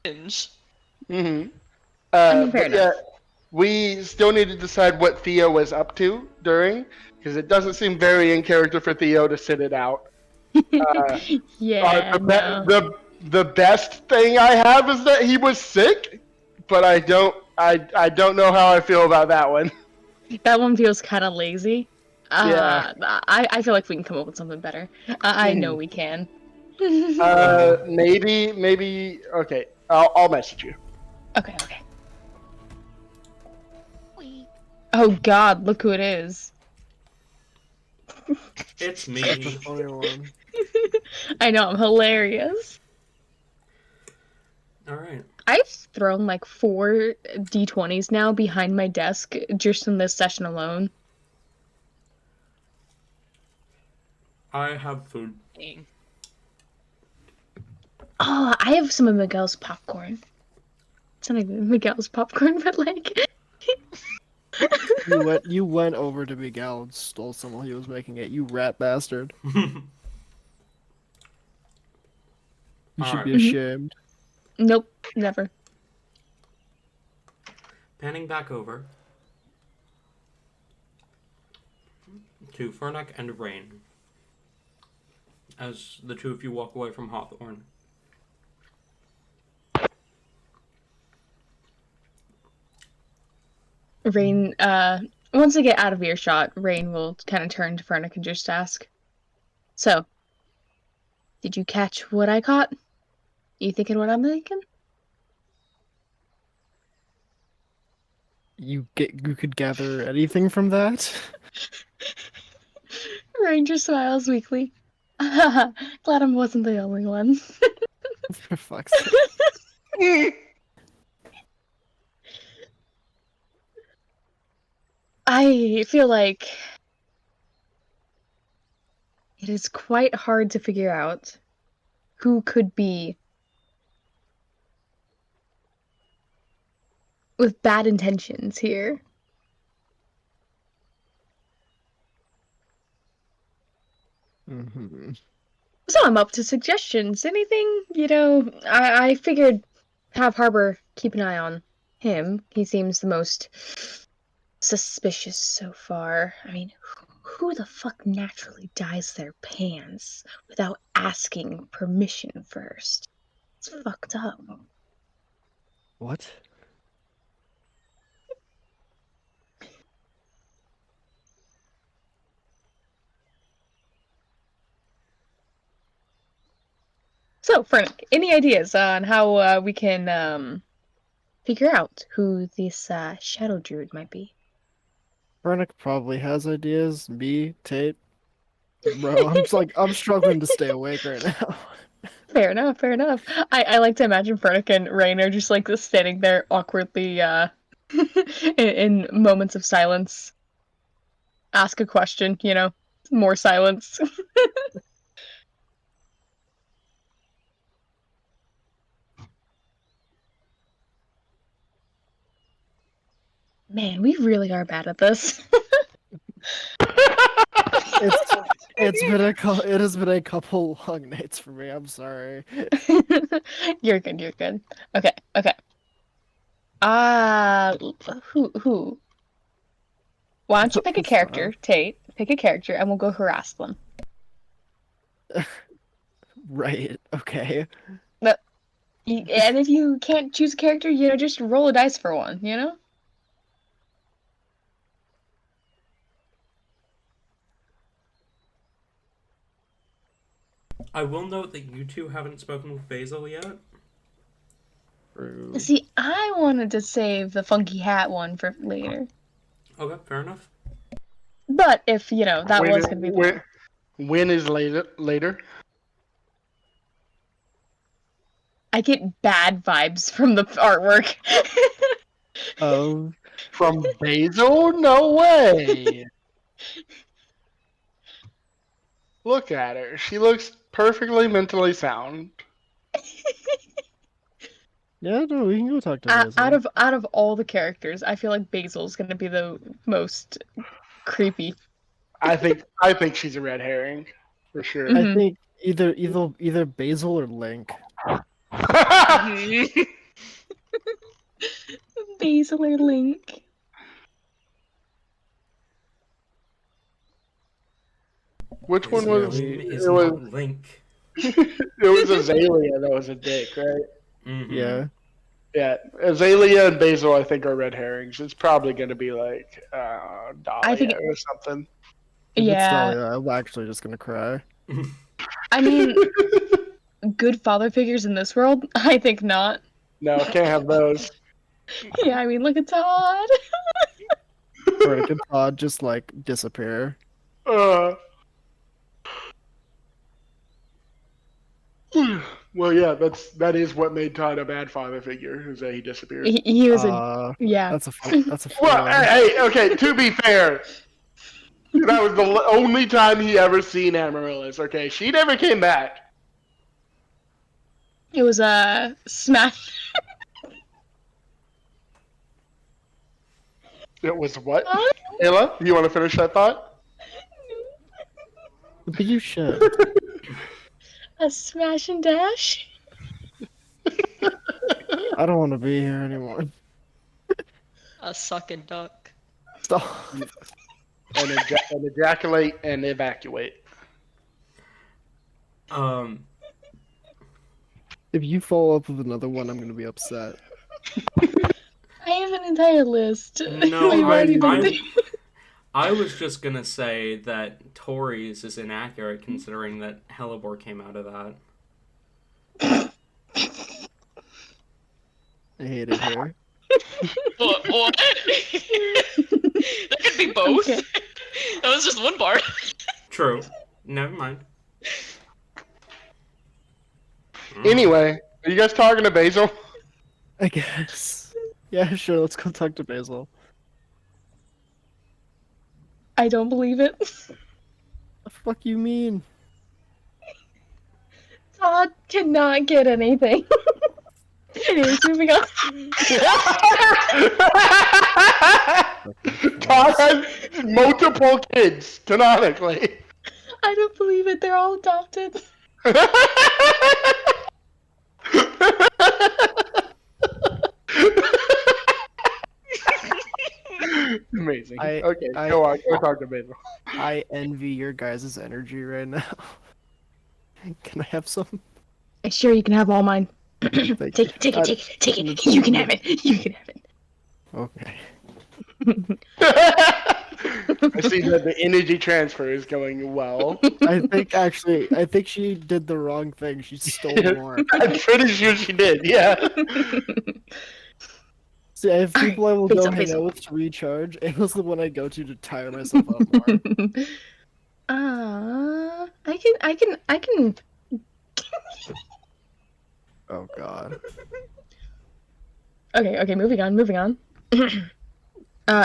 Binge. Mm-hmm. I mean, fair But yeah, enough. we still need to decide what Theo was up to during, because it doesn't seem very in character for Theo to sit it out. Yeah, no. The best thing I have is that he was sick, but I don't know how I feel about that one. That one feels kind of lazy. Yeah. I feel like we can come up with something better. I know we can. Maybe. Okay, I'll message you. Okay. Oh God, look who it is. It's Such a me. funny one. I know, I'm hilarious. All right. I've thrown like 4 d20s now behind my desk just in this session alone. I have food. Dang. Oh, I have some of Miguel's popcorn. It's not even Miguel's popcorn, but like You went over to Miguel and stole some while he was making it. You rat bastard. You should be Alright. ashamed. nope, never. Panning back over to Fernick and Rain as the two of you walk away from Hawthorne. Rain, once they get out of earshot, Rain will kind of turn to Fernick and just ask, "So, did you catch what I caught? You thinking what I'm thinking?" You could gather anything from that? Rain just smiles weakly. Glad I wasn't the only one. For fuck's sake. I feel like it is quite hard to figure out who could be with bad intentions here. Mm-hmm. So I'm up to suggestions. Anything, I figured have Harbor keep an eye on him. He seems the most suspicious so far. I mean, who the fuck naturally dyes their pants without asking permission first? It's fucked up. What? So, Frank, any ideas on how we can figure out who this shadow druid might be? Brennick probably has ideas. Me, Tate. Bro, I'm struggling to stay awake right now. Fair enough, fair enough. I like to imagine Frederick and Rain are just like standing there awkwardly in moments of silence. Ask a question, more silence. Man, we really are bad at this. It's it has been a couple long nights for me. I'm sorry. You're good, you're good. Okay. Uh who? Why don't you pick a character, Tate? Pick a character and we'll go harass them. Right. Okay. And if you can't choose a character, just roll a dice for one. I will note that you two haven't spoken with Basil yet. True. See, I wanted to save the funky hat one for later. Okay, fair enough. But if, that was going to be the When is later? I get bad vibes from the artwork. Oh, From Basil? No way. Look at her. She looks perfectly mentally sound. yeah. No, we can go talk to Basil. out of all the characters, I feel like Basil's going to be the most creepy. I think she's a red herring, for sure. Mhm. I think either Basil or Link. Basilar Link. Which one His was name is it? Was not Link. it was Azalea that was a dick, right? Mhm. Yeah. Yeah, Azalea and Basil, I think, are red herrings. It's probably going to be like I think, Dahlia or something. If it's yeah. Dahlia, I'm actually just gonna cry. I mean, good father figures in this world? I think not. No, can't have those. Yeah, I mean, look at Todd. Or could Todd just like disappear? Uh, well, yeah, that is what made Todd a bad father figure, is that he disappeared. He was a, yeah. That's a funny Well, one. hey, okay. To be fair, that was the only time he ever seen Amaryllis. Okay, she never came back. It was a smash. It was what? Ayla, you want to finish that thought? But you should. A smash and dash. I don't want to be here anymore. A sucking duck. Stop. And ejaculate and evacuate. If you follow up with another one, I'm gonna be upset. I have an entire list. No, Wait, why do you think I was just gonna say that Tori's is inaccurate considering that Hellebore came out of that. I hate it here. What? That could be both. Okay. That was just one bar. True. Never mind. Anyway, are you guys talking to Basil? I guess. Yeah, sure. Let's go talk to Basil. I don't believe it. The fuck you mean? Todd cannot get anything. Anyways, moving on. Todd has multiple kids, canonically. I don't believe it. They're all adopted. Amazing. I- Okay, I- go on. Go talk to Basil. I envy your guys' energy right now. Can I have some? Sure, you can have all mine. Thank Take you. it, take it, take it, take it. You can have it. You can have it. Okay. I see that the energy transfer is going well. I think she did the wrong thing. She stole more. I'm pretty sure she did, yeah. See, I have people I will go Basil, hang Basil. out with to recharge, and was the one I go to tire myself out more. I can. Oh god. Okay, moving on.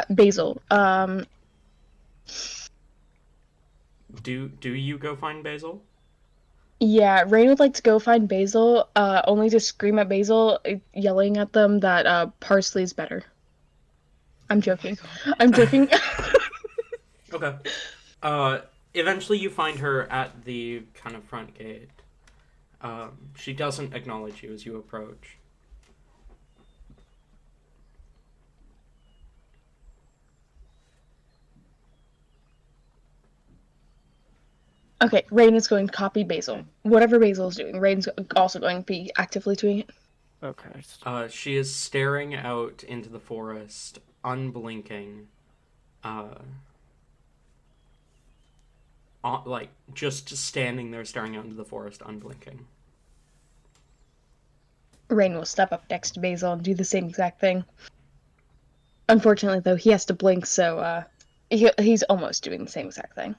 Basil. Do you go find Basil? Yeah, Rain would like to go find Basil, only to scream at Basil, yelling at them that parsley's better. I'm joking. I'm joking. Okay. Eventually you find her at the kind of front gate. She doesn't acknowledge you as you approach. Okay, Rain is going to copy Basil. Whatever Basil is doing, Rain's also going to be actively doing it. Okay. She is staring out into the forest, unblinking. Like, just standing there staring out into the forest, unblinking. Rain will step up next to Basil and do the same exact thing. Unfortunately, though, he has to blink, so he's almost doing the same exact thing.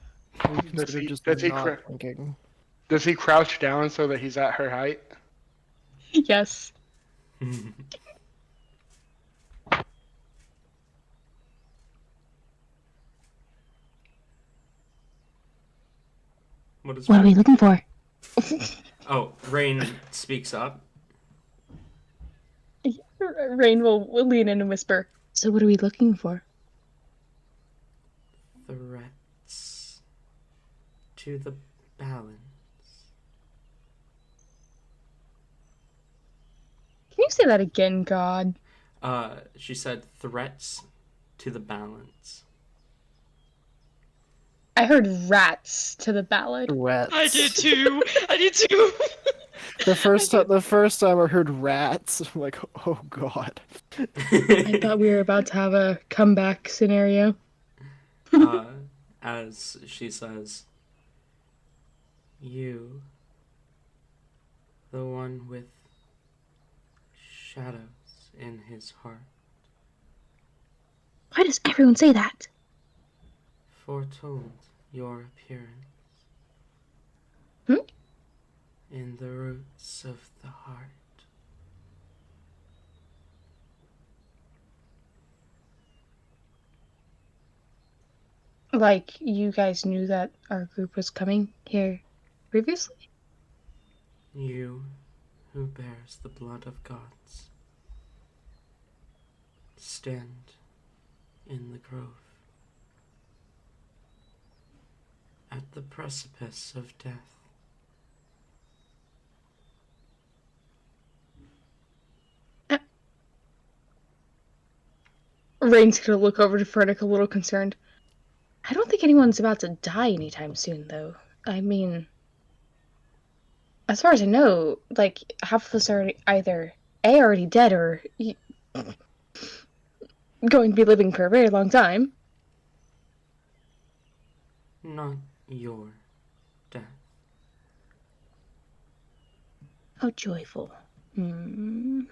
Does he, Just does, he not cr- thinking. does he crouch down so that he's at her height? Yes. What What are we looking for? Oh, Rain speaks up. Rain will lean in and whisper, "So what are we looking for?" Threats to the balance. say that again, God? She said threats to the balance. I heard rats to the ballad. Rats. I did too. I did too. The first time I heard rats, I'm like, oh god. I thought we were about to have a comeback scenario. As she says, you, the one with shadows in his heart, Why does everyone say that? foretold your appearance Hmm? in the roots of the heart. Like, you guys knew that our group was coming here previously? You who bears the blood of gods, stand in the grove at the precipice of death. Rain's gonna look over to Fernic a little concerned. I don't think anyone's about to die anytime soon, though. I mean, as far as I know, like, half of us are either A, already dead, or going to be living for a very long time. Not your death. How joyful. Hmm.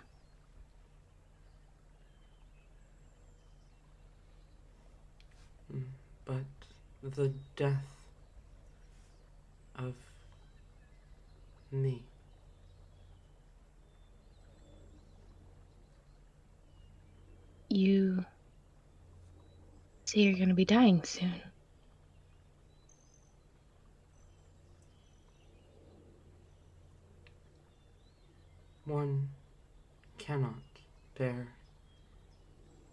But the death of me. You say you're gonna be dying soon. One cannot bear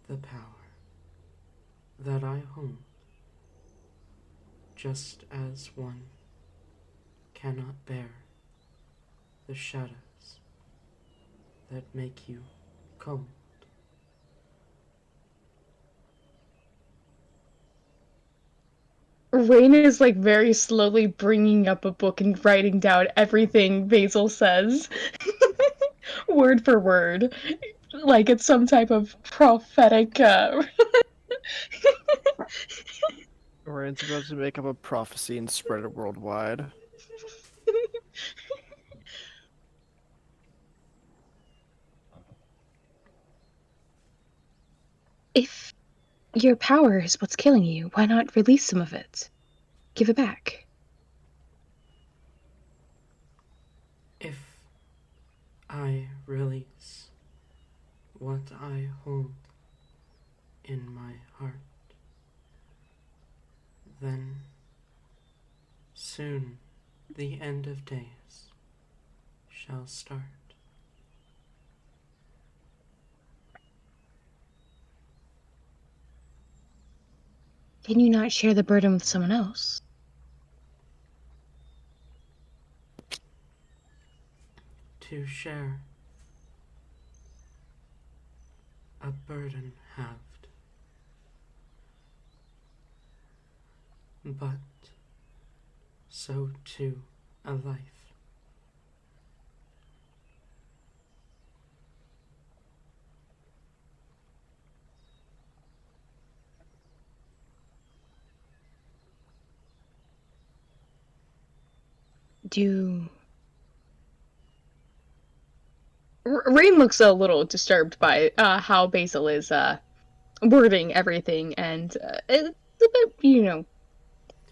the power that I hold, just as one cannot bear the shadows that make you cold. Rain is like very slowly bringing up a book and writing down everything Basil says, word for word, like it's some type of prophetic. Ryan's about to make up a prophecy and spread it worldwide. If your power is what's killing you, why not release some of it? Give it back. If I release what I hold in my heart, then soon the end of days shall start. Can you not share the burden with someone else? To share a burden halved, but so too a life. Do Rain looks a little disturbed by how Basil is wording everything, and it's a bit,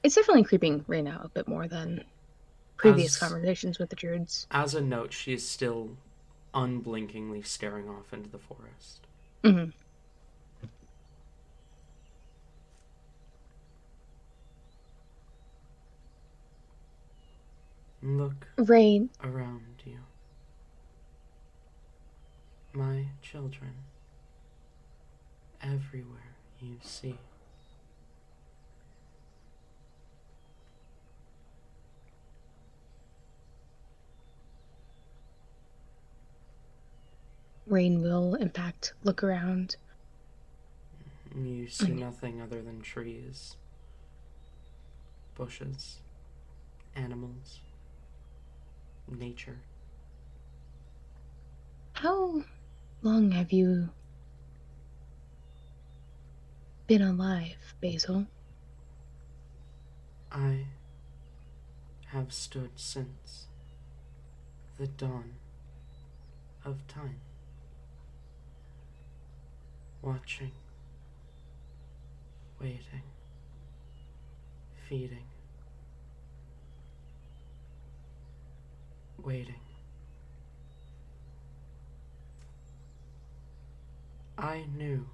it's definitely creeping Rain out a bit more than previous conversations with the Druids. As a note, she is still unblinkingly staring off into the forest. Mm-hmm. Look Rain, around you. My children, everywhere you see. Rain will, in fact, look around. You see nothing other than trees, bushes, animals, nature. How long have you been alive, Basil? I have stood since the dawn of time, watching, waiting, feeding, waiting. I knew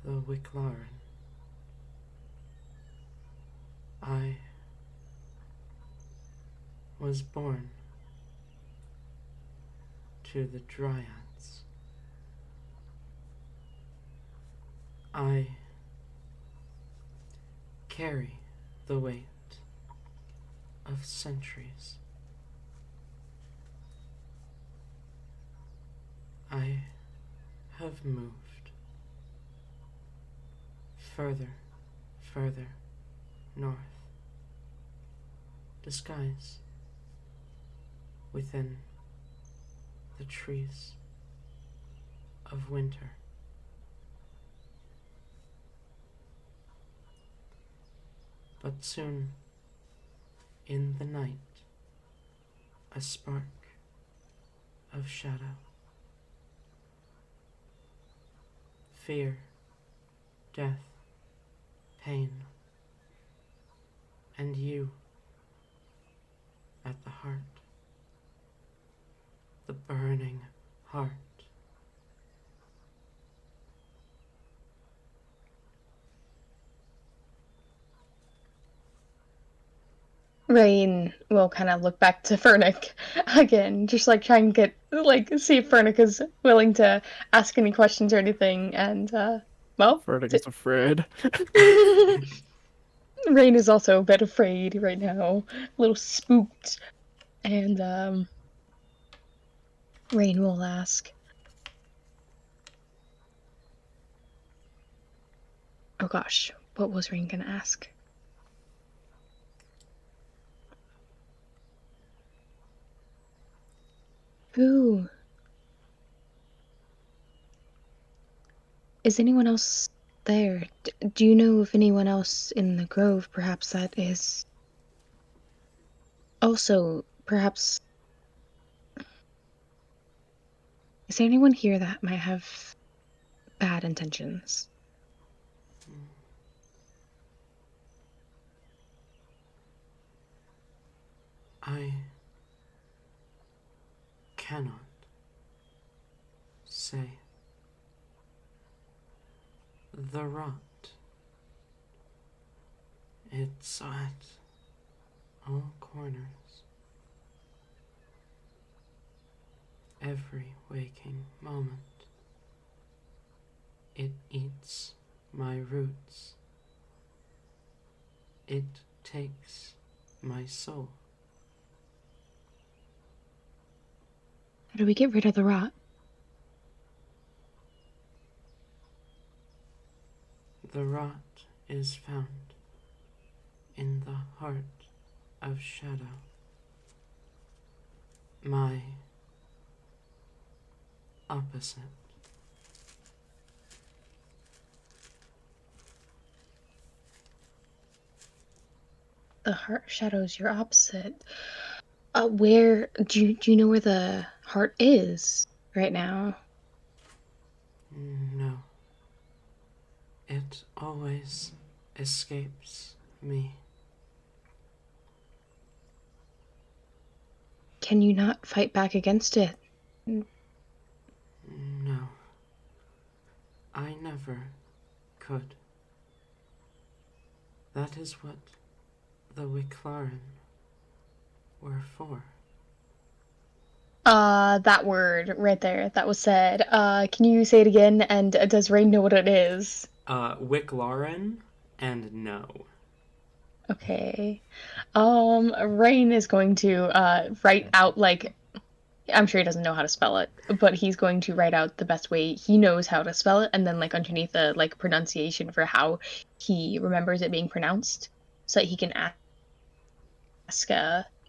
the Wicklaren. I was born to the Dryads. I carry the weight of centuries. I have moved further north, disguised within the trees of winter. But soon, in the night, a spark of shadow, fear, death, pain, and you at the heart, the burning heart. Rain will kind of look back to Fernic again, just like try and get see if Fernic is willing to ask any questions or anything. And well, Verdict is afraid. Rain is also a bit afraid right now, a little spooked, and Rain will ask, "Oh gosh, what was Rain gonna ask?" Who is anyone else there? Do you know of anyone else in the grove, perhaps that is also perhaps is there anyone here that might have bad intentions? I cannot say. The rot. It's at all corners. Every waking moment. It eats my roots. It takes my soul. How do we get rid of the rot? The rot is found in the heart of shadow. My opposite. The heart shadows your opposite. Where do you know where the heart is right now? No. It always escapes me. Can you not fight back against it? No. I never could. That is what the Wicklaren were for. That word right there, that was said. Can you say it again? And does Rain know what it is? Wicklaren and no. Okay. Rain is going to write out like I'm sure he doesn't know how to spell it, but he's going to write out the best way he knows how to spell it, and then like underneath the like pronunciation for how he remembers it being pronounced, so that he can ask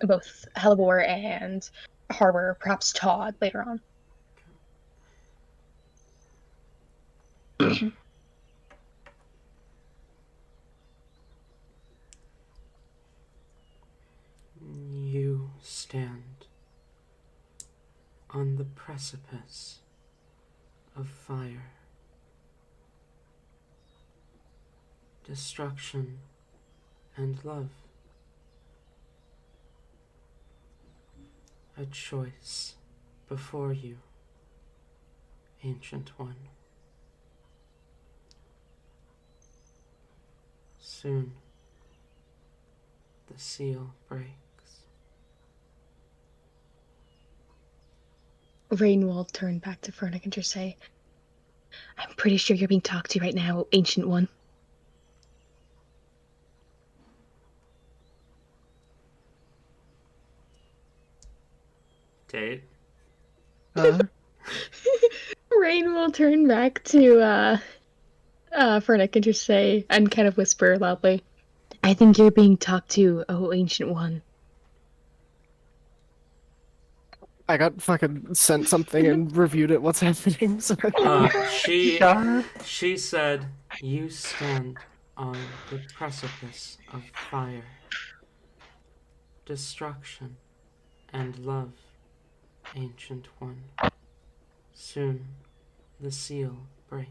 both Hellebore and Harbor, perhaps Todd later on. You stand on the precipice of fire, destruction, and love. A choice before you, Ancient One. Soon, the seal breaks. Rain will turn back to Fernic and just say, I'm pretty sure you're being talked to right now, Ancient One. Date? Rain will turn back to Fernic and just say, and kind of whisper loudly, I think you're being talked to, oh Ancient One. I got fucking sent something and reviewed it. What's happening? Sorry. She said, you stand on the precipice of fire, destruction, and love, Ancient One. Soon, the seal breaks.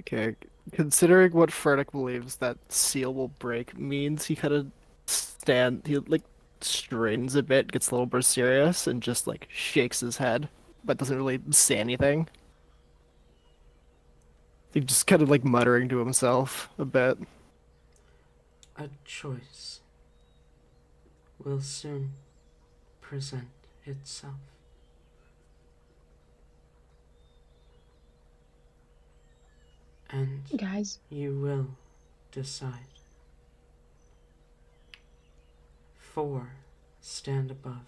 Okay, considering what Ferdic believes that seal will break means, he kind of he like straightens a bit, gets a little more serious, and just like shakes his head, but doesn't really say anything. He's just kind of like muttering to himself a bit. A choice will soon present itself. And Guys, you will decide. 4 stand above.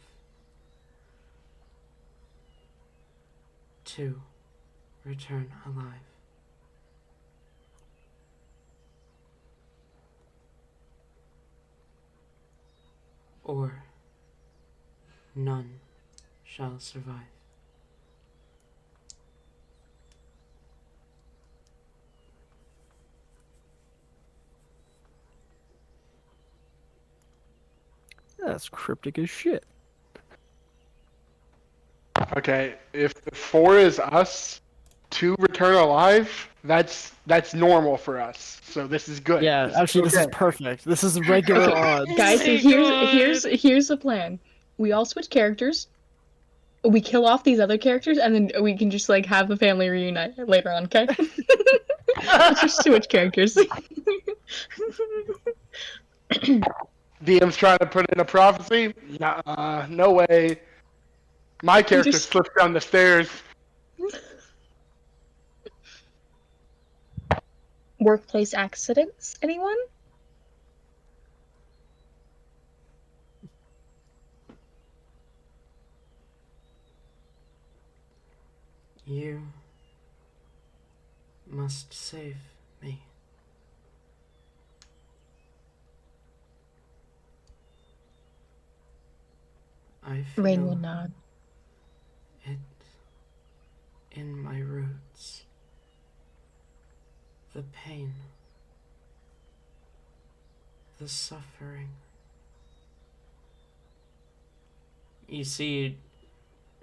2 return alive. Or none shall survive. That's cryptic as shit. Okay, if the 4 is us, 2 return alive, that's normal for us. So this is good. Yeah, actually, this is okay. perfect. This is regular Okay, odds. guys, my here's the plan. We all switch characters. We kill off these other characters, and then we can just like have the family reunite later on. Okay? Let's just switch characters. DM's trying to put in a prophecy. No way. My character just- slipped down the stairs. Workplace accidents? Anyone? You must save me. I Rain will feel nod. it in my roots. The pain, the suffering. You see,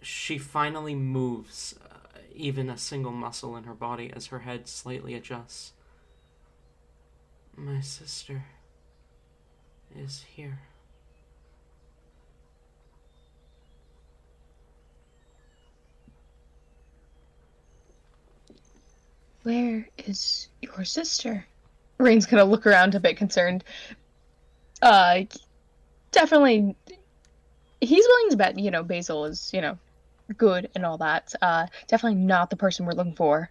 she finally moves even a single muscle in her body as her head slightly adjusts. My sister is here. Where is your sister? Rain's gonna look around a bit concerned. Definitely. He's willing to bet, Basil is, good and all that. Definitely not the person we're looking for.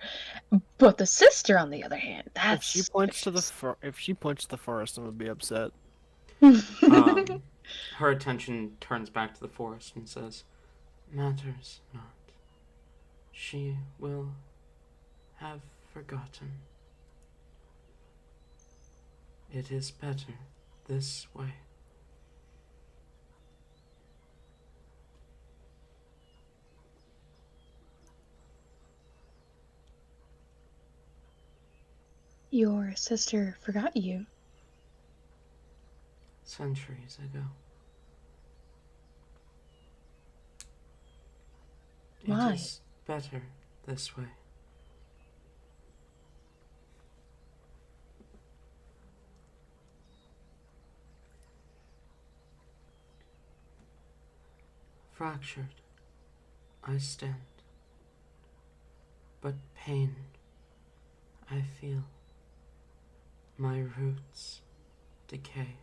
But the sister, on the other hand, If she that's points to the forest, I'm gonna be upset. Her attention turns back to the forest and says, "Matters not. She will have forgotten. It is better this way." Your sister forgot you. Centuries ago. Why? It is better this way. Fractured, I stand, but pain I feel. My roots decay.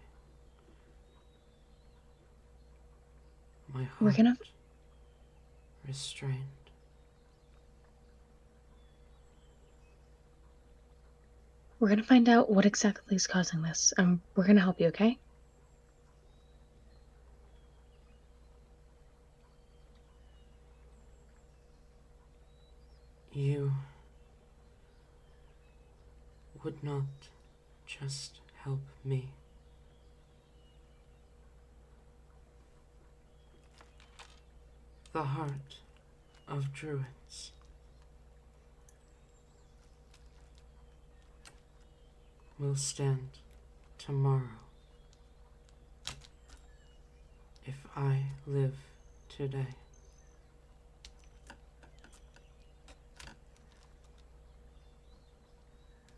My We're heart gonna restrained. find out what exactly is causing this. We're gonna help you, okay? You would not just help me. The heart of druids will stand tomorrow if I live today.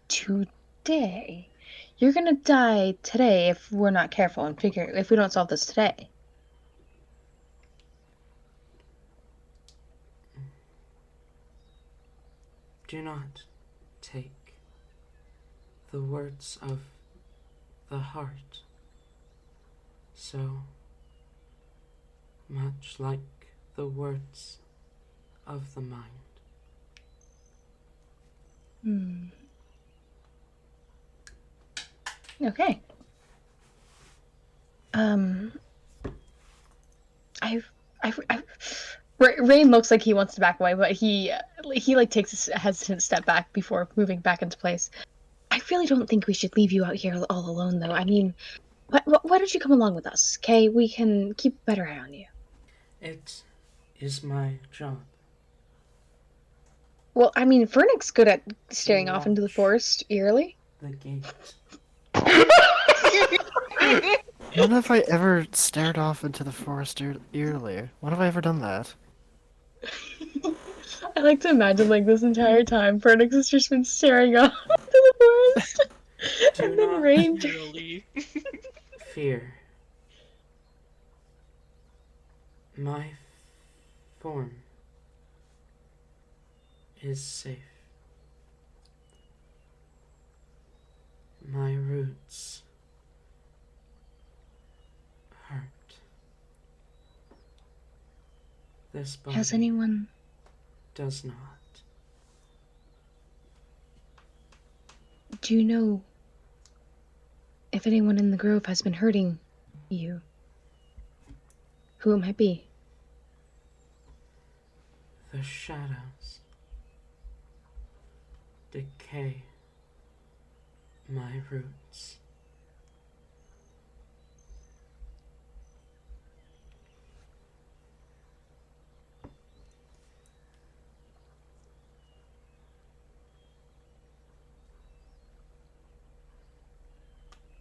Today. You're gonna die today if we're not careful and if we don't solve this today. Do not take the words of the heart so much like the words of the mind. Okay. Rain looks like he wants to back away, but he like takes a hesitant step back before moving back into place. I really don't think we should leave you out here all alone, though. I mean, why don't you come along with us, okay? We can keep a better eye on you. It is my job. Well, I mean, Vernick's good at staring off into the Watch forest eerily. the gate. When have I ever stared off into the forest eerily? When have I ever done that? I like to imagine, like, this entire time, Vernick's has just been staring off into the forest. Do And then not Rain. Really? fear. My form is safe. My roots hurt. This body Has anyone. does not. Do you know if anyone in the grove has been hurting you? Who it might be? The shadows decay my roots.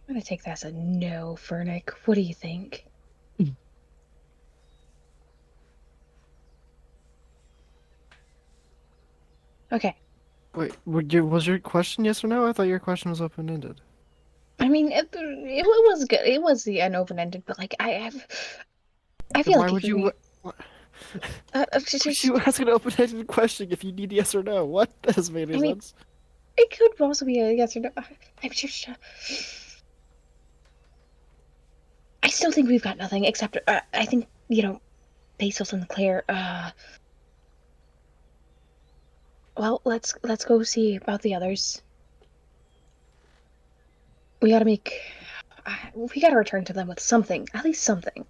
I'm gonna take that as a no, Vernick. What do you think? Okay. Wait, was your question yes or no? I thought your question was open-ended. I mean, it was good. It was an open-ended, but like I Then feel why like would if you? just, You ask an open-ended question if you need yes or no? What? That doesn't make any I mean, sense. it could also be a yes or no. I'm just. I still think we've got nothing except I think Basil's in the clear. Well, let's go see about the others. We gotta make. We gotta return to them with something, at least something.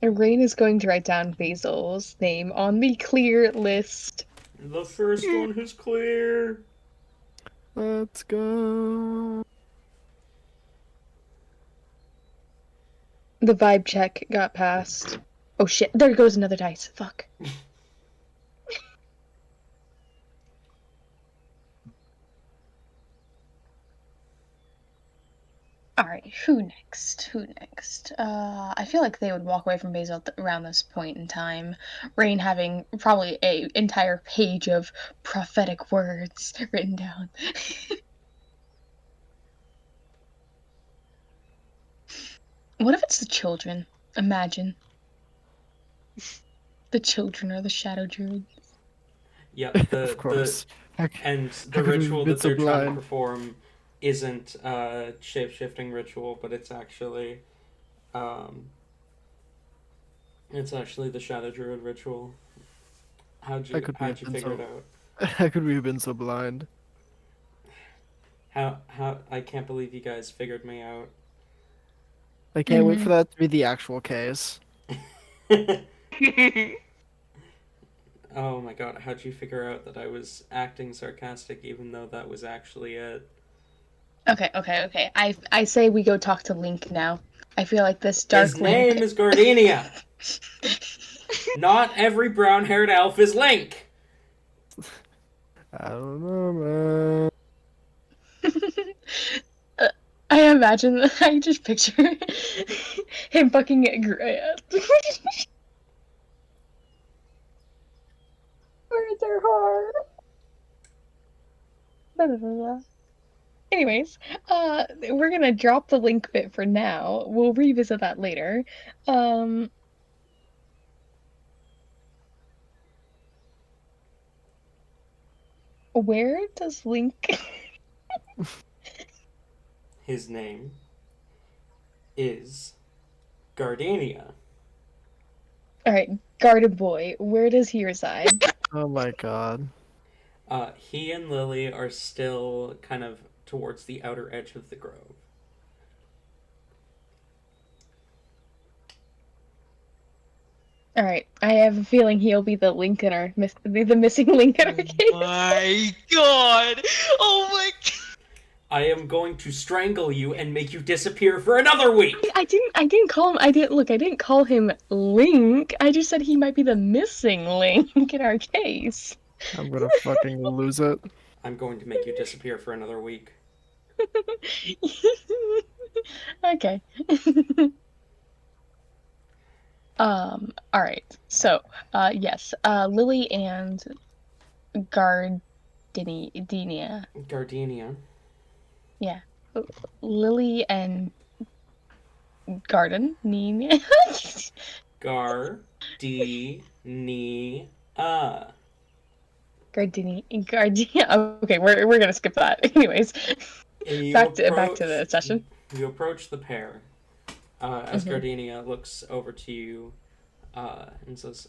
And Rain is going to write down Basil's name on the clear list. The first one who's clear. Let's go. The vibe check got passed. Oh shit! There goes another dice. Fuck. Alright, who next? Who next? I feel like they would walk away from Basil around this point in time. Rain having probably a entire page of prophetic words written down. What if it's the children? Imagine. The children are the shadow druids. Yep, Of course. How and how the could we have ritual been that so they're trying to blind? perform isn't a shape-shifting ritual, but it's actually the Shadow Druid ritual. How could we have How'd you been figure it so? out? How could we have been so blind? How I can't believe you guys figured me out. I can't wait for that to be the actual case. Oh my god, how'd you figure out that I was acting sarcastic even though that was actually it? Okay. I say we go talk to Link now. I feel like this His Dark name Link. is Gardenia! Not every brown-haired elf is Link! I don't know, man. I imagine. I just picture him fucking Words are hard. Blah, blah, blah, blah. Anyways, we're gonna drop the Link bit for now. We'll revisit that later. Um, where does Link? His name is Gardenia. All right, Garden Boy. Where does he reside? Oh my god. He and Lily are still kind of towards the outer edge of the grove. All right, I have a feeling he'll be the link in our the missing link in our case. My god! Oh my god! I am going to strangle you and make you disappear for another week! I didn't call him. I didn't call him Link. I just said he might be the missing link in our case. I'm gonna fucking lose it. I'm going to make you disappear for another week. Okay. All right. So, yes. Lily and Gardenia. Gardenia. Yeah. Lily and Garden. Gardenia. Gardenia. Okay, we're gonna skip that. Anyways, back to the session. You approach the pair as Mhm. Gardenia looks over to you and says,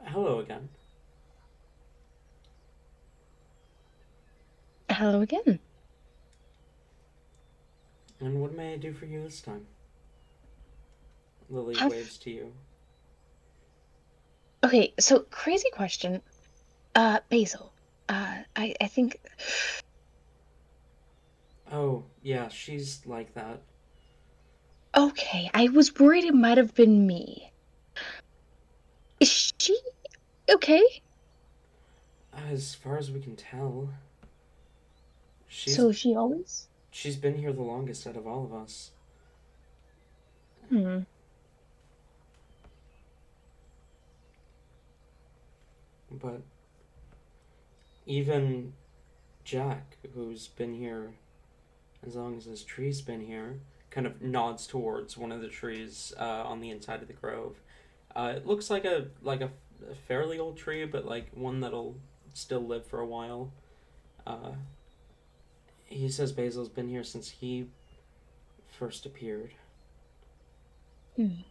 hello again. Hello again. And what may I do for you this time? Lily waves to you. Okay, so crazy question. Basil. I think. Oh, yeah, she's like that. Okay, I was worried it might have been me. Is she okay? As far as we can tell, So she always. she's been here the longest out of all of us. Hmm. But even Jack, who's been here as long as this tree's been here, kind of nods towards one of the trees on the inside of the grove. It looks like a fairly old tree, but like one that'll still live for a while. He says Basil's been here since he first appeared. Hmm.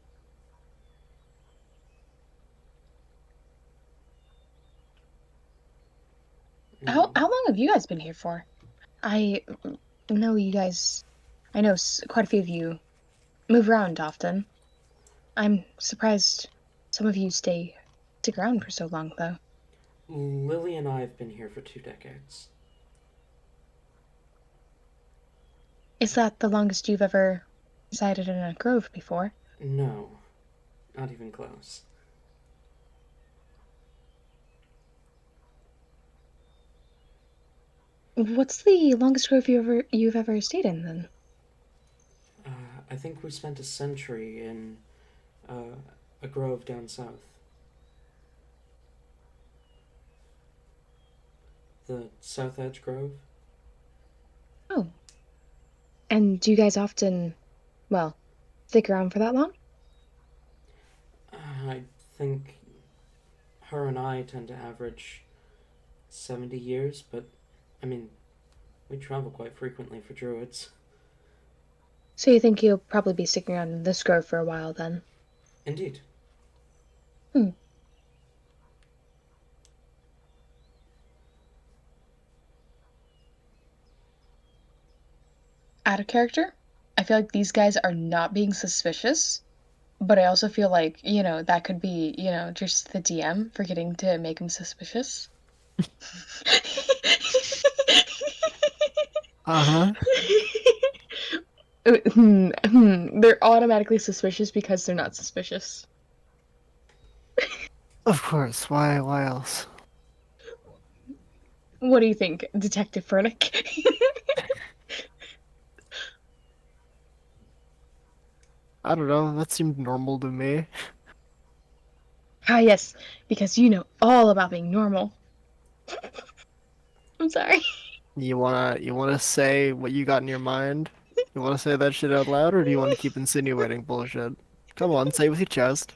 How long have you guys been here for? I know you guys. I know quite a few of you move around often. I'm surprised some of you stick around for so long, though. Lily and I have been here for 2 decades. Is that the longest you've ever resided in a grove before? No, not even close. What's the longest grove you've ever stayed in, then? I think we spent a century in a grove down south. The South Edge Grove? Oh. And do you guys often, well, stick around for that long? I think her and I tend to average 70 years, but I mean, we travel quite frequently for druids. So you think you'll probably be sticking around in this grove for a while, then? Indeed. Hmm. Out of character? I feel like these guys are not being suspicious, but I also feel like, that could be, just the DM forgetting to make them suspicious. Uh-huh. They're automatically suspicious because they're not suspicious. Of course. Why else? What do you think, Detective Furnick? I don't know. That seemed normal to me. Ah, yes, because you know all about being normal. I'm sorry. You wanna say what you got in your mind? You wanna say that shit out loud, or do you want to keep insinuating bullshit? Come on, say it with your chest.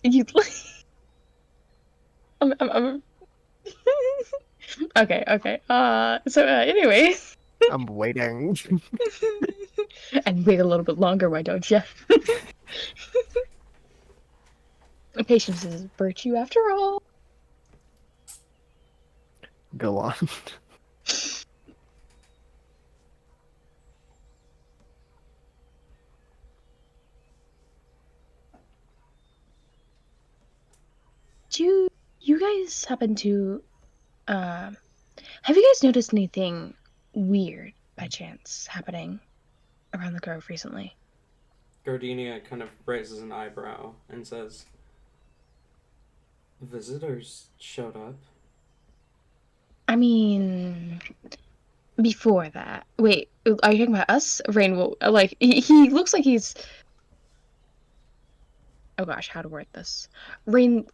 You. I'm... Okay, okay. Anyway. I'm waiting. And wait a little bit longer, why don't you? Patience is a virtue after all. Go on. Do you guys happen to, have you guys noticed anything weird by chance happening around the grove recently? Gardenia kind of raises an eyebrow and says, "Visitors showed up." I mean, before that. Wait, are you talking about us? Rain will, like, he looks like he's. Oh gosh, how to word this? Rain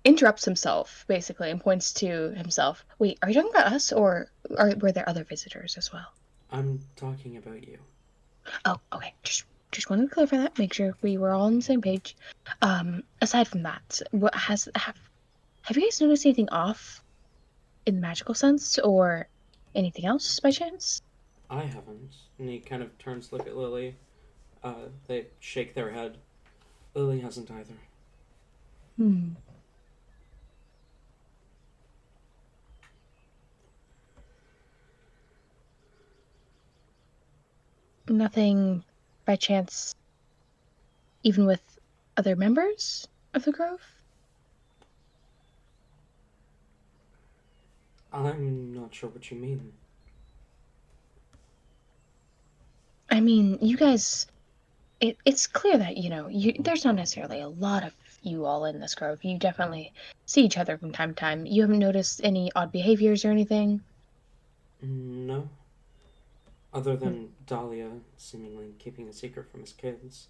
interrupts himself, basically, and points to himself. Wait, are you talking about us, or were there other visitors as well? I'm talking about you. Oh, okay. Just wanted to clarify that, make sure we were all on the same page. Aside from that, have you guys noticed anything off in the magical sense, or anything else by chance? I haven't. And he kind of turns to look at Lily. They shake their head. Lily hasn't either. Hmm. Nothing by chance, even with other members of the Grove? I'm not sure what you mean. I mean, you guys, it's clear that, there's not necessarily a lot of you all in this grove. You definitely see each other from time to time. You haven't noticed any odd behaviors or anything? No. Other than Dahlia seemingly keeping a secret from his kids.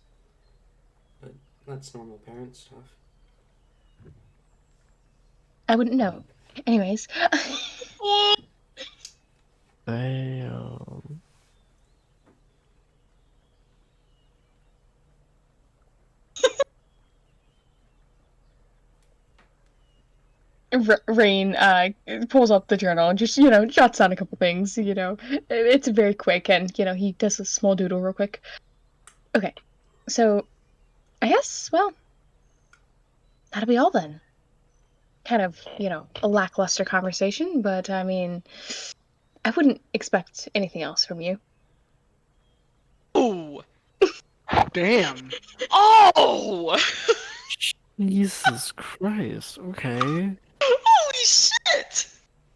But that's normal parent stuff. I wouldn't know. Anyways. Damn. Rain pulls up the journal and just, jots down a couple things, It's very quick, and, he does a small doodle real quick. Okay, so I guess, well, that'll be all then. kind of, a lackluster conversation, but I mean, I wouldn't expect anything else from you. Ooh. Damn. Oh! Jesus Christ. Okay. Holy shit!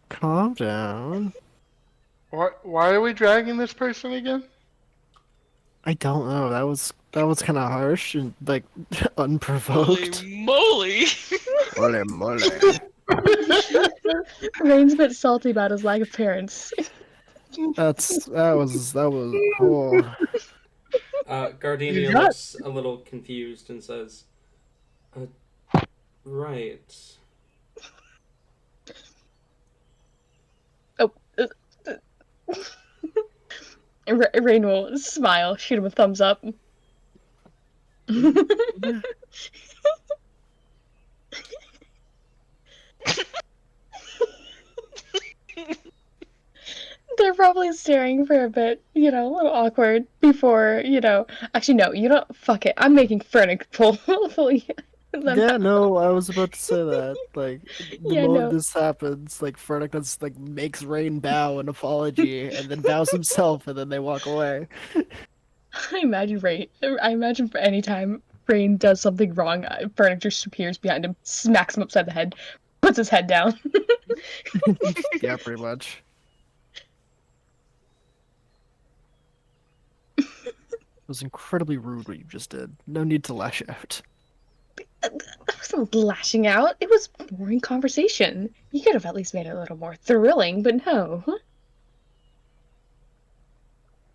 Calm down. Why are we dragging this person again? I don't know. That was kind of harsh and like Holy unprovoked. moly! Mole, mole. Rain's a bit salty about his lack of parents. That was oh. Gardenia got- looks a little confused and says, right. Oh, Rain will smile, shoot him a thumbs up. They're probably staring for a bit, a little awkward before, Actually, no, you don't. Fuck it. I'm making Fernic pull them Yeah, out. no, I was about to say that. Like the Yeah, moment no. this happens, like Frederick just like makes Rain bow an apology and then bows himself and then they walk away. I imagine Rain. I imagine for any time Rain does something wrong, Fernic just appears behind him, smacks him upside the head, puts his head down. Yeah, pretty much. It was incredibly rude what you just did. No need to lash out. I wasn't lashing out. It was boring conversation. You could have at least made it a little more thrilling, but no.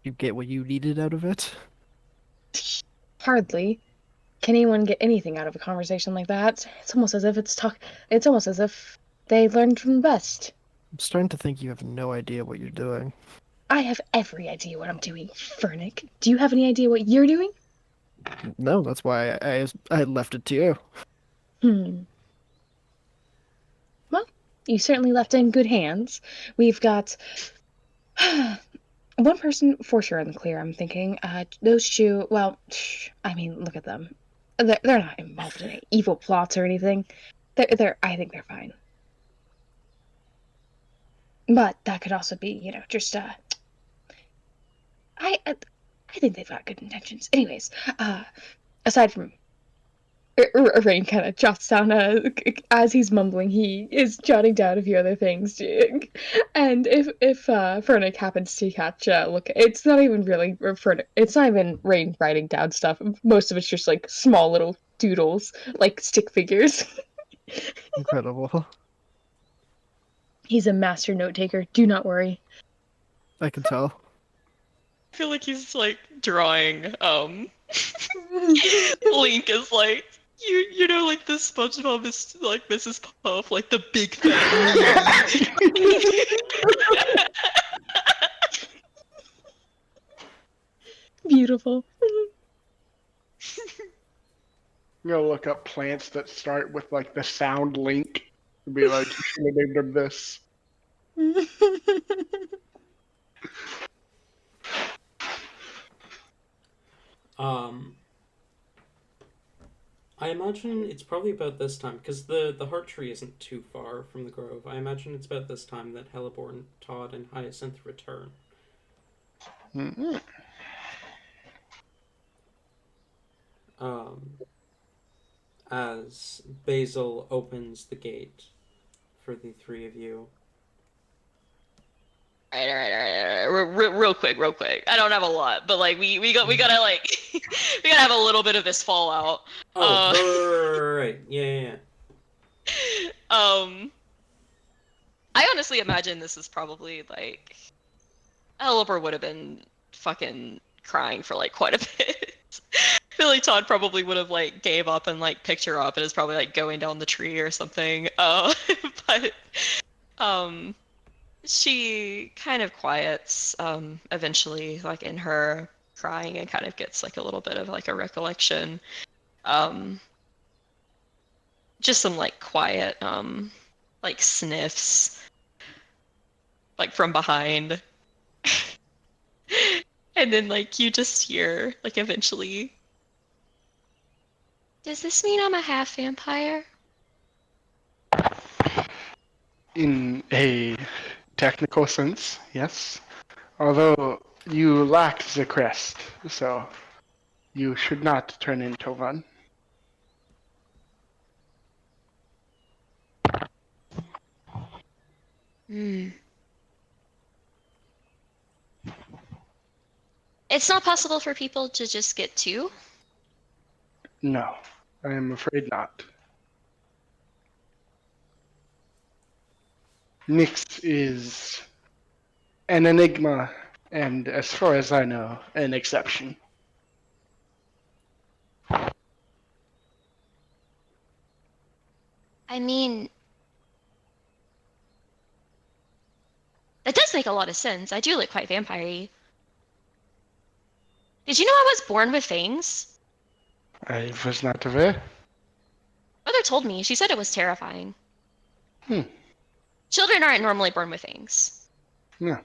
You get what you needed out of it? Hardly. Can anyone get anything out of a conversation like that? It's almost as if It's almost as if they learned from the best. I'm starting to think you have no idea what you're doing. I have every idea what I'm doing, Fernic. Do you have any idea what you're doing? No, that's why I left it to you. Well, you certainly left it in good hands. We've got one person for sure in the clear, I'm thinking. Those two, well, I mean, look at them. They're not involved in any evil plots or anything. I think they're fine. But that could also be, just, I think they've got good intentions. Anyways, aside from Rain kind of jots down as he's mumbling. He is jotting down a few other things, and if Fernic happens to catch look, it's not even really Fernic. It's not even Rain writing down stuff. Most of it's just like small little doodles, like stick figures. Incredible. He's a master note taker. Do not worry. I can tell. I feel like he's like drawing Link is like you know like the SpongeBob is like Mrs. Puff, like the big fat Beautiful. I'm gonna look up plants that start with like the sound link and be like, you should have named them this. I imagine it's probably about this time, because the heart tree isn't too far from the grove. I imagine it's about this time that Heliborn, Todd, and Hyacinth return. Mm-hmm. As Basil opens the gate for the three of you. All right. Real quick. I don't have a lot, but like we gotta like we gotta have a little bit of this fallout. Oh, right. Yeah. I honestly imagine this is probably like Oliver would have been fucking crying for like quite a bit. I feel like Todd probably would have like gave up and like picked her up and is probably like going down the tree or something. But she kind of quiets eventually, like in her crying, and kind of gets like a little bit of like a recollection. Just some like quiet like sniffs like from behind. And then like you just hear like eventually, does this mean I'm a half vampire? In a technical sense, yes. Although you lack the crest, so you should not turn into one. Hmm. It's not possible for people to just get two? No, I am afraid not. Nyx is an enigma, and as far as I know, an exception. I mean, that does make a lot of sense. I do look quite vampire-y. Did you know I was born with fangs? I was not aware. Mother told me. She said it was terrifying. Hmm. Children aren't normally born with fangs. No.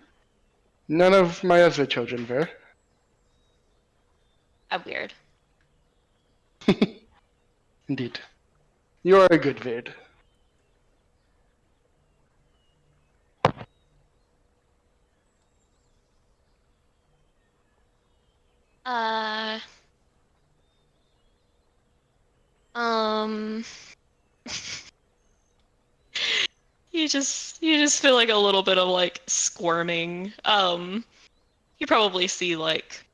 None of my other children were. Weird. Indeed. You are a good vid. Uh, um, you just feel like a little bit of like squirming. You probably see like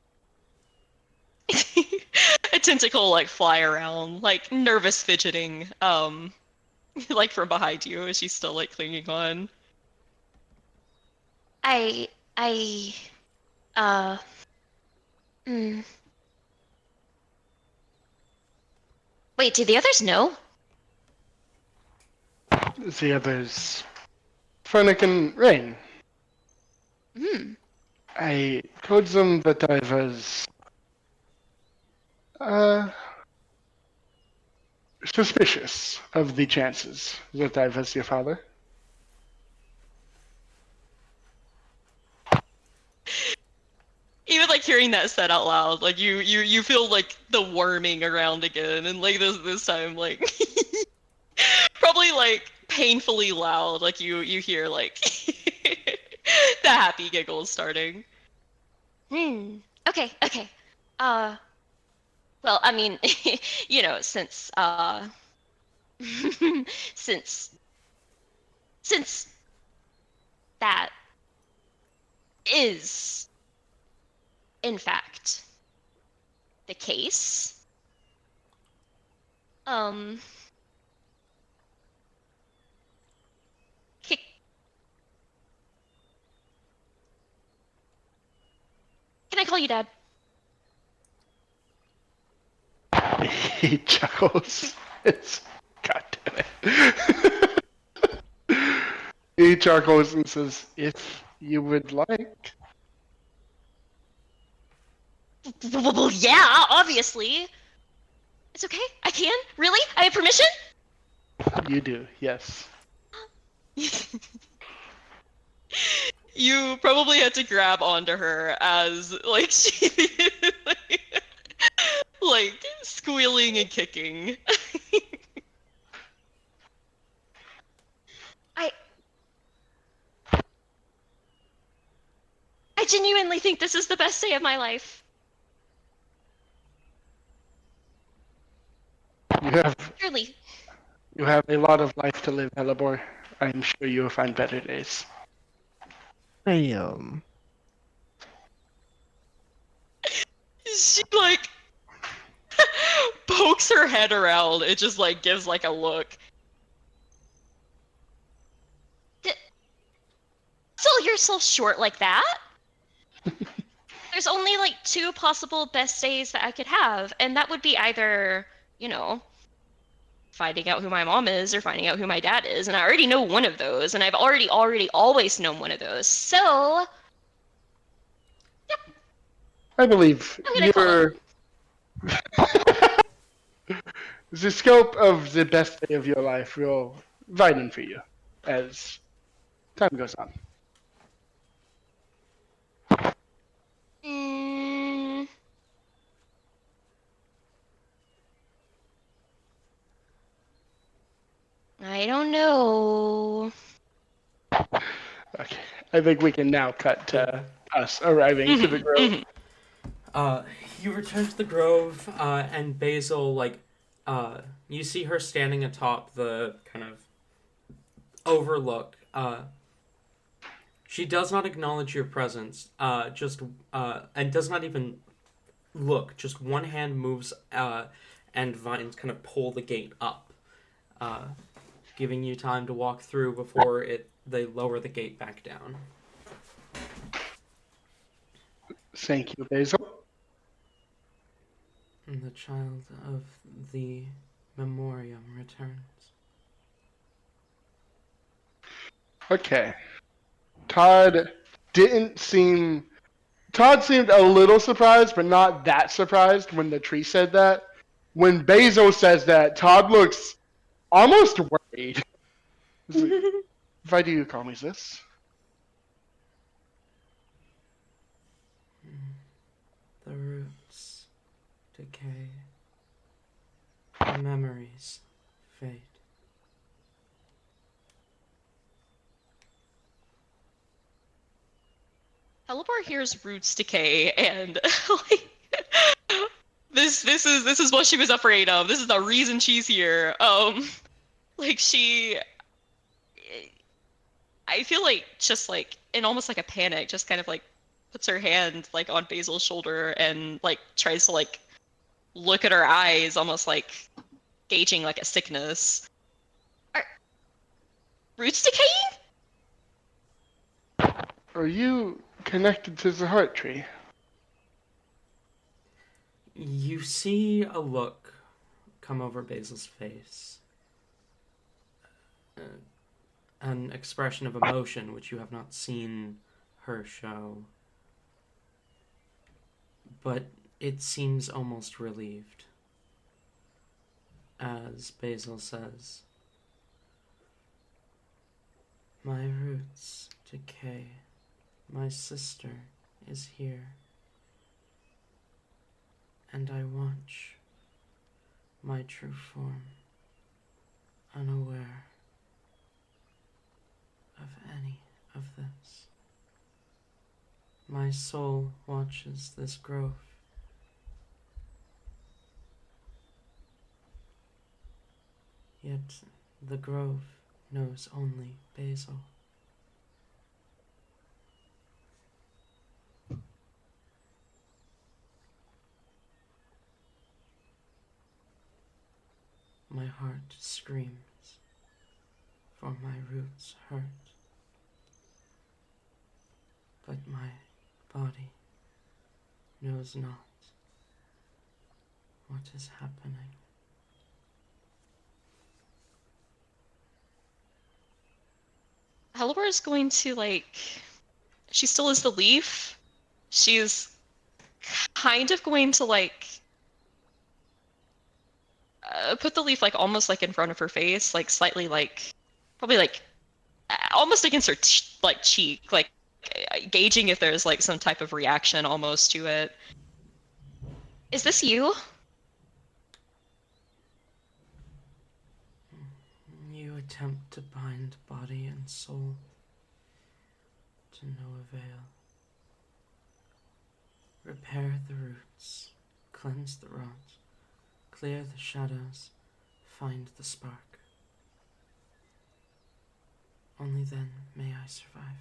a tentacle like fly around, like nervous fidgeting, like from behind you as she's still like clinging on. I, I, uh, mm. Wait, do the others know? The others, Fernic and Rain. Hmm. I told them that I was uh, suspicious of the chances that I was your father. Even like hearing that said out loud, like you feel like the worming around again, and like this time like probably like painfully loud, like you hear like the happy giggles starting. Hmm. Okay. Okay. Uh. Well, I mean, since since since that is in fact the case, um, can I call you Dad? He chuckles. God damn it. He chuckles and says, if you would like. Well, yeah, obviously. It's okay. I can. Really? I have permission? You do, yes. You probably had to grab onto her as like she like squealing and kicking. I I genuinely think this is the best day of my life. You have Truly. you have a lot of life to live, Elabor. I'm sure you will find better days. I She like pokes her head around. It just like gives like a look. Sell yourself short like that? There's only like two possible best days that I could have, and that would be either, finding out who my mom is or finding out who my dad is, and I already know one of those, and I've already always known one of those. So, I believe I'm gonna call it. the scope of the best day of your life will widen for you as time goes on. Mm, I don't know. I think we can now cut to us arriving to the grove. You return to the grove, and Basil, you see her standing atop the kind of overlook. She does not acknowledge your presence, and does not even look. Just one hand moves, and vines kind of pull the gate up, giving you time to walk through before they lower the gate back down. Thank you, Basil. And the child of the memoriam returns. Okay. Todd seemed a little surprised, but not that surprised when the tree said that. When Basil says that, Todd looks almost worried. He's like, why do you call me this? The roots decay. The memories fade. Hellebore hears roots decay, and like this is what she was afraid of. This is the reason she's here. Like I feel like just like in almost like a panic, just kind of like puts her hand like on Basil's shoulder and like tries to like look at her eyes, almost like gauging like a sickness. Are roots decaying? Are you connected to the heart tree? You see a look come over Basil's face. An expression of emotion which you have not seen her show. But it seems almost relieved. As Basil says, "My roots decay. My sister is here. And I watch my true form, unaware of any of this. My soul watches this growth. Yet the grove knows only Basil. My heart screams, for my roots hurt. But my body knows not what is happening." Hellebore is going to like. She still is the leaf. She's kind of going to like put the leaf like almost like in front of her face, like slightly like probably like almost against her like cheek, like gauging if there's like some type of reaction almost to it. Is this you? You attempt to bind body and soul to no avail. Repair the roots, cleanse the rot, clear the shadows, find the spark. Only then may I survive.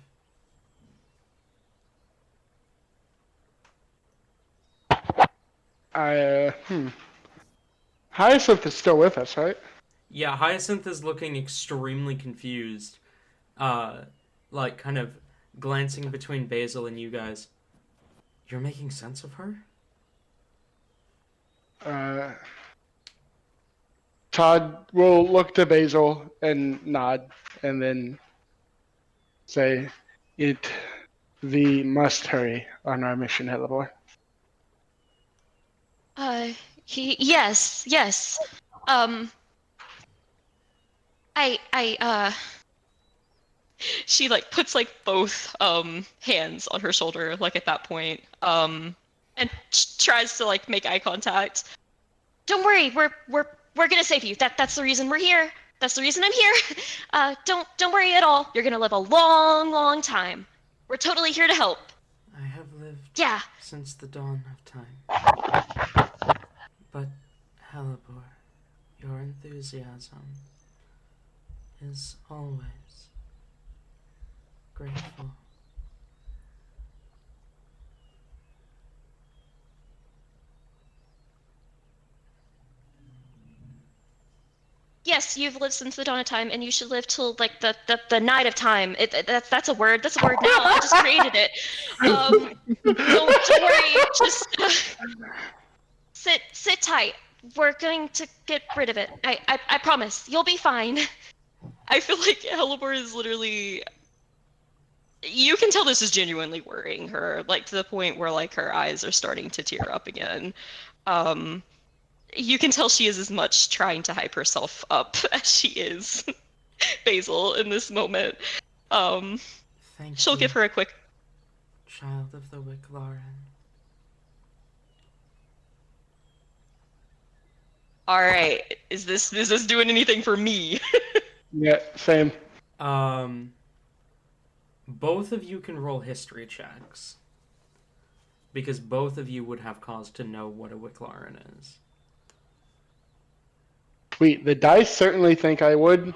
Hyacinth is still with us, right? Yeah, Hyacinth is looking extremely confused, like kind of glancing between Basil and you guys. You're making sense of her? Todd will look to Basil and nod, and then say, "We must hurry on our mission, Hellebore." Yes. I she like puts like both hands on her shoulder like at that point and tries to like make eye contact. Don't worry, we're gonna save you. That's the reason we're here. That's the reason I'm here. Don't worry at all. You're gonna live a long time. We're totally here to help. I have lived Yeah. since the dawn of time. But, Halibor, your enthusiasm is always grateful. Yes, you've lived since the dawn of time, and you should live till like the night of time. That's a word. That's a word now. I just created it. Don't worry. Just sit tight. We're going to get rid of it. I promise. You'll be fine. I feel like Helibor is literally. You can tell this is genuinely worrying her, like to the point where like her eyes are starting to tear up again. You can tell she is as much trying to hype herself up as she is Basil in this moment. Thank She'll you, give her a quick. child of the Wicklaren. All right, is this doing anything for me? Yeah, same. Both of you can roll history checks. Because both of you would have cause to know what a Wicklaren is. Sweet. The dice certainly think I would.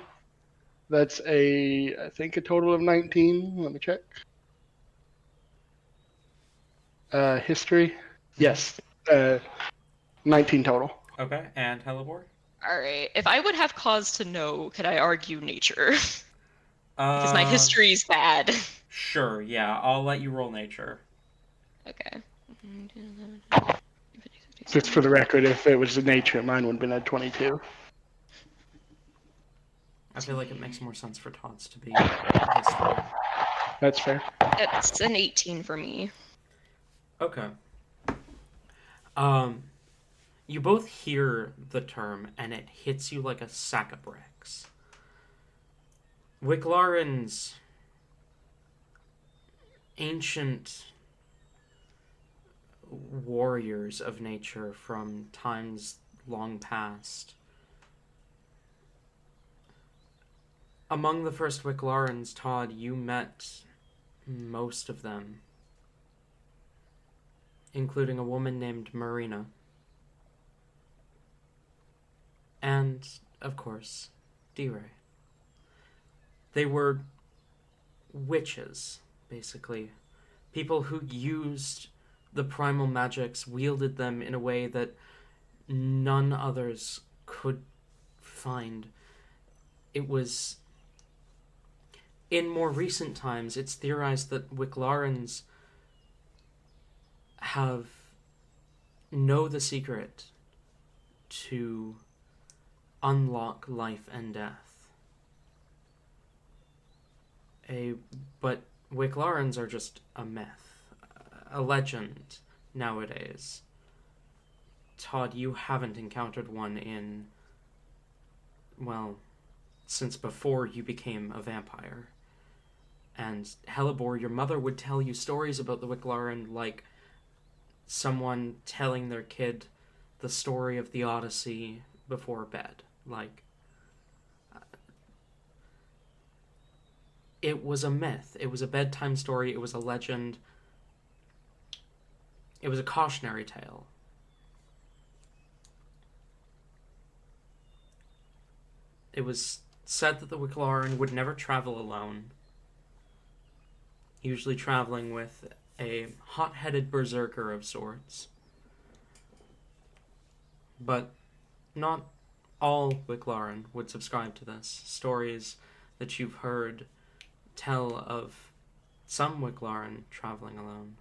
That's I think a total of 19. Let me check. History. Yes. 19 total. Okay, and Helibor? All right, if I would have cause to know, could I argue nature? Because my history's bad. Sure, yeah, I'll let you roll nature. Okay. Just for the record, if it was nature, mine would have been at 22. I feel like it makes more sense for Todd's to be history. That's fair. It's an 18 for me. Okay. You both hear the term, and it hits you like a sack of bricks. Wicklarens, ancient warriors of nature from times long past. Among the first Wicklarens, Todd, you met most of them, including a woman named Marina. And, of course, D-Ray. They were witches, basically. People who used the primal magics, wielded them in a way that none others could find. It was... In more recent times, it's theorized that Wicklarens know the secret to unlock life and death. But Wicklarens are just a myth, a legend nowadays. Todd, you haven't encountered one since before you became a vampire. And Helibor, your mother would tell you stories about the Wicklaren like someone telling their kid the story of the Odyssey before bed. It was a myth. It was a bedtime story. It was a legend. It was a cautionary tale. It was said that the Wicklaren would never travel alone, usually traveling with a hot-headed berserker of sorts. But not all Wicklaren would subscribe to this. Stories that you've heard tell of some Wicklaren traveling alone.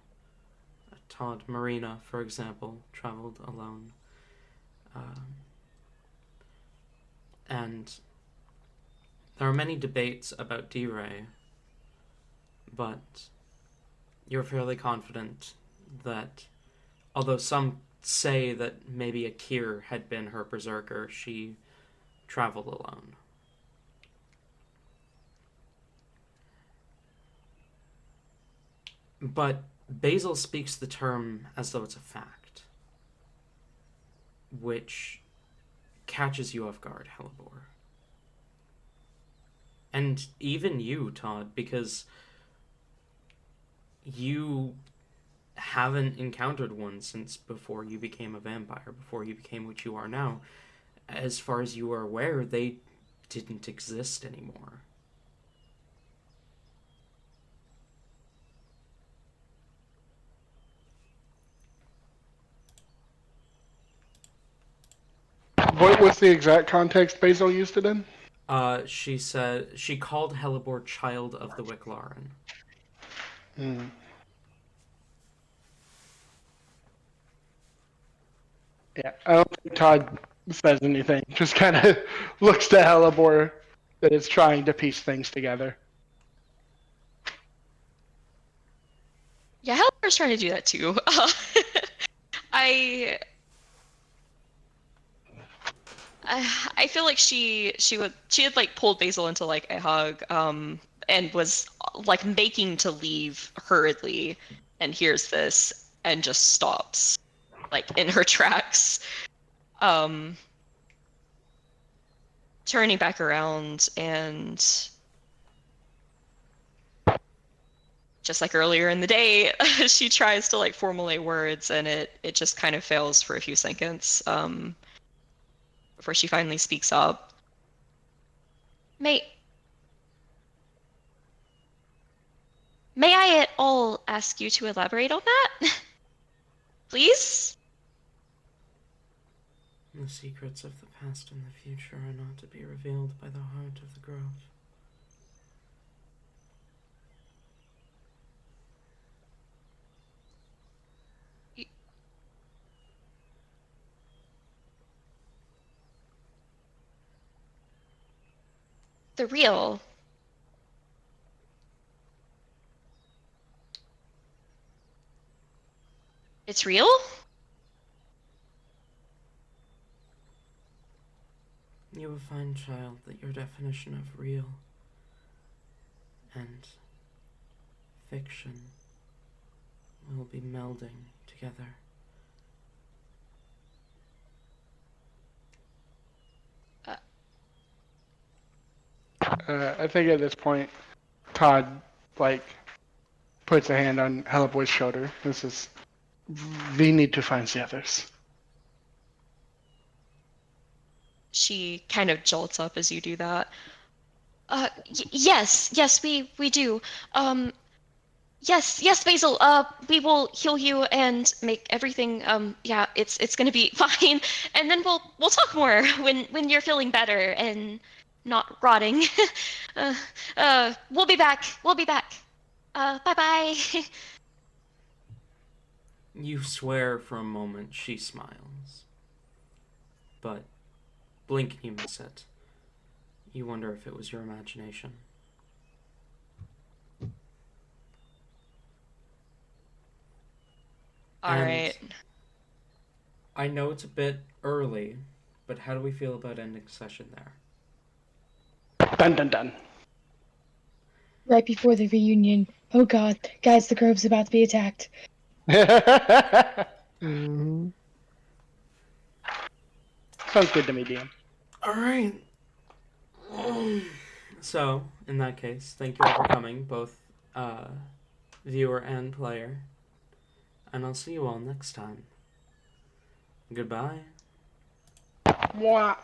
Todd Marina, for example, traveled alone. And there are many debates about D-Ray, but you're fairly confident that, although some say that maybe Akir had been her berserker, she traveled alone. But Basil speaks the term as though it's a fact, which catches you off guard, Helibor. And even you, Todd, because you haven't encountered one since before you became a vampire, before you became what you are now. As far as you are aware, they didn't exist anymore. What was the exact context Basil used it in? She said she called Hellebore Child of the Wicklaren. Hmm. Yeah, I don't think Todd says anything. Just kind of looks to Hellebore that is trying to piece things together. Yeah, Hellbore's trying to do that too. I I feel like she had like pulled Basil into like a hug, and was like making to leave hurriedly, and hears this and just stops, like in her tracks, um, turning back around, and just like earlier in the day, she tries to like formulate words, and it just kind of fails for a few seconds, before she finally speaks up. May May I at all ask you to elaborate on that? Please? The secrets of the past and the future are not to be revealed by the heart of the grove. The real. It's real? You will find, child, that your definition of real and fiction will be melding together. I think at this point, Todd like puts a hand on Helleboy's shoulder. This is we need to find the others. She kind of jolts up as you do that. Yes, we do. Um, yes, Basil. We will heal you and make everything. Yeah, it's gonna be fine. And then we'll talk more when you're feeling better and not rotting. uh, we'll be back. We'll be back. Bye bye. You swear for a moment she smiles. But blink and you miss it. You wonder if it was your imagination. All And right. I know it's a bit early, but how do we feel about ending session there? Dun dun dun. Right before the reunion. Oh god, guys, the grove's about to be attacked. Mhm. Sounds good to me, DM. Alright. So, in that case, thank you all for coming, both viewer and player. And I'll see you all next time. Goodbye. Mwah.